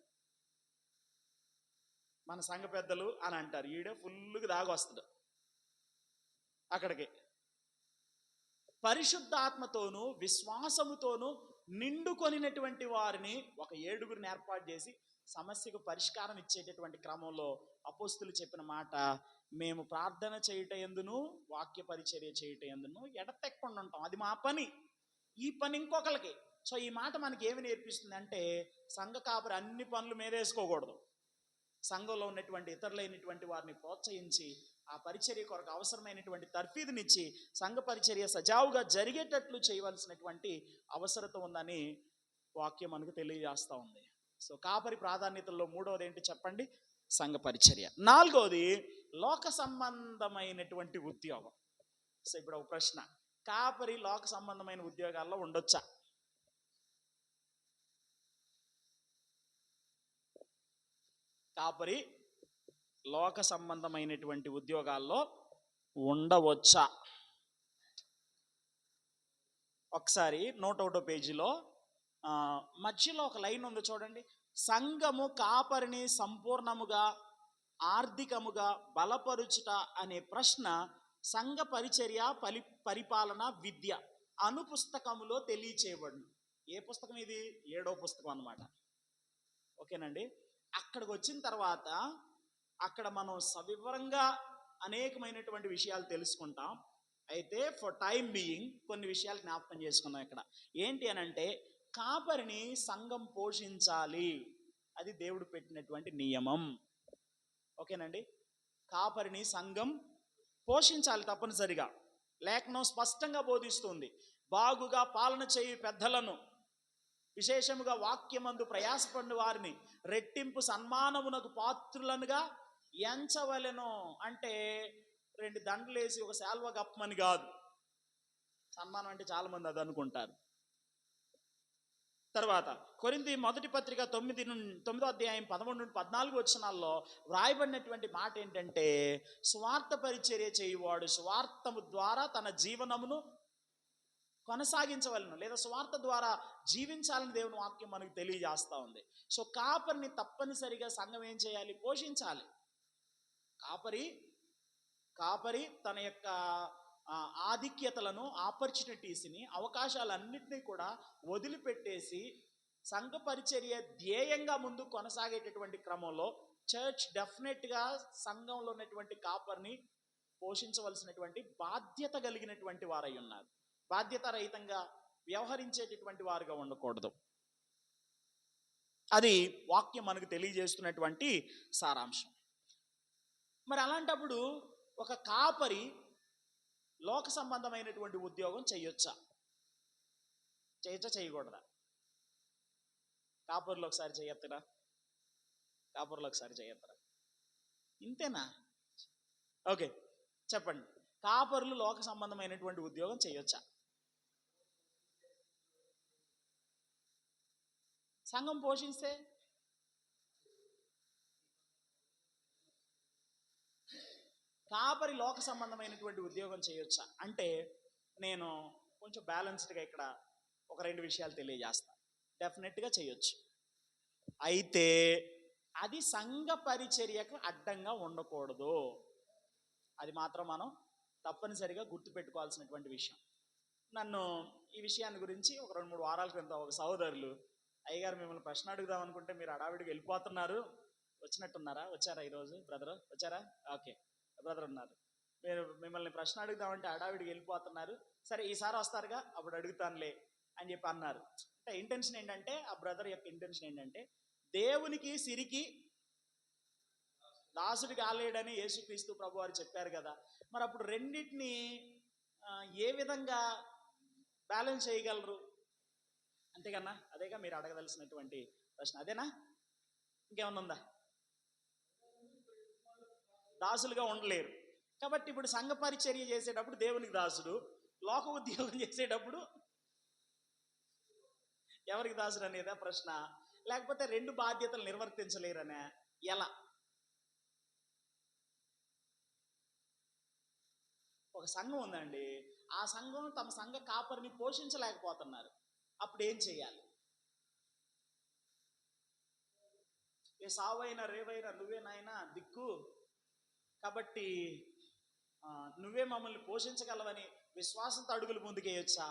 మన సంఘ పెద్దలు అని అంటారు, ఈడే ఫుల్గా దాగొస్తాడు అక్కడికి. పరిశుద్ధాత్మతోనూ విశ్వాసముతోనూ నిండుకొనినటువంటి వారిని ఒక 7గురిని ఏర్పాటు చేసి సమస్యకు పరిష్కారం ఇచ్చేటటువంటి క్రమంలో అపోస్తులు చెప్పిన మాట, మేము ప్రార్థన చేయుట యందును వాక్య పరిచర్య చేయుట యందును ఎడతెక్కకుండా ఉంటాం. అది మా పని. ఈ పని ఇంకొకరికి. సో ఈ మాట మనకి ఏమి నేర్పిస్తుంది అంటే, సంఘ కాపరి అన్ని పనులు మీదేసుకోకూడదు. సంఘంలో ఉన్నటువంటి ఇతరులైనటువంటి వారిని ప్రోత్సహించి ఆ పరిచర్య కొరకు అవసరమైనటువంటి తర్ఫీదునిచ్చి సంఘ పరిచర్య సజావుగా జరిగేటట్లు చేయవలసినటువంటి అవసరత ఉందని వాక్యం మనకు తెలియజేస్తూ ఉంది. సో కాపరి ప్రాధాన్యతల్లో 3వది ఏంటి చెప్పండి? సంఘ పరిచర్య. 4వది లోక సంబంధమైనటువంటి ఉద్యోగం. సో ఇప్పుడు ఒక ప్రశ్న, కాపరి లోక సంబంధమైన ఉద్యోగాల్లో ఉండొచ్చా? కాపరి లోక సంబంధమైనటువంటి ఉద్యోగాల్లో ఉండవచ్చా? ఒకసారి 101వ పేజీలో మధ్యలో ఒక లైన్ ఉంది చూడండి, సంఘము కాపరిని సంపూర్ణముగా ఆర్థికముగా బలపరుచుట అనే ప్రశ్న సంఘ పరిచర్య పరిపాలన విద్య అను పుస్తకములో తెలియచేయబడును. ఏ పుస్తకం ఇది? 7వ పుస్తకం అన్నమాట. ఓకేనండి. అక్కడికి వచ్చిన తర్వాత అక్కడ మనం సవివరంగా అనేకమైనటువంటి విషయాలు తెలుసుకుంటాం. అయితే ఫర్ టైం బీయింగ్ కొన్ని విషయాలు జ్ఞాపకం చేసుకుందాం. ఇక్కడ ఏంటి అని అంటే, కాపరిని సంఘం పోషించాలి, అది దేవుడు పెట్టినటువంటి నియమం. ఓకేనండి. కాపరిని సంఘం పోషించాలి తప్పనిసరిగా. లేఖనం స్పష్టంగా బోధిస్తుంది. బాగుగా పాలన చేయు పెద్దలను, విశేషముగా వాక్యమందు ప్రయాసపడిన వారిని రెట్టింపు సన్మానమునకు పాత్రులనుగా ఎంచవలెను. అంటే 2 దండలేసి ఒక శాల్వ గప్పమని కాదు. సన్మానం అంటే చాలా మంది అది అనుకుంటారు. తర్వాత కొరింథీ మొదటి పత్రిక 9వ అధ్యాయం 13 నుండి 14 వచనాల్లో వ్రాయబడినటువంటి మాట ఏంటంటే, స్వార్థ పరిచర్య చేయువాడు స్వార్థము ద్వారా తన జీవనమును కొనసాగించవలను, లేదా స్వార్థ ద్వారా జీవించాలని దేవుని వాక్యం మనకు తెలియజేస్తూ ఉంది. సో కాపరిని తప్పనిసరిగా సంఘం ఏం చేయాలి? పోషించాలి. కాపరి తన యొక్క ఆధిక్యతలను, ఆపర్చునిటీస్ని, అవకాశాలన్నింటినీ కూడా వదిలిపెట్టేసి సంఘ పరిచర్య ధ్యేయంగా ముందు కొనసాగేటటువంటి క్రమంలో చర్చ్ డెఫినెట్గా సంఘంలో ఉన్నటువంటి కాపరిని పోషించవలసినటువంటి బాధ్యత కలిగినటువంటి వారై ఉన్నారు. బాధ్యత రహితంగా వ్యవహరించేటటువంటి వారుగా ఉండకూడదు. అది వాక్యం మనకు తెలియజేస్తున్నటువంటి సారాంశం. మరి అలాంటప్పుడు ఒక కాపరి లోక సంబంధమైనటువంటి ఉద్యోగం చేయొచ్చా? చేయకూడదా? కాపరులు ఒకసారి చేయొద్దురా, ఇంతేనా? ఓకే, చెప్పండి. కాపరులు లోక సంబంధమైనటువంటి ఉద్యోగం చేయొచ్చా? సంఘం పోషిస్తే కాపరి లోక సంబంధమైనటువంటి ఉద్యోగం చేయొచ్చా అంటే, నేను కొంచెం బ్యాలెన్స్డ్గా ఇక్కడ ఒక 2 విషయాలు తెలియజేస్తాను. డెఫినెట్గా చేయొచ్చు. అయితే అది సంఘ పరిచర్యకు అడ్డంగా ఉండకూడదు. అది మాత్రం మనం తప్పనిసరిగా గుర్తుపెట్టుకోవాల్సినటువంటి విషయం. నన్ను ఈ విషయాన్ని గురించి ఒక 2-3 వారాల క్రితం ఒక సహోదరులు, అయ్యగారు మిమ్మల్ని ప్రశ్న అడుగుదాం అనుకుంటే మీరు అడావిడికి వెళ్ళిపోతున్నారు, వచ్చినట్టున్నారా? వచ్చారా ఈరోజు? బ్రదర్ వచ్చారా? ఓకే, బ్రదర్ ఉన్నారు. మీరు మిమ్మల్ని ప్రశ్న అడుగుదామంటే అడావిడికి వెళ్ళిపోతున్నారు, సరే ఈసారి వస్తారుగా అప్పుడు అడుగుతానులే అని చెప్పి అన్నారు. అంటే ఇంటెన్షన్ ఏంటంటే, ఆ బ్రదర్ యొక్క ఇంటెన్షన్ ఏంటంటే, దేవునికి సిరికి దాసుడి కాలేడని యేసుక్రీస్తు ప్రభు వారు చెప్పారు కదా, మరి అప్పుడు రెండింటిని ఏ విధంగా బ్యాలెన్స్ చేయగలరు? అంతేకన్నా, అదేగా మీరు అడగదలసినటువంటి ప్రశ్న. అదేనా? ఇంకేమన్నా ఉందా? దాసులుగా ఉండలేరు కాబట్టి ఇప్పుడు సంఘ పరిచర్య చేసేటప్పుడు దేవునికి దాసుడు, లోక ఉద్యోగం చేసేటప్పుడు ఎవరికి దాసుడు అనేదా ప్రశ్న? లేకపోతే 2 బాధ్యతలు నిర్వర్తించలేరనే? ఎలా? ఒక సంఘం ఉందండి, ఆ సంఘం తమ సంఘ కాపరిని పోషించలేకపోతున్నారు, అప్పుడు ఏం చేయాలి? ఏ సావైనా రేవైనా నువ్వే నాయనా దిక్కు, కాబట్టి నువ్వే మమ్మల్ని పోషించగలవని విశ్వాసంతో అడుగులు ముందుకేయొచ్చా?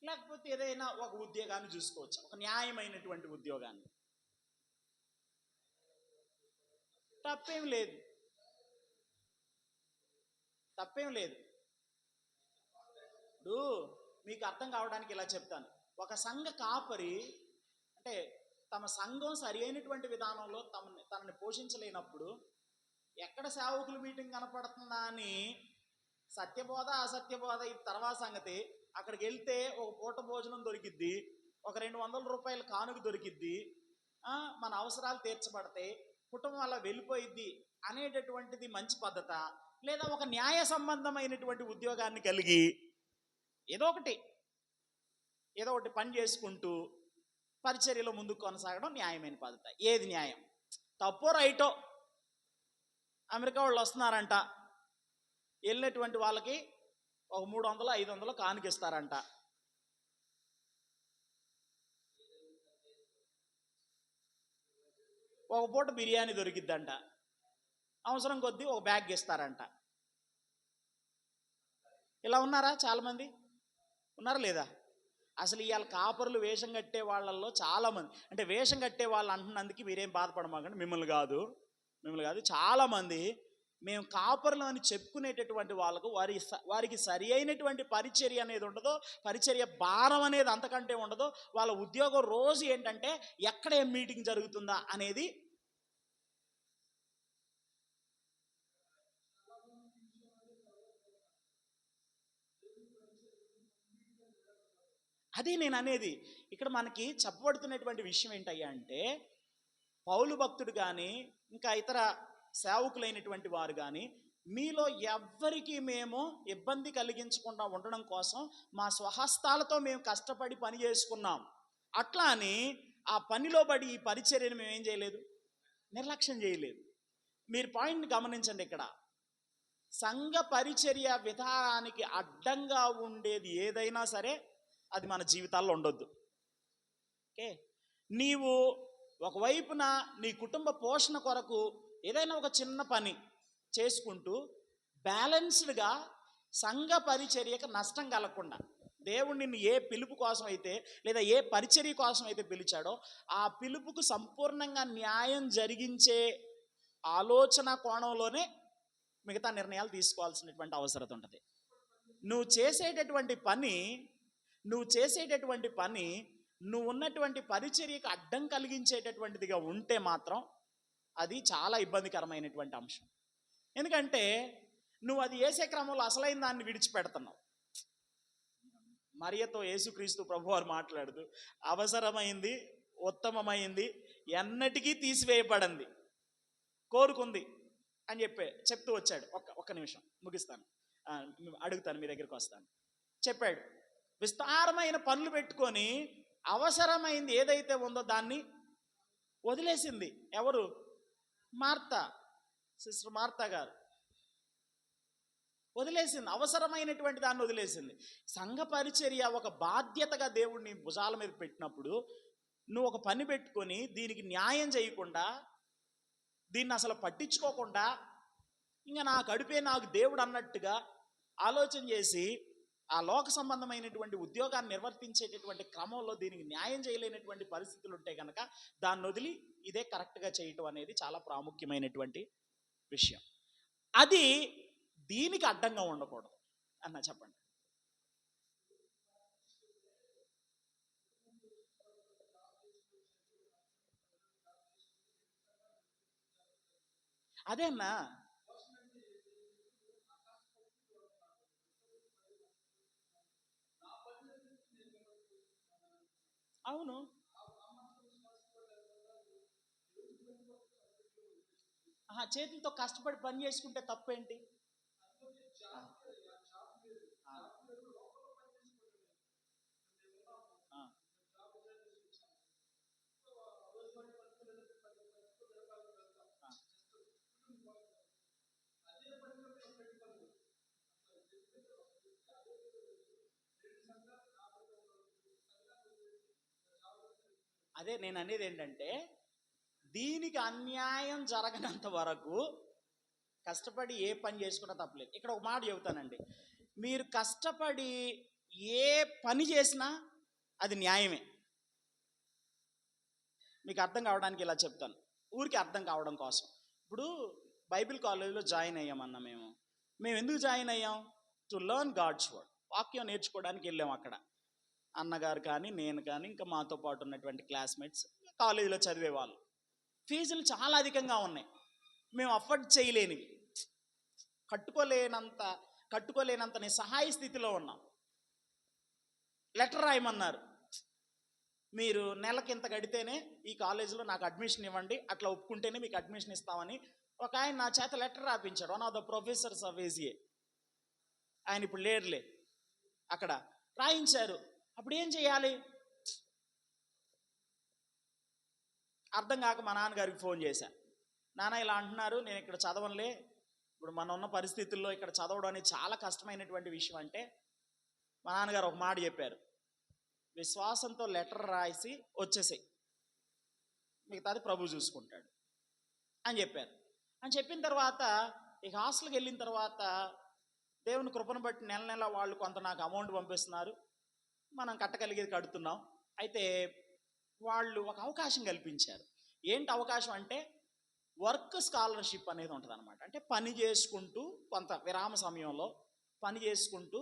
లేకపోతే ఏదైనా ఒక ఉద్యోగాన్ని చూసుకోవచ్చా? ఒక న్యాయమైనటువంటి ఉద్యోగాన్ని? తప్పేం లేదు. ఇప్పుడు మీకు అర్థం కావడానికి ఇలా చెప్తాను. ఒక సంఘ కాపరి అంటే తమ సంఘం సరి అయినటువంటి విధానంలో తనని పోషించలేనప్పుడు ఎక్కడ సేవకుల మీటింగ్ కనపడుతుందా అని సత్యబోధ అసత్యబోధ ఇది తర్వాత సంగతి. అక్కడికి వెళ్తే ఒక పూట భోజనం దొరికిద్ది, ఒక 200 రూపాయల కానుక దొరికిద్ది, మన అవసరాలు తీర్చబడతాయి, కుటుంబం అలా వెళ్ళిపోయిద్ది అనేటటువంటిది మంచి పద్ధత? లేదా ఒక న్యాయ సంబంధమైనటువంటి ఉద్యోగాన్ని కలిగి ఏదో ఒకటి పని చేసుకుంటూ పరిచర్యలో ముందుకు కొనసాగడం న్యాయమైన పద్ధత? ఏది న్యాయం? తప్పో రైటో? అమెరికా వాళ్ళు వస్తున్నారంట, వెళ్ళినటువంటి వాళ్ళకి ఒక 300-500 కానుకిస్తారంట. ఒక పూట బిర్యానీ దొరికిద్దంట, అవసరం కొద్దీ ఒక బ్యాగ్ ఇస్తారంట. ఇలా ఉన్నారా? చాలామంది ఉన్నారా లేదా? అసలు ఇవాళ కాపరులు వేషం కట్టే వాళ్ళల్లో చాలామంది, అంటే వేషం కట్టే వాళ్ళు అంటున్నందుకు మీరేం బాధపడమాకండి, మిమ్మల్ని కాదు చాలామంది మేము కాపరులు అని చెప్పుకునేటటువంటి వాళ్ళకు వారికి సరి అయినటువంటి పరిచర్య అనేది ఉండదో, పరిచర్య భారం అనేది అంతకంటే ఉండదో. వాళ్ళ ఉద్యోగం రోజు ఏంటంటే ఎక్కడ ఏం మీటింగ్ జరుగుతుందా అనేది. అదే నేను అనేది. ఇక్కడ మనకి చెప్పబడుతున్నటువంటి విషయం ఏంటయ్యా అంటే, పౌలు భక్తుడు కానీ ఇంకా ఇతర సేవకులైనటువంటి వారు కానీ, మీలో ఎవ్వరికి మేము ఇబ్బంది కలిగించకుండా ఉండడం కోసం మా స్వహస్తాలతో మేము కష్టపడి పని చేసుకున్నాం. అట్లా అని ఆ పనిలో పడి ఈ పరిచర్యను మేము ఏం చేయలేదు, నిర్లక్ష్యం చేయలేదు. మీరు పాయింట్ని గమనించండి. ఇక్కడ సంఘ పరిచర్య విధానానికి అడ్డంగా ఉండేది ఏదైనా సరే అది మన జీవితాల్లో ఉండొద్దు. ఓకే, నీవు ఒకవైపున నీ కుటుంబ పోషణ కొరకు ఏదైనా ఒక చిన్న పని చేసుకుంటూ బ్యాలెన్స్డ్గా సంఘ పరిచర్యకు నష్టం కలగకుండా, దేవుడు నిన్ను ఏ పిలుపు కోసం అయితే లేదా ఏ పరిచర్య కోసం అయితే పిలిచాడో ఆ పిలుపుకు సంపూర్ణంగా న్యాయం జరిగించే ఆలోచన కోణంలోనే మిగతా నిర్ణయాలు తీసుకోవాల్సినటువంటి అవసరం ఉంటుంది. నువ్వు చేసేటటువంటి పని నువ్వు ఉన్నటువంటి పరిచర్యకు అడ్డం కలిగించేటటువంటిదిగా ఉంటే మాత్రం అది చాలా ఇబ్బందికరమైనటువంటి అంశం. ఎందుకంటే నువ్వు అది వేసే క్రమంలో అసలైన దాన్ని విడిచిపెడుతున్నావు. మరియతో యేసుక్రీస్తు ప్రభువారు మాట్లాడుతూ అవసరమైంది, ఉత్తమమైంది, ఎన్నటికీ తీసివేయబడింది, కోరుకుంది అని చెప్తూ వచ్చాడు. ఒక్క నిమిషం ముగిస్తాను, అడుగుతాను, మీ దగ్గరికి వస్తాను. చెప్పాడు, విస్తారమైన పనులు పెట్టుకొని అవసరమైంది ఏదైతే ఉందో దాన్ని వదిలేసింది. ఎవరు? మార్తా, సిస్టర్ మార్తా గారు వదిలేసింది. అవసరమైనటువంటి దాన్ని వదిలేసింది. సంఘ పరిచర్య ఒక బాధ్యతగా దేవుడిని భుజాల మీద పెట్టినప్పుడు నువ్వు ఒక పని పెట్టుకొని దీనికి న్యాయం చేయకుండా, దీన్ని అసలు పట్టించుకోకుండా, ఇంకా నా కడుపే నాకు దేవుడు అన్నట్టుగా ఆలోచన చేసి ఆ లోక సంబంధమైనటువంటి ఉద్యోగాన్ని నిర్వర్తించేటటువంటి క్రమంలో దీనికి న్యాయం చేయలేనటువంటి పరిస్థితులు ఉంటే కనుక దాన్ని వదిలి ఇదే కరెక్ట్గా చేయటం అనేది చాలా ప్రాముఖ్యమైనటువంటి విషయం. అది దీనికి అడ్డంగా ఉండకూడదు అన్న. చెప్పండి. అదే అన్నా, అవును. చేతులతో కష్టపడి పని చేసుకుంటే తప్పేంటి? అదే నేను అనేది ఏంటంటే, దీనికి అన్యాయం జరగనంత వరకు కష్టపడి ఏ పని చేసుకున్నా తప్పలేదు. ఇక్కడ ఒక మాట చెబుతానండి, మీరు కష్టపడి ఏ పని చేసినా అది న్యాయమే. మీకు అర్థం కావడానికి ఇలా చెప్తాను, ఊరికి అర్థం కావడం కోసం. ఇప్పుడు బైబిల్ కాలేజీలో జాయిన్ అయ్యామన్నా మేము ఎందుకు జాయిన్ అయ్యాం? టు లెర్న్ గాడ్స్ వర్డ్, వాక్యం నేర్చుకోవడానికి వెళ్ళాం. అక్కడ అన్నగారు కానీ నేను కానీ ఇంకా మాతో పాటు ఉన్నటువంటి క్లాస్మేట్స్ కాలేజీలో చదివే వాళ్ళు. ఫీజులు చాలా అధికంగా ఉన్నాయి, మేము అఫోర్డ్ చేయలేనివి, కట్టుకోలేనంత నిస్సహాయ స్థితిలో ఉన్నాం. లెటర్ రాయమన్నారు, మీరు నెలకి ఇంత కడితేనే ఈ కాలేజీలో నాకు అడ్మిషన్ ఇవ్వండి, అట్లా ఒప్పుకుంటేనే మీకు అడ్మిషన్ ఇస్తామని ఒక ఆయన నా చేత లెటర్ రాపించాడు. One of the professors of ACA. ఆయన ఇప్పుడు లేరులే. అక్కడ రాయించారు. అప్పుడు ఏం చేయాలి అర్థం కాక మా నాన్నగారికి ఫోన్ చేశా. నాన్న ఇలా అంటున్నారు, నేను ఇక్కడ చదవనులే, ఇప్పుడు మనం ఉన్న పరిస్థితుల్లో ఇక్కడ చదవడం అనేది చాలా కష్టమైనటువంటి విషయం అంటే మా నాన్నగారు ఒక మాట చెప్పారు, విశ్వాసంతో లెటర్ రాసి వచ్చేసాయి, మిగతాది ప్రభు చూసుకుంటాడు. అని చెప్పారు. అని చెప్పిన తర్వాత ఇక హాస్టల్కి వెళ్ళిన తర్వాత దేవుని కృపను బట్టి నెల నెల వాళ్ళు కొంత నాకు అమౌంట్ పంపిస్తున్నారు, మనం కట్టగలిగేది కడుతున్నాం. అయితే వాళ్ళు ఒక అవకాశం కల్పించారు. ఏంటి అవకాశం అంటే వర్క్ స్కాలర్షిప్ అనేది ఉంటుంది అనమాట. అంటే పని చేసుకుంటూ కొంత విరామ సమయంలో పని చేసుకుంటూ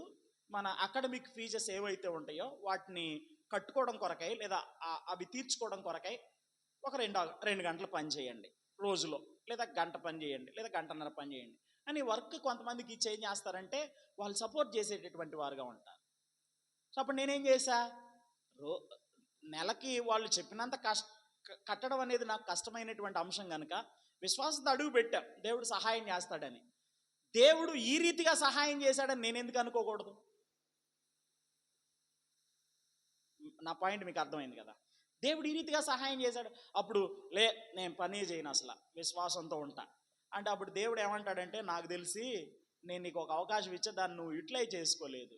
మన అకాడమిక్ ఫీజెస్ ఏవైతే ఉంటాయో వాటిని కట్టుకోవడం కొరకై లేదా అవి తీర్చుకోవడం కొరకై ఒక 2 గంటలు పని చేయండి రోజులో, లేదా గంట పని చేయండి, లేదా గంటన్నర పని చేయండి అని వర్క్ కొంతమందికి ఇచ్చి ఏం చేస్తారంటే వాళ్ళు సపోర్ట్ చేసేటటువంటి వారుగా ఉంటారు. సో అప్పుడు నేనేం చేశా, నెలకి వాళ్ళు చెప్పినంత కట్టడం అనేది నాకు కష్టమైనటువంటి అంశం కనుక విశ్వాసంతో అడుగు పెట్టాం, దేవుడు సహాయం చేస్తాడని. దేవుడు ఈ రీతిగా సహాయం చేశాడని నేను ఎందుకు అనుకోకూడదు? నా పాయింట్ మీకు అర్థమైంది కదా. దేవుడు ఈ రీతిగా సహాయం చేశాడు. అప్పుడు నేను పని చేయను, అసలు విశ్వాసంతో ఉంటా అంటే అప్పుడు దేవుడు ఏమంటాడంటే, నాకు తెలిసి నేను నీకు ఒక అవకాశం ఇచ్చే దాన్ని నువ్వు యూటిలైజ్ చేసుకోలేదు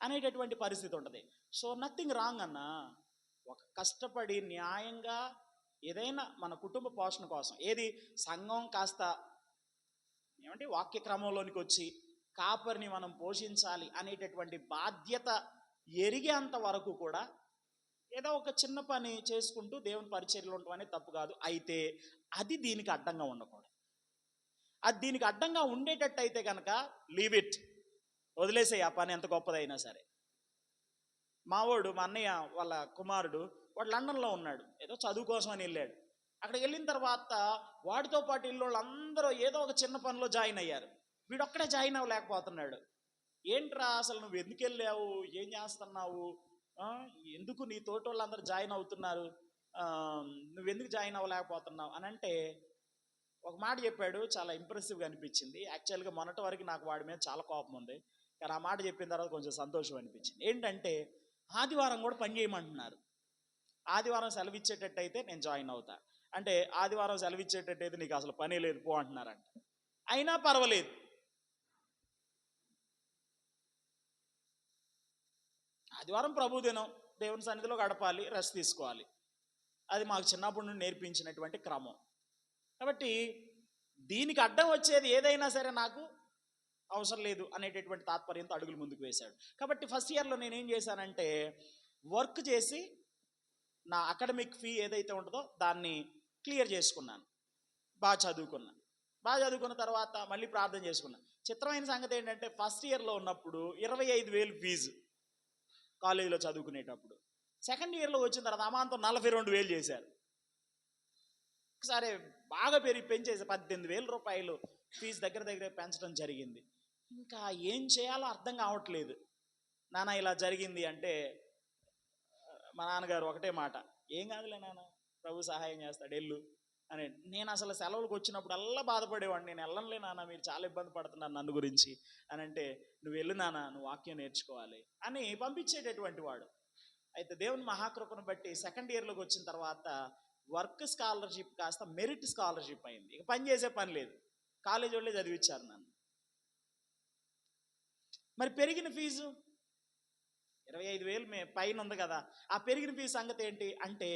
అనేటటువంటి పరిస్థితి ఉంటుంది. సో నథింగ్ రాంగ్ అన్న. ఒక కష్టపడి న్యాయంగా ఏదైనా మన కుటుంబ పోషణ కోసం, ఏది సంఘం కాస్త ఏమంటే వాక్య క్రమంలోనికి వచ్చి కాపరిని మనం పోషించాలి అనేటటువంటి బాధ్యత ఎరిగేంత వరకు కూడా ఏదో ఒక చిన్న పని చేసుకుంటూ దేవుని పరిచర్యలు ఉండటం అనేది తప్పు కాదు. అయితే అది దీనికి అడ్డంగా ఉండకూడదు. అది దీనికి అడ్డంగా ఉండేటట్టు అయితే కనుక లీవ్ ఇట్, వదిలేసేయి ఆ పని ఎంత గొప్పదైనా సరే. మా అన్నయ్య వాళ్ళ కుమారుడు వాడు లండన్లో ఉన్నాడు, ఏదో చదువు కోసం అని వెళ్ళాడు. అక్కడికి వెళ్ళిన తర్వాత వాడితో పాటు ఇల్లు వాళ్ళందరూ ఏదో ఒక చిన్న పనిలో జాయిన్ అయ్యారు. వీడు ఒక్కడే జాయిన్ అవ్వలేకపోతున్నాడు. ఏంట్రా అసలు నువ్వు ఎందుకు వెళ్ళావు, ఏం చేస్తున్నావు, ఎందుకు నీ తోటి వాళ్ళందరూ జాయిన్ అవుతున్నారు, నువ్వెందుకు జాయిన్ అవ్వలేకపోతున్నావు అని అంటే ఒక మాట చెప్పాడు, చాలా ఇంప్రెసివ్గా అనిపించింది. యాక్చువల్గా మొన్నటి వరకు నాకు వాడి మీద చాలా కోపం ఉంది, కానీ ఆ మాట చెప్పిన తర్వాత కొంచెం సంతోషం అనిపించింది. ఏంటంటే ఆదివారం కూడా పని చేయమంటున్నారు. ఆదివారం సెలవు ఇచ్చేటట్టయితే నేను జాయిన్ అవుతా అంటే, ఆదివారం సెలవు ఇచ్చేటట్టయితే నీకు అసలు పని లేదు పో అంటున్నారంట. అయినా పర్వాలేదు, ఆదివారం ప్రభు దినం, దేవుని సన్నిధిలో గడపాలి, రెస్ట్ తీసుకోవాలి. అది మాకు చిన్నప్పటి నుండి నేర్పించినటువంటి క్రమం. కాబట్టి దీనికి అడ్డం వచ్చేది ఏదైనా సరే నాకు అవసరం లేదు అనేటటువంటి తాత్పర్యంతో అడుగులు ముందుకు వేశాడు. కాబట్టి ఫస్ట్ ఇయర్లో నేనేం చేశానంటే వర్క్ చేసి నా అకాడమిక్ ఫీ ఏదైతే ఉంటుందో దాన్ని క్లియర్ చేసుకున్నాను. బాగా చదువుకున్న తర్వాత మళ్ళీ ప్రార్థన చేసుకున్నాను. చిత్రమైన సంగతి ఏంటంటే ఫస్ట్ ఇయర్లో ఉన్నప్పుడు 25,000 ఫీజు కాలేజీలో చదువుకునేటప్పుడు, సెకండ్ ఇయర్లో వచ్చిన తర్వాత అమాంతం 42,000 చేశారు. సరే బాగా పెంచేసి 18,000 రూపాయలు ఫీజు దగ్గర పెంచడం జరిగింది. ఇంకా ఏం చేయాలో అర్థం కావట్లేదు. నాన్న ఇలా జరిగింది అంటే మా నాన్నగారు ఒకటే మాట, ఏం కాదులే నాన్న, ప్రభు సహాయం చేస్తాడు, వెళ్ళు అని. నేను అసలు సెలవులకు వచ్చినప్పుడు బాధపడేవాడిని, నేను వెళ్ళనులే నాన్న, మీరు చాలా ఇబ్బంది పడుతున్నారు నన్ను గురించి అని అంటే, నువ్వు వెళ్ళు నాన్న, నువ్వు వాక్యం నేర్చుకోవాలి అని పంపించేటటువంటి వాడు. అయితే దేవుని మహాకృపను బట్టి సెకండ్ ఇయర్లోకి వచ్చిన తర్వాత వర్క్ స్కాలర్షిప్ కాస్త మెరిట్ స్కాలర్షిప్ అయింది. ఇక పని చేసే పని లేదు, కాలేజీ వాళ్ళే చదివించారు నన్ను. మరి పెరిగిన ఫీజు 25,000 పైన ఉంది కదా, ఆ పెరిగిన ఫీజు సంగతి ఏంటి అంటే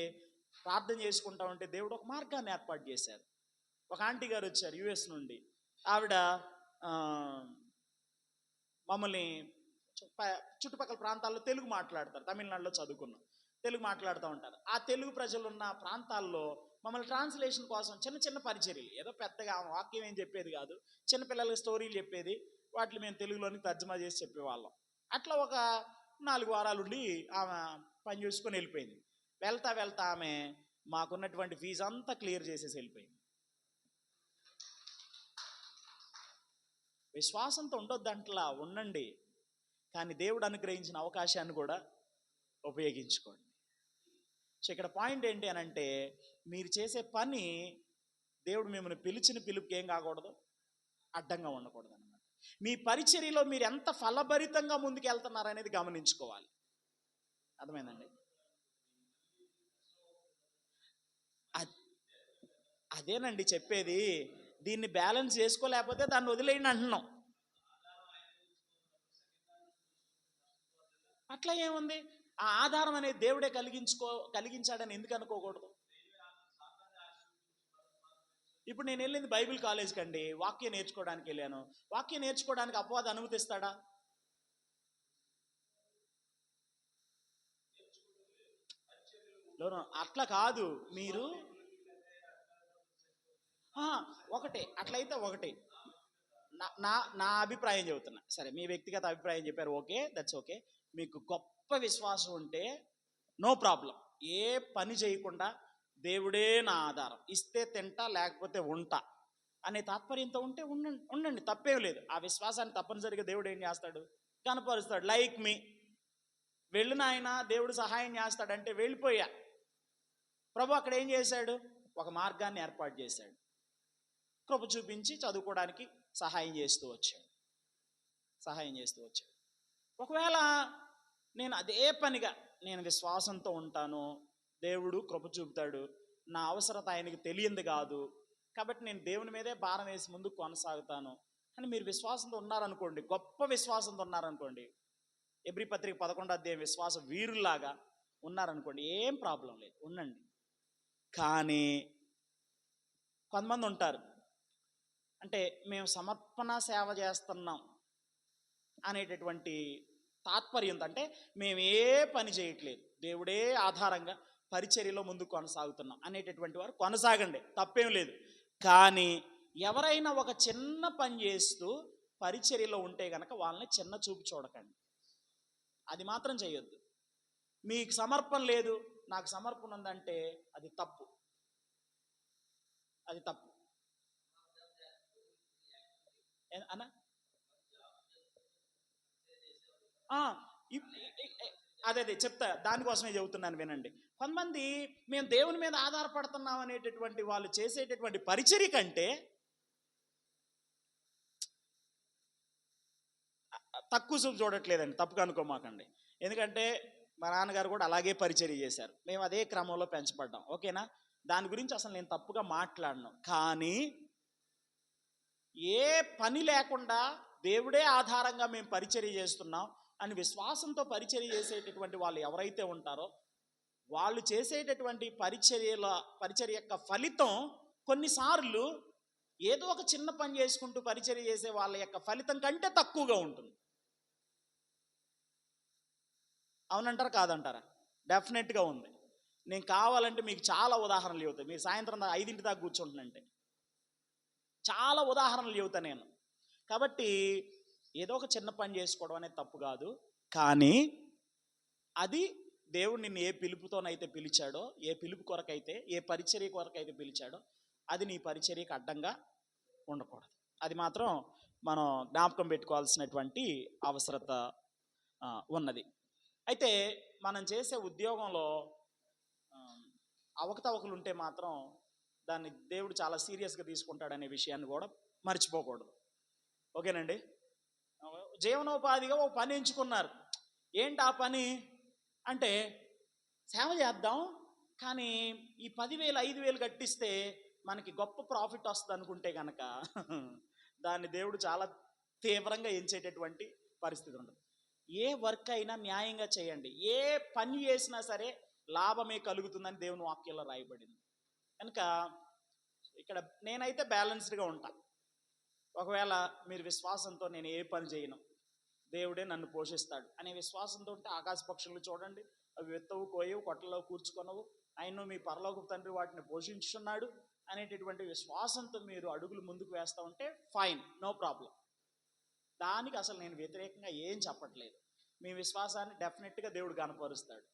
ప్రార్థన చేసుకుంటా ఉంటే దేవుడు ఒక మార్గాన్ని ఏర్పాటు చేశారు. ఒక ఆంటీ గారు వచ్చారు యుఎస్ నుండి. ఆవిడ మమ్మల్ని చుట్టుపక్కల ప్రాంతాల్లో తెలుగు మాట్లాడతారు, తమిళనాడులో చదువుకున్నాం, తెలుగు మాట్లాడుతూ ఉంటారు. ఆ తెలుగు ప్రజలు ఉన్న ప్రాంతాల్లో మమ్మల్ని ట్రాన్స్లేషన్ కోసం చిన్న చిన్న పరిచర్యలు, ఏదో పెద్దగా వాక్యం ఏం చెప్పేది కాదు, చిన్నపిల్లలకి స్టోరీలు చెప్పేది, వాటిని మేము తెలుగులోని తర్జుమా చేసి చెప్పేవాళ్ళం. అట్లా ఒక 4 వారాలు ఉండి ఆమె పని చూసుకొని వెళ్ళిపోయింది. వెళ్తా ఆమె మాకున్నటువంటి ఫీజు అంతా క్లియర్ చేసేసి వెళ్ళిపోయింది. విశ్వాసంతో ఉండొద్దంటలా, ఉండండి, కానీ దేవుడు అనుగ్రహించిన అవకాశాన్ని కూడా ఉపయోగించుకోండి. సో ఇక్కడ పాయింట్ ఏంటి అని అంటే, మీరు చేసే పని దేవుడు మిమ్మల్ని పిలిచిన పిలుపుకి ఏం కాకూడదు, అడ్డంగా ఉండకూడదు అనమాట. మీ పరిచర్యలో మీరు ఎంత ఫలభరితంగా ముందుకు వెళ్తున్నారు అనేది గమనించుకోవాలి. అర్థమైందండి? అదేనండి చెప్పేది. దీన్ని బ్యాలెన్స్ చేసుకోలేకపోతే దాన్ని వదిలేయండి అంటున్నాం. అట్లా ఏముంది, ఆ ఆధారం అనేది దేవుడే కలిగించాడని ఎందుకు అనుకోకూడదు? ఇప్పుడు నేను వెళ్ళింది బైబిల్ కాలేజ్కి అండి, వాక్యం నేర్చుకోవడానికి వెళ్ళాను. వాక్యం నేర్చుకోవడానికి అపవాది అనుమతిస్తాడా? అట్లా కాదు. మీరు ఒకటే అట్లయితే ఒకటే, నా నా నా అభిప్రాయం చెబుతున్నా. సరే, మీ వ్యక్తిగత అభిప్రాయం చెప్పారు, ఓకే, దట్స్ ఓకే. మీకు గొప్ప విశ్వాసం ఉంటే నో ప్రాబ్లం. ఏ పని చేయకుండా దేవుడే నా ఆధారం, ఇస్తే తింటా లేకపోతే ఉంటా అనే తాత్పర్యంతో ఉంటే ఉండండి, ఉండండి, తప్పేం లేదు. ఆ విశ్వాసాన్ని తప్పనిసరిగా దేవుడు ఏం చేస్తాడు? కనపరుస్తాడు. లైక్ మీ, వెళ్ళిన ఆయన దేవుడు సహాయం చేస్తాడంటే వెళ్ళిపోయా. ప్రభు అక్కడ ఏం చేశాడు? ఒక మార్గాన్ని ఏర్పాటు చేశాడు, కృప చూపించి చదువుకోవడానికి సహాయం చేస్తూ వచ్చాడు, సహాయం చేస్తూ వచ్చాడు. ఒకవేళ నేను అదే పనిగా నేను విశ్వాసంతో ఉంటాను, దేవుడు కృప చూపుతాడు, నా అవసరత ఆయనకి తెలియంది కాదు, కాబట్టి నేను దేవుని మీదే భారం వేసి ముందుకు కొనసాగుతాను అని మీరు విశ్వాసంతో ఉన్నారనుకోండి, గొప్ప విశ్వాసంతో ఉన్నారనుకోండి, ఎబ్రీ పత్రిక 11వ అధ్యాయం విశ్వాస వీరులాగా ఉన్నారనుకోండి, ఏం ప్రాబ్లం లేదు, ఉండండి. కానీ కొంతమంది ఉంటారు, అంటే మేము సమర్పణ సేవ చేస్తున్నాం అనేటటువంటి తాత్పర్యంతో, అంటే మేము ఏ పని చేయట్లేదు, దేవుడే ఆధారంగా పరిచర్యలో ముందుకు కొనసాగుతున్నాం అనేటటువంటి వారు కొనసాగండి, తప్పేం లేదు. కానీ ఎవరైనా ఒక చిన్న పని చేస్తూ పరిచర్యలో ఉంటే కనుక వాళ్ళని చిన్న చూపు చూడకండి, అది మాత్రం చేయొద్దు. మీకు సమర్పణ లేదు, నాకు సమర్పణ ఉందంటే అది తప్పు, అది తప్పు అన్నా. అదే చెప్తా, దానికోసమే చెబుతున్నాను, వినండి. కొంతమంది మేము దేవుని మీద ఆధారపడుతున్నాం అనేటటువంటి వాళ్ళు చేసేటటువంటి పరిచర్య కంటే తక్కువ చూపు చూడట్లేదండి, తప్పుగా అనుకోమాకండి. ఎందుకంటే మా నాన్నగారు కూడా అలాగే పరిచర్య చేశారు, మేము అదే క్రమంలో పెంచబడ్డాం, ఓకేనా. దాని గురించి అసలు నేను తప్పుగా మాట్లాడను. కానీ ఏ పని లేకుండా దేవుడే ఆధారంగా మేము పరిచర్య చేస్తున్నాం అని విశ్వాసంతో పరిచర్య చేసేటటువంటి వాళ్ళు ఎవరైతే ఉంటారో వాళ్ళు చేసేటటువంటి పరిచర్య యొక్క ఫలితం కొన్నిసార్లు ఏదో ఒక చిన్న పని చేసుకుంటూ పరిచర్య చేసే వాళ్ళ యొక్క ఫలితం కంటే తక్కువగా ఉంటుంది. అవునంటారా కాదంటారా? డెఫినెట్గా ఉంది. నేను కావాలంటే మీకు చాలా ఉదాహరణలు చెబుతాను. మీరు సాయంత్రం 5 దాకా కూర్చుంటున్నంటే చాలా ఉదాహరణలు చెబుతా నేను. కాబట్టి ఏదో ఒక చిన్న పని చేసుకోవడం అనేది తప్పు కాదు, కానీ అది దేవుడు నిన్ను ఏ పిలుపుతోనైతే పిలిచాడో, ఏ పిలుపు కొరకైతే, ఏ పరిచర్య కొరకైతే పిలిచాడో అది నీ పరిచర్యకు అడ్డంగా ఉండకూడదు. అది మాత్రం మనం జ్ఞాపకం పెట్టుకోవాల్సినటువంటి అవసరత ఉన్నది. అయితే మనం చేసే ఉద్యోగంలో అవకతవకలు ఉంటే మాత్రం దాన్ని దేవుడు చాలా సీరియస్గా తీసుకుంటాడనే విషయాన్ని కూడా మర్చిపోకూడదు, ఓకేనండి. జీవనోపాధిగా ఓ పని ఎంచుకున్నారు. ఏంటి ఆ పని అంటే, సేవ చేద్దాం కానీ ఈ 10,000 5,000 కట్టిస్తే మనకి గొప్ప ప్రాఫిట్ వస్తుంది అనుకుంటే కనుక దాన్ని దేవుడు చాలా తీవ్రంగా ఎంచేటటువంటి పరిస్థితి ఉండదు. ఏ వర్క్ అయినా న్యాయంగా చేయండి, ఏ పని చేసినా సరే లాభమే కలుగుతుందని దేవుని వాక్యంలో రాయబడింది. కనుక ఇక్కడ నేనైతే బ్యాలెన్స్డ్గా ఉంటా. ఒకవేళ మీరు విశ్వాసంతో నేను ఏ పని చేయను, దేవుడే నన్ను పోషిస్తాడు అనే విశ్వాసంతో ఉంటే ఆకాశ పక్షులు చూడండి, అవి వెత్తవు, కోయవు, కొట్టలో కూర్చుకొనవు, ఆయన మీ పరలోకపు తండ్రి వాటిని పోషించున్నాడు అనేటటువంటి విశ్వాసంతో మీరు అడుగులు ముందుకు వేస్తూ ఉంటే ఫైన్, నో ప్రాబ్లం. దానికి అసలు నేను వ్యతిరేకంగా ఏం చెప్పట్లేదు. మీ విశ్వాసాన్ని డెఫినెట్గా దేవుడు కనపరుస్తాడు.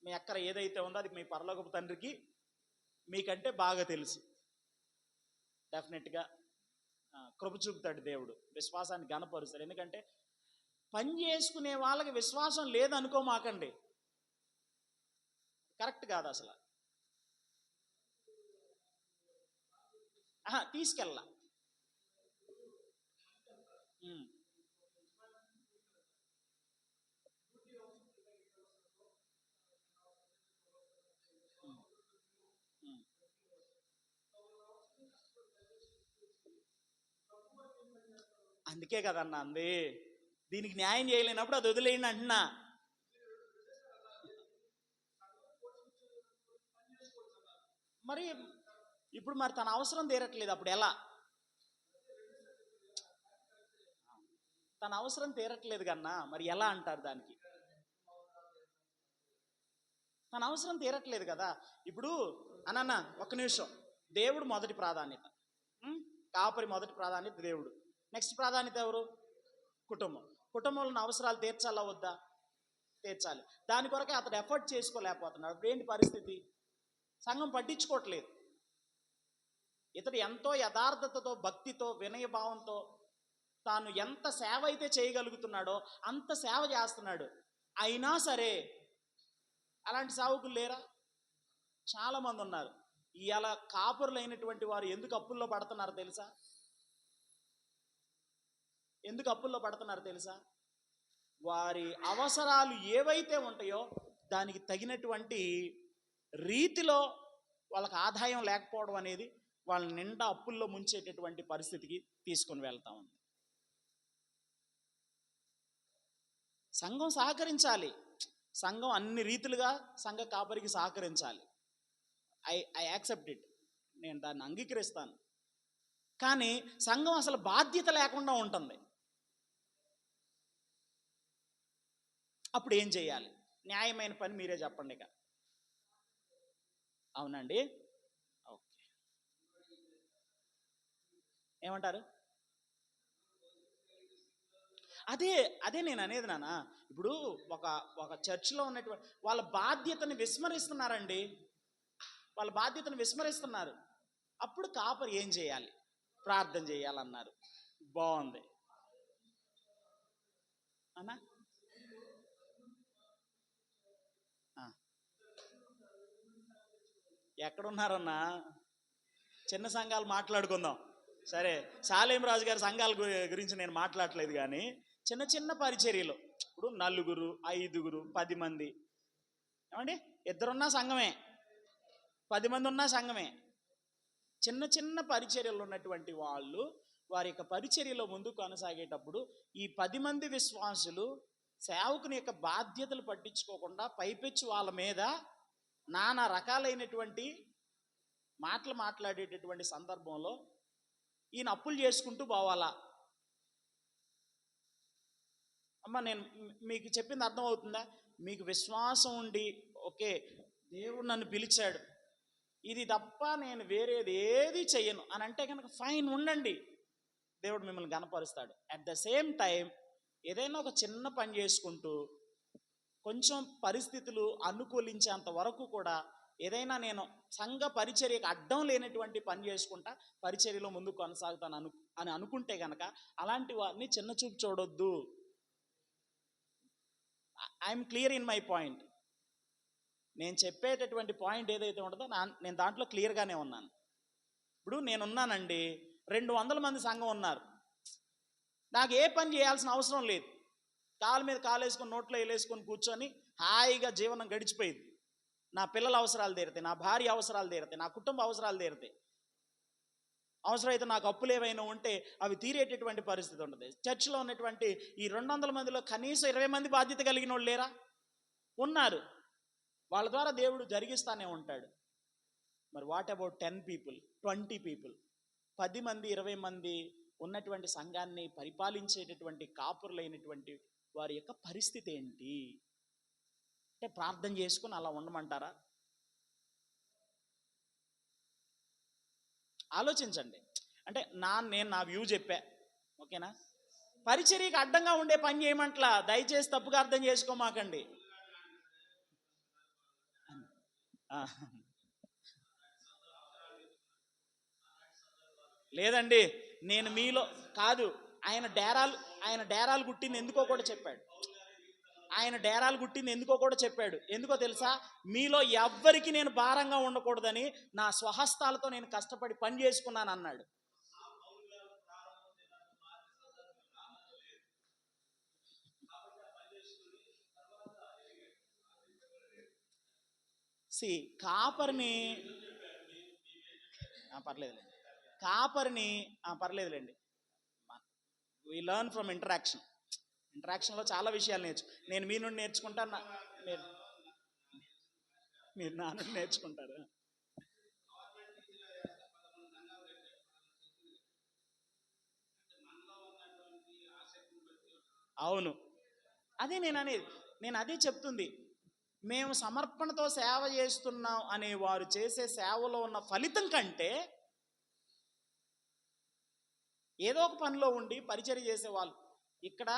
మీ అక్కర ఏదైతే ఉందో అది మీ పరలోకపు తండ్రికి మీకంటే బాగా తెలుసు. డెఫినెట్గా కృప చూపుతాడు దేవుడు, విశ్వాసాన్ని గణపరుస్తాడు. ఎందుకంటే పని చేసుకునే వాళ్ళకి విశ్వాసం లేదనుకోమాకండి, కరెక్ట్ కాదు అసలు. తీసుకెళ్ళ అందుకే కదన్నా అంది, దీనికి న్యాయం చేయలేనప్పుడు అది వదిలేయండి అంటున్నా. మరి ఇప్పుడు మరి తన అవసరం తీరట్లేదు, అప్పుడు ఎలా? తన అవసరం తీరట్లేదు కన్నా మరి ఎలా అంటారు దానికి? తన అవసరం తీరట్లేదు కదా. ఇప్పుడు అన్న ఒక్క నిమిషం, దేవుడు మొదటి ప్రాధాన్యత, కాపరి మొదటి ప్రాధాన్యత దేవుడు. నెక్స్ట్ ప్రాధాన్యత ఎవరు? కుటుంబం. కుటుంబంలో అవసరాలు తీర్చాలా వద్దా? తీర్చాలి. దాని కొరకే అతడు ఎఫర్ట్ చేసుకోలేకపోతున్నాడు. అప్పుడు ఏంటి పరిస్థితి? సంఘం పట్టించుకోవట్లేదు. ఇతడు ఎంతో యథార్థతతో, భక్తితో, వినయభావంతో తాను ఎంత సేవ అయితే చేయగలుగుతున్నాడో అంత సేవ చేస్తున్నాడు. అయినా సరే అలాంటి సేవకులు లేరా? చాలామంది ఉన్నారు. ఇలా కాపురులైనటువంటి వారు ఎందుకు అప్పుల్లో పడుతున్నారు తెలుసా? ఎందుకు అప్పుల్లో పడుతున్నారు తెలుసా? వారి అవసరాలు ఏవైతే ఉంటాయో దానికి తగినటువంటి రీతిలో వాళ్ళకి ఆదాయం లేకపోవడం అనేది వాళ్ళ నిండా అప్పుల్లో ముంచేటటువంటి పరిస్థితికి తీసుకొని వెళ్తా ఉంది. సంఘం సహకరించాలి. సంఘం అన్ని రీతిలుగా సంఘ కాపరికి సహకరించాలి. ఐ యాక్సెప్ట్ ఇట్, నేను దాన్ని అంగీకరిస్తాను. కానీ సంఘం అసలు బాధ్యత లేకుండా ఉంటుంది. అప్పుడు ఏం చేయాలి? న్యాయమైన పని మీరే చెప్పండి. ఇక అవునండి, ఓకే, ఏమంటారు? అదే అదే నేను అనేది నాన్న. ఇప్పుడు ఒక చర్చిలో ఉన్నటువంటి వాళ్ళ బాధ్యతని విస్మరిస్తున్నారండి. వాళ్ళ బాధ్యతను విస్మరిస్తున్నారు. అప్పుడు కాపరి ఏం చేయాలి? ప్రార్థన చేయాలన్నారు. బాగుంది అన్నా. ఎక్కడున్నారన్నా? చిన్న సంఘాలు మాట్లాడుకుందాం. సరే, సాలేం రాజు గారి సంఘాల గురించి నేను మాట్లాడలేదు, కానీ చిన్న చిన్న పరిచర్యలు, ఇప్పుడు 4, 5, 10 మంది, ఏమండి, 2 ఉన్నా సంఘమే, 10 మంది ఉన్నా సంఘమే. చిన్న చిన్న పరిచర్యలు ఉన్నటువంటి వాళ్ళు వారి యొక్క పరిచర్యలో ముందు కొనసాగేటప్పుడు ఈ 10 మంది విశ్వాసులు సేవకుని యొక్క బాధ్యతలు పట్టించుకోకుండా పైపెచ్చి వాళ్ళ మీద నానా రకాలైనటువంటి మాటలు మాట్లాడేటటువంటి సందర్భంలో ఈయన అప్పులు చేసుకుంటూ పోవాలా? అమ్మ, నేను మీకు చెప్పింది అర్థం అవుతుందా? మీకు విశ్వాసం ఉండి, ఓకే, దేవుడు నన్ను పిలిచాడు, ఇది తప్ప నేను వేరేది ఏది చెయ్యను అని అంటే కనుక ఫైన్, ఉండండి, దేవుడు మిమ్మల్ని గణపరుస్తాడు. అట్ ద సేమ్ టైం ఏదైనా ఒక చిన్న పని చేసుకుంటూ కొంచెం పరిస్థితులు అనుకూలించేంత వరకు కూడా ఏదైనా నేను సంఘ పరిచర్యకు అడ్డం లేనటువంటి పని చేసుకుంటా పరిచర్యలో ముందుకు కొనసాగుతాను అని అనుకుంటే కనుక అలాంటి వారిని చిన్న చూపు చూడొద్దు. I'm clear in my point. నేను చెప్పేటటువంటి పాయింట్ ఏదైతే ఉంటుందో నేను దాంట్లో క్లియర్గానే ఉన్నాను. ఇప్పుడు నేనున్నానండి, 200 మంది సంఘం ఉన్నారు, నాకు ఏ పని చేయాల్సిన అవసరం లేదు. కాలు మీద కాలు వేసుకొని నోట్లో వేసుకొని కూర్చొని హాయిగా జీవనం గడిచిపోయింది. నా పిల్లల అవసరాలు తీరుతాయి, నా భార్య అవసరాలు తీరుతాయి, నా కుటుంబ అవసరాలు తీరుతాయి. అవసరమైతే నాకు అప్పులు ఏవైనా ఉంటే అవి తీరేటటువంటి పరిస్థితి ఉంటుంది. చర్చిలో ఉన్నటువంటి ఈ 200 మందిలో కనీసం 20 మంది బాధ్యత కలిగిన వాళ్ళు లేరా? ఉన్నారు. వాళ్ళ ద్వారా దేవుడు జరిగిస్తానే ఉంటాడు. మరి వాట్ అబౌట్ 10 people, 20 people, 10 మంది, 20 మంది ఉన్నటువంటి సంఘాన్ని పరిపాలించేటటువంటి కాపురులైనటువంటి వారి యొక్క పరిస్థితి ఏంటి? అంటే ప్రార్థన చేసుకుని అలా ఉండమంటారా? ఆలోచించండి. అంటే నేను నా వ్యూ చెప్పా, ఓకేనా? పరిచర్యకి అడ్డంగా ఉండే పని చేయమంటలా, దయచేసి తప్పుగా అర్థం చేసుకోమాకండి. లేదండి, నేను మీలో కాదు. ఆయన డేరాలు గుట్టింది ఎందుకో కూడా చెప్పాడు. ఎందుకో తెలుసా? మీలో ఎవ్వరికి నేను భారంగా ఉండకూడదని నా స్వహస్తాలతో నేను కష్టపడి పని చేసుకున్నాను అన్నాడు. కాపరిని పర్లేదులేండి, వి లెర్న్ ఫ్రమ్ ఇంటరాక్షన్లో చాలా విషయాలు నేను మీ నుండి నేర్చుకుంటాను, మీరు నా నుండి నేర్చుకుంటారు. అవును. అదే నేను అనేది. నేను అదే చెప్తుంది. మేము సమర్పణతో సేవ చేస్తున్నాం అనే వారు చేసే సేవలో ఉన్న ఫలితం కంటే ఏదో ఒక పనిలో ఉండి పరిచర్య చేసేవాళ్ళు ఇక్కడ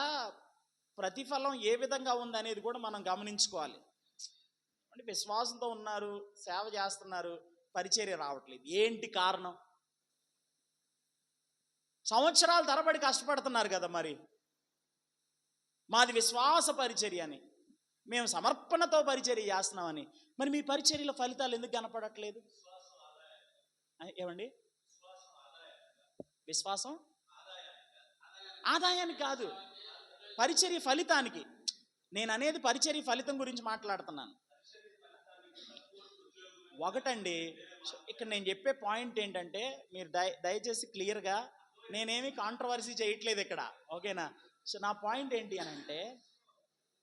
ప్రతిఫలం ఏ విధంగా ఉందనేది కూడా మనం గమనించుకోవాలి. అంటే విశ్వాసంతో ఉన్నారు, సేవ చేస్తున్నారు, పరిచర్య రావట్లేదు. ఏంటి కారణం? సంవత్సరాల తరబడి కష్టపడుతున్నారు కదా మరి. మాది విశ్వాస పరిచర్య అని, మేము సమర్పణతో పరిచర్య చేస్తున్నామని, మరి మీ పరిచర్యల ఫలితాలు ఎందుకు కనపడట్లేదు? ఏమండి? విశ్వాసం ఆదాయానికి కాదు, పరిచర్య ఫలితానికి. నేను అనేది పరిచర్య ఫలితం గురించి మాట్లాడుతున్నాను. ఒకటండి, ఇక్కడ నేను చెప్పే పాయింట్ ఏంటంటే మీరు దయచేసి క్లియర్గా, నేనేమి కాంట్రవర్సీ చేయట్లేదు ఇక్కడ, ఓకేనా? సో నా పాయింట్ ఏంటి అని అంటే,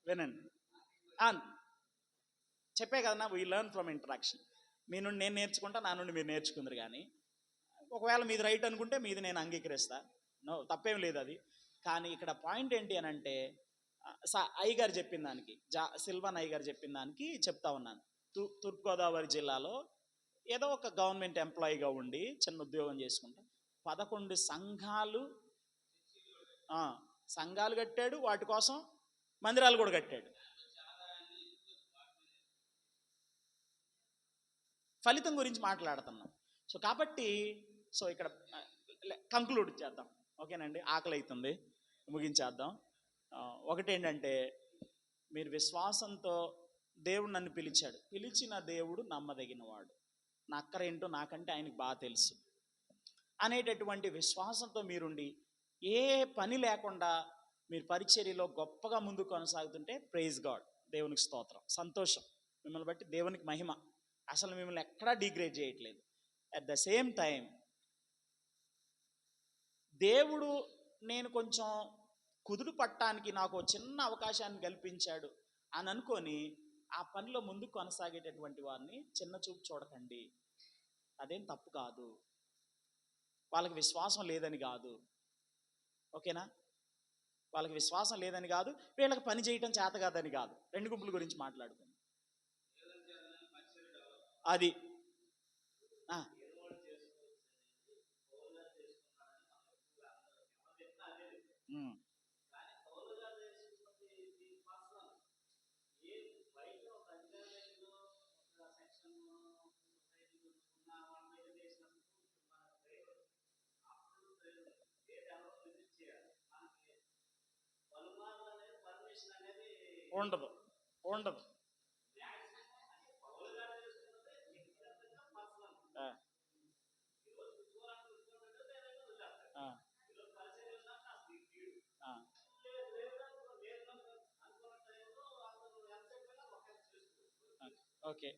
వినండి. చెప్పే కదా, వీ లెర్న్ ఫ్రమ్ ఇంటరాక్షన్. మీ నుండి నేను నేర్చుకుంటా, నా నుండి మీరు నేర్చుకుందరు. కానీ ఒకవేళ మీది రైట్ అనుకుంటే మీది నేను అంగీకరిస్తా, నో తప్పేం లేదు అది. కానీ ఇక్కడ పాయింట్ ఏంటి అని అంటే, అయ్య గారు చెప్పిన దానికి, సిల్వన్ అయ్య గారు చెప్పిన దానికి చెప్తా ఉన్నాను. తూర్పుగోదావరి జిల్లాలో ఏదో ఒక గవర్నమెంట్ ఎంప్లాయీగా ఉండి చిన్న ఉద్యోగం చేసుకుంటా 11 సంఘాలు కట్టాడు, వాటి కోసం మందిరాలు కూడా కట్టాడు. ఫలితం గురించి మాట్లాడుతున్నాం. సో కాబట్టి ఇక్కడ కంక్లూడ్ చేద్దాం, ఓకేనండి? ఆకలి అవుతుంది, ముగించేద్దాం. ఒకటేంటంటే, మీరు విశ్వాసంతో, దేవుడు నన్ను పిలిచాడు, పిలిచిన దేవుడు నమ్మదగినవాడు, నా అక్కరేంటో నాకంటే ఆయనకు బాగా తెలుసు అనేటటువంటి విశ్వాసంతో మీరుండి ఏ పని లేకుండా మీరు పరిచర్యలో గొప్పగా ముందుకు కొనసాగుతుంటే ప్రైజ్ గాడ్, దేవునికి స్తోత్రం, సంతోషం. మిమ్మల్ని బట్టి దేవునికి మహిమ. అసలు మిమ్మల్ని ఎక్కడా డిగ్రేడ్ చేయట్లేదు. అట్ ద సేమ్ టైం దేవుడు నేను కొంచెం కుదురు పట్టడానికి నాకు చిన్న అవకాశాన్ని కల్పించాడు అని అనుకొని ఆ పనిలో ముందుకు కొనసాగేటటువంటి వారిని చిన్న చూపు చూడకండి. అదేం తప్పు కాదు, వాళ్ళకి విశ్వాసం లేదని కాదు, ఓకేనా? వాళ్ళకి విశ్వాసం లేదని కాదు, వీళ్ళకి పని చేయటం చేత కాదని కాదు. రెండు గుంపుల గురించి మాట్లాడుకుందాం. అది ఉండదు, ఉండదు. ఓకే,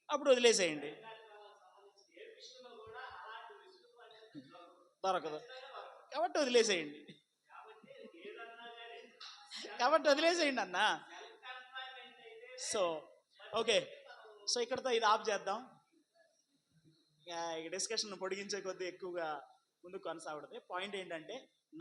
అప్పుడు వదిలేసేయండి, దొరకదు కాబట్టి వదిలేసేయండి, అన్న. సో ఓకే, సో ఇక్కడతో ఇది ఆఫ్ చేద్దాం. డిస్కషన్ పొడిగించే కొద్దీ ఎక్కువగా ముందుకు కొనసాగుతుంది. పాయింట్ ఏంటంటే,